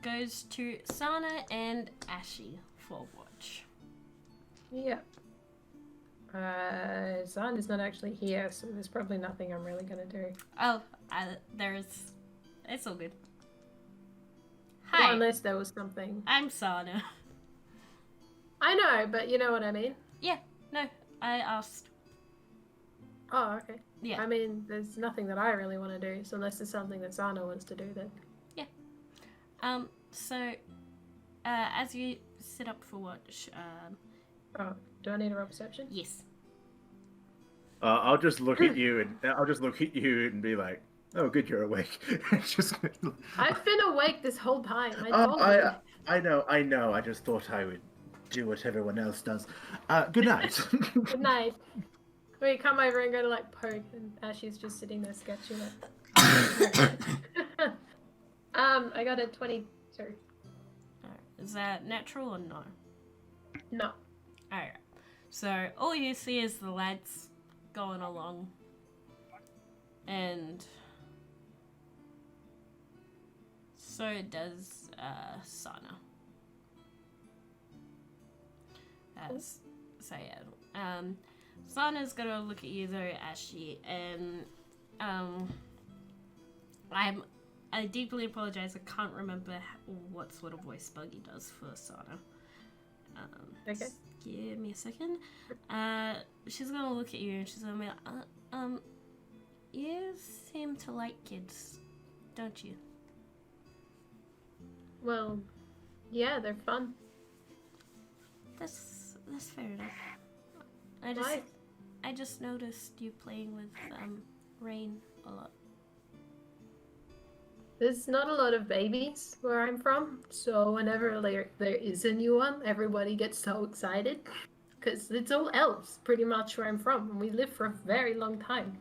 goes to Sana and Ashi for watch. Yeah. Zan is not actually here, so there's probably nothing I'm really gonna do. Oh, it's all good. Well, Hi, unless there was something. I'm Sana. I know, but you know what I mean. Yeah, no, I asked. Oh, okay. Yeah. I mean, there's nothing that I really want to do, so unless there's something that Zana wants to do, then. So, as you sit up for watch, Oh, do I need a roll perception? yes. I'll just look at you and be like, "Oh, good, you're awake." Just. I've been awake this whole time. I Oh, told you. I know. I just thought I would do what everyone else does. Good night. Good night. We come over and go to like poke, and Ashley's just sitting there sketching it. I got a 22. Is that natural or no? No. Alright. So, all you see is the lads going along. And so does Sana. So yeah. Sana's gonna look at you though, Ashi, and I deeply apologize. I can't remember what sort of voice Buggy does for Sana. Okay. Just give me a second. She's gonna look at you and she's gonna be like, you seem to like kids, don't you? Well, yeah, they're fun. That's fair enough. Why? I just noticed you playing with Rain a lot. There's not a lot of babies where I'm from, so whenever there is a new one, everybody gets so excited. Because it's all elves, pretty much where I'm from, and we lived for a very long time.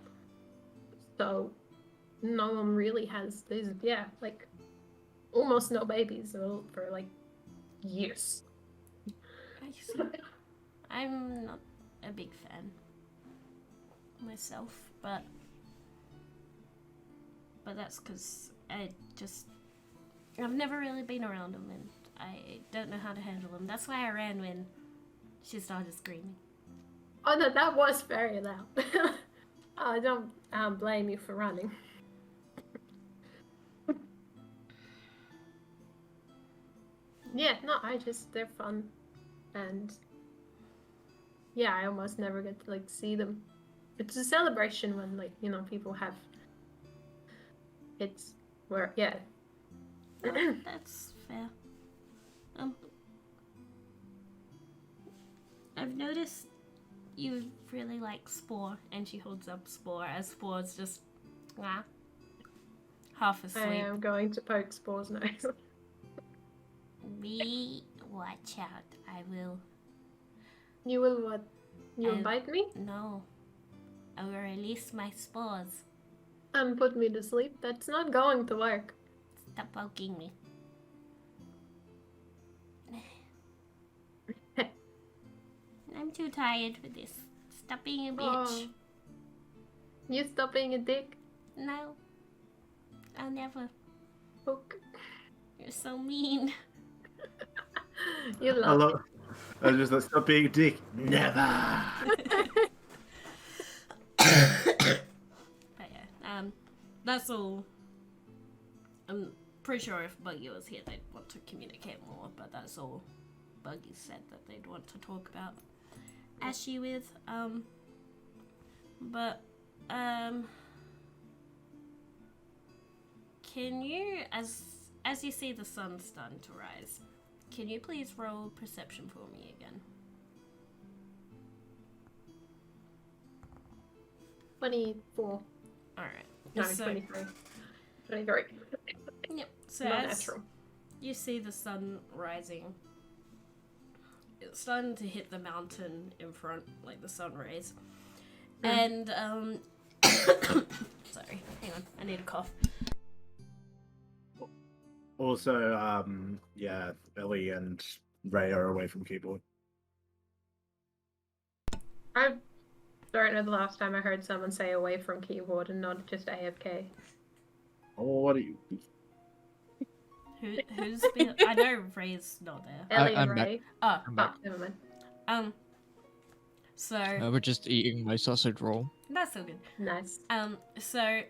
So, no one really has, like, almost no babies for, like, years. I see. I'm not a big fan myself, but that's because I've never really been around them, and I don't know how to handle them. That's why I ran when she started screaming. Oh no, that was very loud. I don't blame you for running. Yeah, no, they're fun. And yeah, I almost never get to like see them. It's a celebration when like, people have kids where, yeah. That's fair. I've noticed you really like Spore, and she holds up Spore as Spore's just half asleep. I am going to poke Spore's nose. Watch out. I will. You will what? You'll bite me? No. I will release my spores. And put me to sleep? That's not going to work. Stop poking me. I'm too tired for this. Stop being a bitch. Oh. You stop being a dick? No. I'll never. Poke. You're so mean. You I love love. I was just like, stop being a dick. Never. But yeah, that's all. I'm pretty sure if Buggy was here, they'd want to communicate more, but that's all Buggy said that they'd want to talk about Ashy with. Can you, as you see the sun starting to rise, can you please roll perception for me again? 24. Alright. No, So- 23. 23. Yep. So Not as natural. you see the sun rising, it's starting to hit the mountain in front, like the sun rays. And sorry, hang on, I need a cough. Also, yeah, Ellie and Ray are away from keyboard. I don't know the last time I heard someone say away from keyboard and not just AFK. Oh, what are you? Who's been? I know Ray's not there. Ellie I'm and back. Ray. Oh, I'm Oh, back. never mind. So We're just eating my sausage roll. that's so good. Nice. So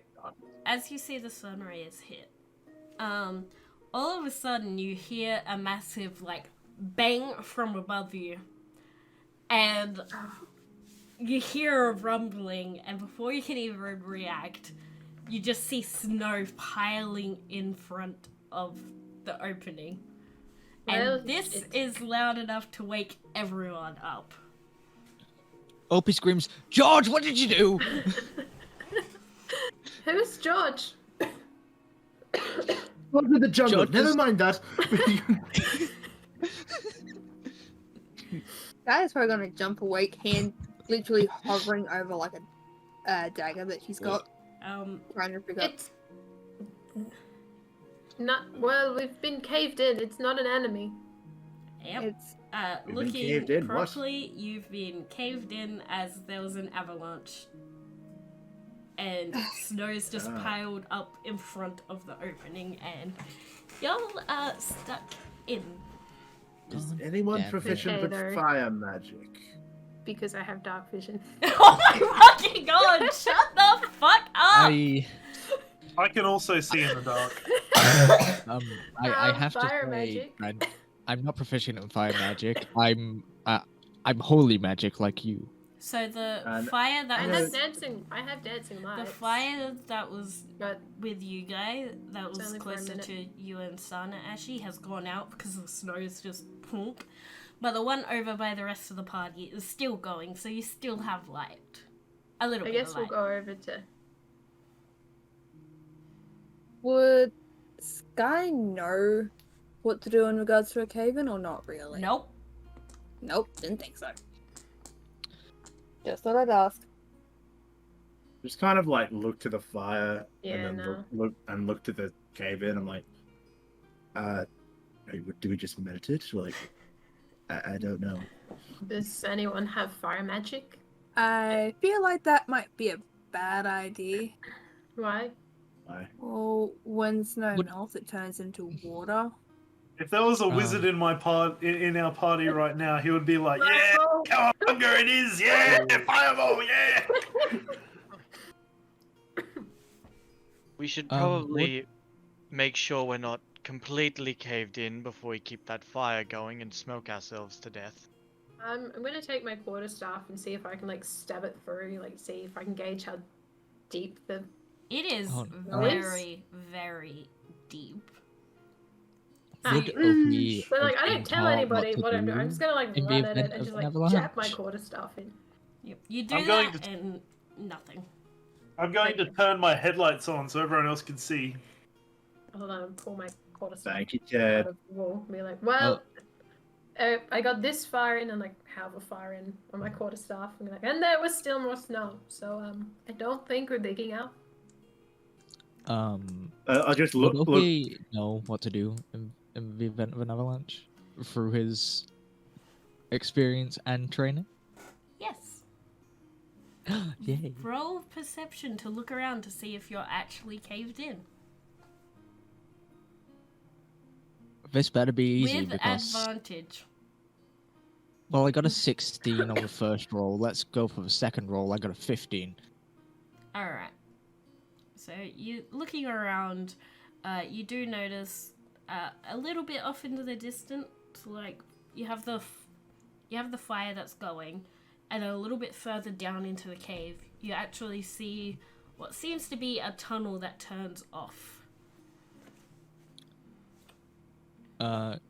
as you see the sun rays hit, all of a sudden you hear a massive like bang from above you, and you hear a rumbling, and before you can even react, you just see snow piling in front of the opening. Well, And this it's- is loud enough to wake everyone up. Opie screams, George, what did you do? Who's George? What in the jungle? George Never is- mind that. That is probably gonna jump awake, hand literally hovering over like a dagger that she's got, trying to pick up. It's not. Well, we've been caved in. It's not an enemy. Yep. It's We've been Looking caved in, what? properly, you've been caved in as there was an avalanche. And snow's just Ah. piled up in front of the opening, and y'all are stuck in. Is God anyone damn it. proficient with Potato. fire magic? Because I have dark vision. Oh my fucking god! Shut the fuck up! I I can also see in the dark. I have to Fire say, magic. I'm not proficient in fire magic. I'm holy magic like you. So the And fire I that have was dancing. I have dancing the lights. fire that was But with you guys, that It's was only for a closer minute. to you and Sana, Ashy, has gone out because the snow is just plunk. But the one over by the rest of the party is still going, so you still have light. A little I bit guess of we'll light. go over to. Would Sky know what to do in regards to a cave-in or not really? Nope. Nope, didn't think so. Just thought I'd ask. just kind of like look to the fire Yeah, and then no. look to the cave in. I'm like, do we just meditate? Like, I don't know. Does anyone have fire magic? I feel like that might be a bad idea. Why? Why? Well, when snow Would- melts, it turns into water. If there was a wizard in my in our party right now, he would be like, "Yeah, Fireball! cowabunga it is, yeah, fireball, yeah." We should what- probably make sure we're not completely caved in before we keep that fire going and smoke ourselves to death. I'm gonna take my quarterstaff and see if I can like stab it through, like see if I can gauge how deep the. It is Oh, no. very, very deep. Would I- Opie But like, I have don't been tell taught anybody to what I'm doing. I'm do just gonna like in the run at event it and of just an like jab my avalanche? quarterstaff in. You do I'm going that to- and nothing. I'm going to turn my headlights on so everyone else can see. Hold on, pull my quarterstaff Thank you, out Ted. of the wall. Be like, well, I got this far in and like half a far in on my quarterstaff, and be like, and there was still more snow. So I don't think we're digging out. I just Would look. Opie know what to do in the event of an avalanche through his experience and training? Yes. Yay. Roll perception to look around to see if you're actually caved in. This better be easy With because advantage. well, I got a 16 on the first roll. Let's go for the second roll. I got a 15. Alright. So you looking around, you do notice a little bit off into the distance, like you have the fire that's going, and a little bit further down into the cave, you actually see what seems to be a tunnel that turns off.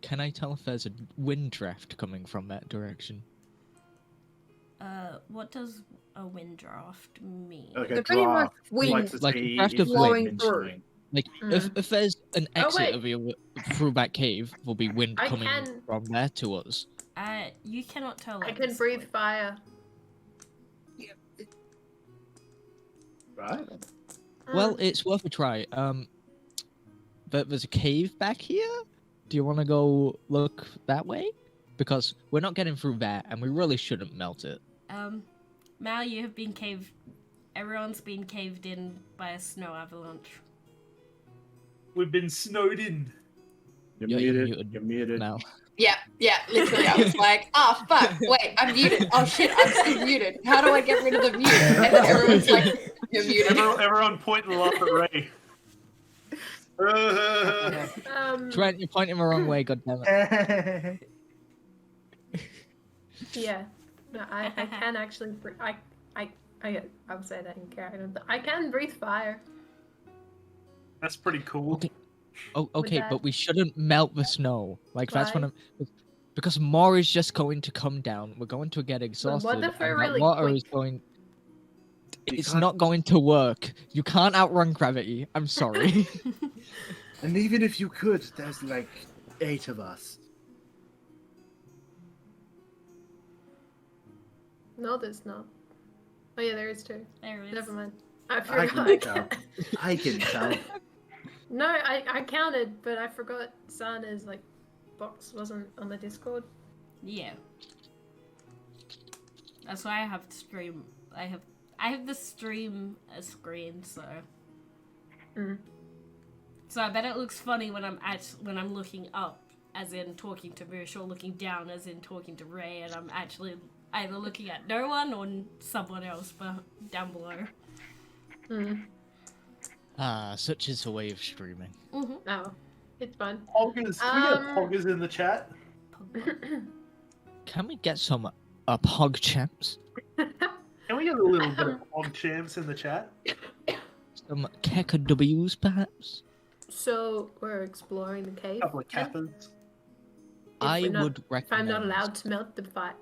Can I tell if there's a wind draft coming from that direction? What does a wind draft mean? Like a They're pretty much draft, wind to like a see draft if of there's wind wind through. coming. Like, if there's an Oh, exit wait. of the, through that cave, will be wind I coming can- from there to us. You cannot tell. I at can this breathe point. fire. Right? Well, it's worth a try. But there's a cave back here. Do you want to go look that way? Because we're not getting through that, and we really shouldn't melt it. Mal, you have been caved. Everyone's been caved in by a snow avalanche. We've been snowed in. You're Yeah, muted. you're muted. You're muted. Now, Yeah, literally. I was like, oh, fuck, wait, I'm muted. Oh, shit, I'm still muted. How do I get rid of the mute? And then everyone's like, you're muted. Everyone point and laugh at Ray. Trent, you're pointing the wrong way. Goddammit. Yeah. No, I can actually breathe. I'll say that in character. I can breathe fire. That's pretty cool. Okay. Oh, okay, that- but we shouldn't melt the snow. Like that's when Why? because more is just going to come down. We're going to get exhausted, if we're and that really water quick? is going. You It's can't- not going to work. You can't outrun gravity. I'm sorry. And even if you could, there's like 8 of us. No, there's not. Oh yeah, there is 2. There it is. Never mind. I I forgot. can count. I can count. No, I counted, but I forgot Sana's like box wasn't on the Discord. Yeah. That's why I have to stream. I have the stream screen, so. Mm. So I bet it looks funny when I'm looking up, as in talking to Moosh, or looking down, as in talking to Ray, and I'm actually either looking at no one or someone else, but down below. Mm. Such is the way of streaming. Mm-hmm. Oh, it's fun. Poggers. Can we get poggers in the chat? Can we get some pog champs? a little bit of champs in the chat. Some Keka W's, perhaps? So we're exploring the cave. A couple of then? Kappas. I we're not- would If recommend. I'm not allowed to melt the fire.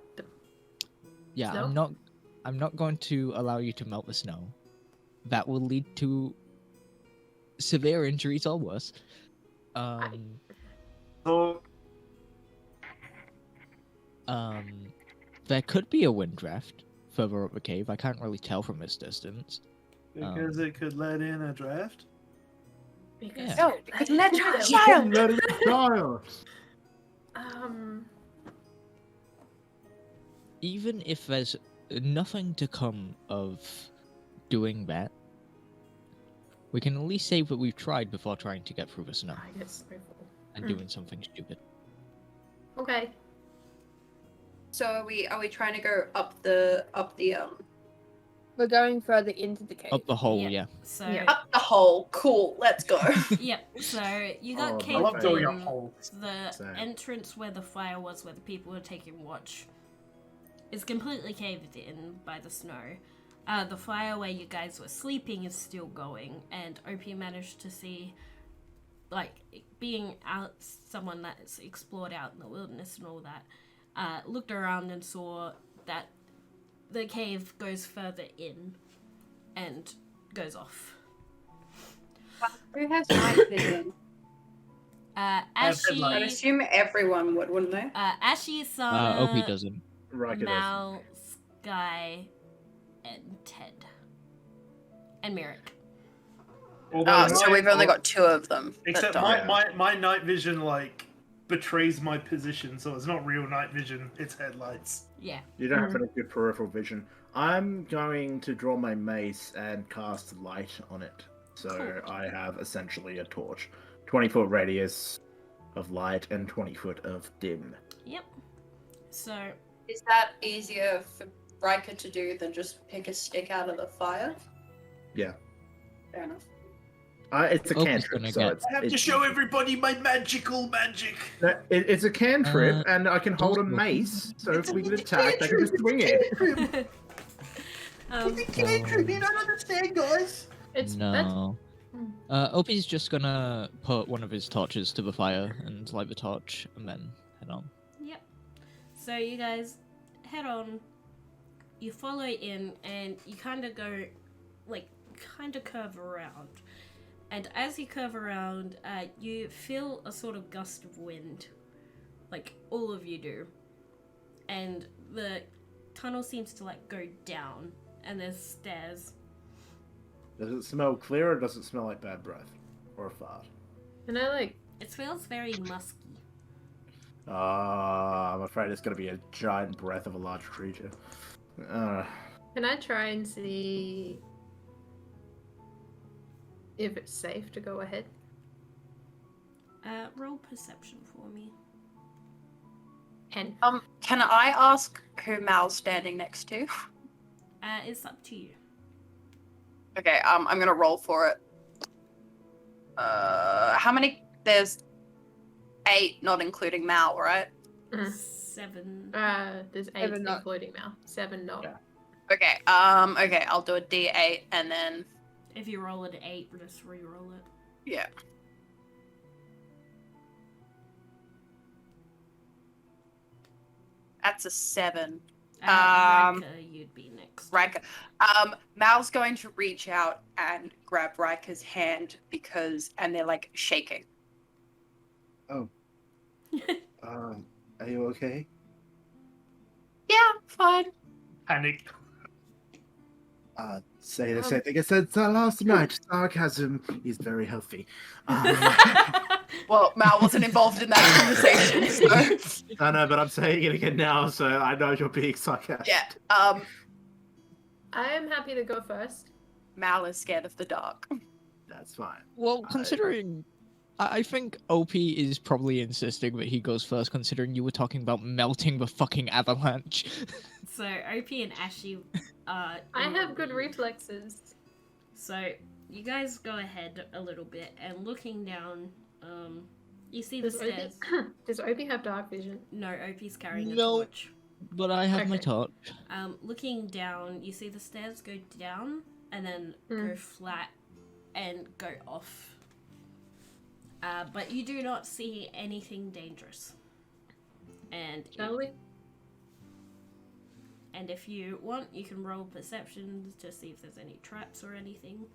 Yeah, snow? I'm not going to allow you to melt the snow. That will lead to severe injuries or worse. So, There could be a wind draft further up the cave. I can't really tell from this distance. because it could let in a draft. Because Yeah. No, because let your Child. child. Let it child. Even if there's nothing to come of doing that, we can at least say that we've tried before trying to get through the snow I guess my fault. and doing something stupid. Okay. So are we trying to go up the We're going further into the cave. Up the hole, Yeah. yeah. So Yeah. up the hole? Cool, let's go. yep. So you got Oh, I caved love going up in. holes. The Same. entrance where the fire was, where the people were taking watch, is completely caved in by the snow. The fire where you guys were sleeping is still going, and OP managed to see, like, being out, someone that's explored out in the wilderness and all that, looked around and saw that the cave goes further in and goes off. Who has night vision? Ashy, I'd assume everyone would, wouldn't they? Ashy, Sana, OP doesn't. Riker does. Mal, Sky, and Ted. And Merrick. Although So my- we've only got 2 of them. that Except don't. my night vision like betrays my position, so it's not real night vision. It's headlights. Yeah. You don't have any good peripheral vision. I'm going to draw my mace and cast light on it. So Cool. I have essentially a torch. 20-foot radius of light and 20 foot of dim. Yep. So, Is that easier for Riker to do than just pick a stick out of the fire? Yeah. Fair enough. It's a Opie's cantrip, gonna so get- it's, I have to it's, show everybody my magical magic. it's a cantrip, and I can hold a also- mace, so if It's we a- get it's a attacked, I can just swing it. cantrip. um, It's a cantrip. You don't understand, guys. It's No. OP's just gonna put one of his torches to the fire and light the torch and then head on. yep. So you guys head on. You follow in, and you kind of go, like, kind of curve around. And as you curve around, you feel a sort of gust of wind, like all of you do. And the tunnel seems to like go down, and there's stairs. Does it smell clear or does it smell like bad breath? Or a fart? And I like It smells very musky. I'm afraid it's going to be a giant breath of a large creature. can I try and see if it's safe to go ahead? Roll perception for me. And Can I ask who Mal's standing next to? It's up to you. Okay, I'm gonna roll for it. How many? There's 8, not including Mal, right? 7. there's 8 Seven not. including now. 7 not. Yeah. Okay, okay, I'll do a D8 and then, If you roll an 8, just re-roll it. yeah. That's a 7. Riker, you'd be next. Riker. Mal's going to reach out and grab Riker's hand and they're like shaking. Are you okay? Yeah, fine. Panic. Say the same thing I said last night. Sarcasm is very healthy. Well, Mal wasn't involved in that conversation, so I know, but I'm saying it again now, so I know you're being sarcastic. yeah. I am happy to go first. Mal is scared of the dark. That's fine. Well, considering I think OP is probably insisting that he goes first, considering you were talking about melting the fucking avalanche. So OP and Ashy are. I in the have good lead. reflexes. So you guys go ahead a little bit, and looking down, you see the Does Opie, stairs. does Opie have dark vision? No, OP's carrying a No. torch. But I have my Okay. torch. Looking down, you see the stairs go down and then go flat and go off. But you do not see anything dangerous. And Shall we? And if you want, you can roll perception to see if there's any traps or anything.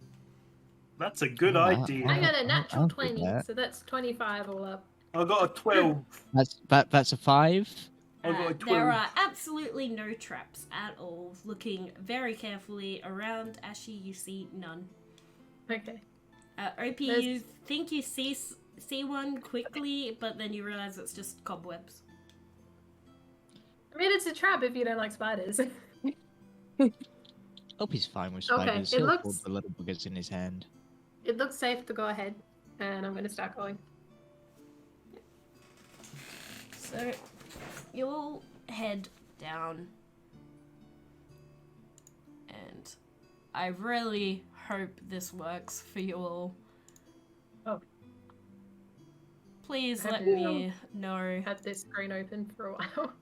That's a good Oh, idea. I got a I'll natural do 20, that. so that's 25 all up. I got a 12. That's a 5. I got a 12. There are absolutely no traps at all. Looking very carefully around, Ashy, you see none. Okay. Opie, There's- you think you see one quickly, but then you realize it's just cobwebs. I mean, it's a trap if you don't like spiders. Hope he's fine with Okay, spiders. it He'll looks- hold the little buggers in his hand. It looks safe to go ahead, and I'm going to start going. So, you'll head down. And I really hope this works for you all. Oh. Please I let have me know. Had this screen open for a while.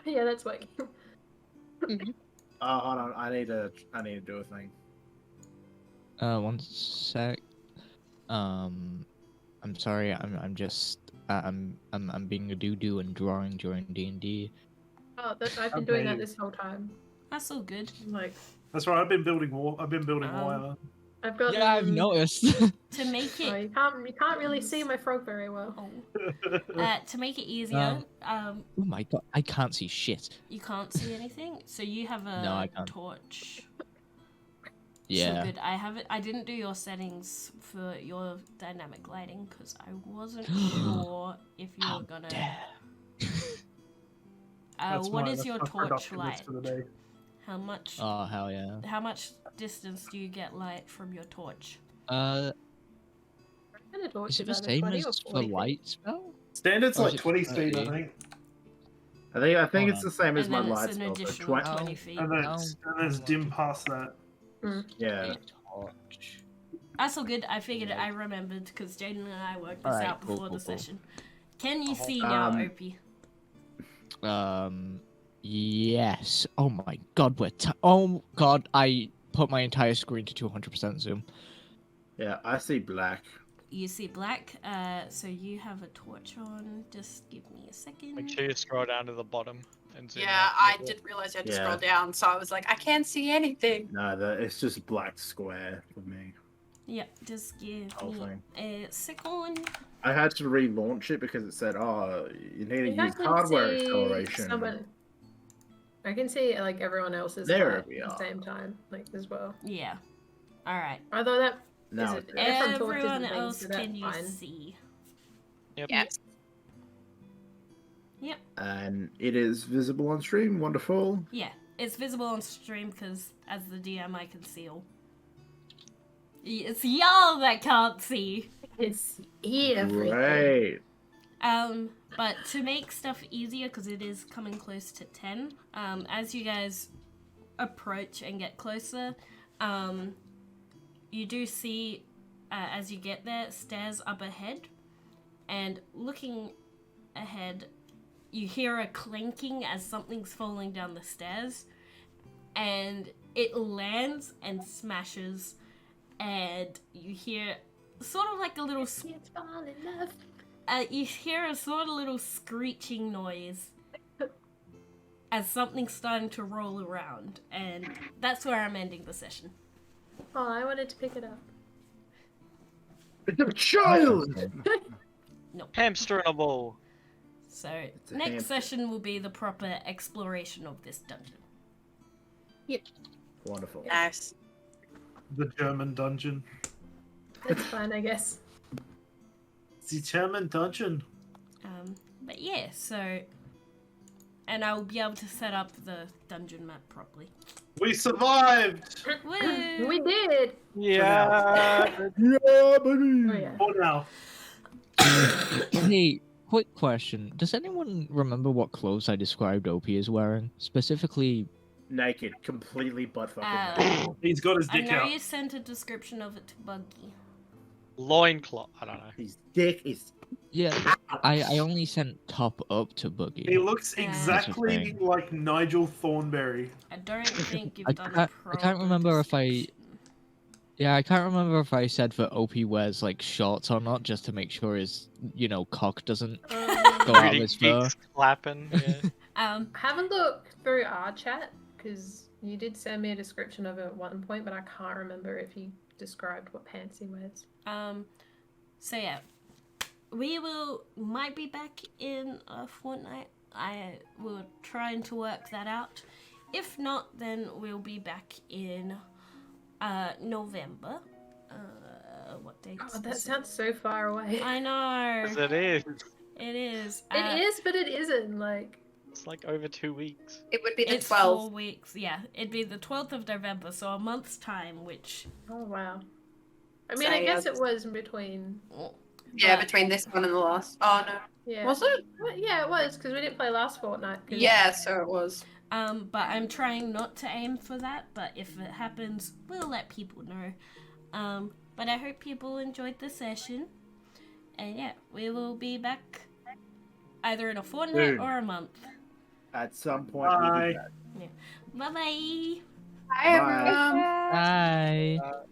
Yeah, that's working. Oh, hold on. I need to do a thing. One sec. I'm sorry. I'm just I'm being a doo-doo and drawing during D&D. Oh, I've been doing that Okay. this whole time. That's all good. Like, That's right. I've been building Um, wire. I've got. Yeah, I've noticed. To make Oh, it you can't really see my frog very well. to make it easier, Oh my god, I can't see shit. you can't see anything, so you have a No, I can't. torch. Yeah. So good. I didn't do your settings for your dynamic lighting because I wasn't sure if you How were gonna. dare. What is That's your my torch productiveness light? for the day. How much? Oh hell yeah. How much distance do you get light from your torch? Is And a torch it the is either same 20 or as for 40 feet. light spell? Standard's Oh, like is it 20 feet, I 30? think. I think Hold it's the same as And my then light it's an spell. So additional 20, 20 feet. And then it's dim past that. yeah. Torch. That's all good. I figured I remembered because Jaden and I worked this Alright, out cool, before cool, the cool. session. Can you see now, Opie? Yes. Oh my god, oh god, I put my entire screen to 200% zoom. Yeah, I see black. You see black, so you have a torch on. Just give me a second. Make sure you scroll down to the bottom and zoom Yeah, out a I little bit. didn't realize you had to Yeah. scroll down, so I was like, I can't see anything. No, it's just black square for me. Yep, just give Whole me thing. a second. I had to relaunch it because it said, "Oh, you need to think I use can hardware see acceleration." someone- I can see like everyone else's There light we at the are. same time, like as well. Yeah. Alright. Although that Now is it's it there. different torches Everyone and things, else, so that's can you fine. see? Yep. Yes. Yep. And it is visible on stream. Wonderful. Yeah. It's visible on stream because as the DM I can see all. It's y'all that can't see. It's everything. Great. But to make stuff easier, because it is coming close to 10, as you guys approach and get closer, you do see, as you get there, stairs up ahead, and looking ahead, you hear a clanking as something's falling down the stairs, and it lands and smashes, and you hear sort of like a little Can't fall in love. you hear a sort of little screeching noise as something's starting to roll around, and that's where I'm ending the session. Oh, I wanted to pick it up. It's a child. Hamster in a bowl. So a next hamster. session will be the proper exploration of this dungeon. Wonderful. Nice. The German dungeon. It's fine, I guess. The German dungeon. But yeah, so, and I'll be able to set up the dungeon map properly. We survived! Woo! We did. Yeah. Yeah, baby. Oh yeah. For now. Hey, quick question. Does anyone remember what clothes I described Opie as wearing? Specifically, Naked, completely butt fucking Uh, naked. He's got his I dick know out. you sent a description of it to Buggy. Loincloth. I don't know. His dick is Yeah, I only sent top up to Boogie. He looks Yeah. exactly That's the like Nigel Thornberry. I don't think you've I done can't- a I can't remember if I- description. Yeah, I can't remember if I said that OP wears like shorts or not, just to make sure his, cock doesn't go out of Pretty his fur. cheeks clapping. Yeah. Have a look through our chat because you did send me a description of it at one point, but I can't remember if you described what pants he wears. So yeah, might be back in a fortnight. I will trying to work that out. If not, then we'll be back in November. What date? Oh, that sounds so far away. I know. Yes, it is. It is. It is, but it isn't. Like, It's like over 2 weeks. It would be the It's 12th. 4 weeks. Yeah, it'd be the 12th of November, so a month's time. Which oh wow. I mean, So, I yeah, guess it was in between. Yeah, but- between this one and the last. Oh no. Yeah. Was it? Well, yeah, it was because we didn't play last fortnight. 'cause- Yeah, so it was. But I'm trying not to aim for that. But if it happens, we'll let people know. But I hope people enjoyed the session. And yeah, we will be back either in a fortnight Soon. or a month. At some point, we'll Bye. be back. Bye bye. Hi Bye. everyone. Bye.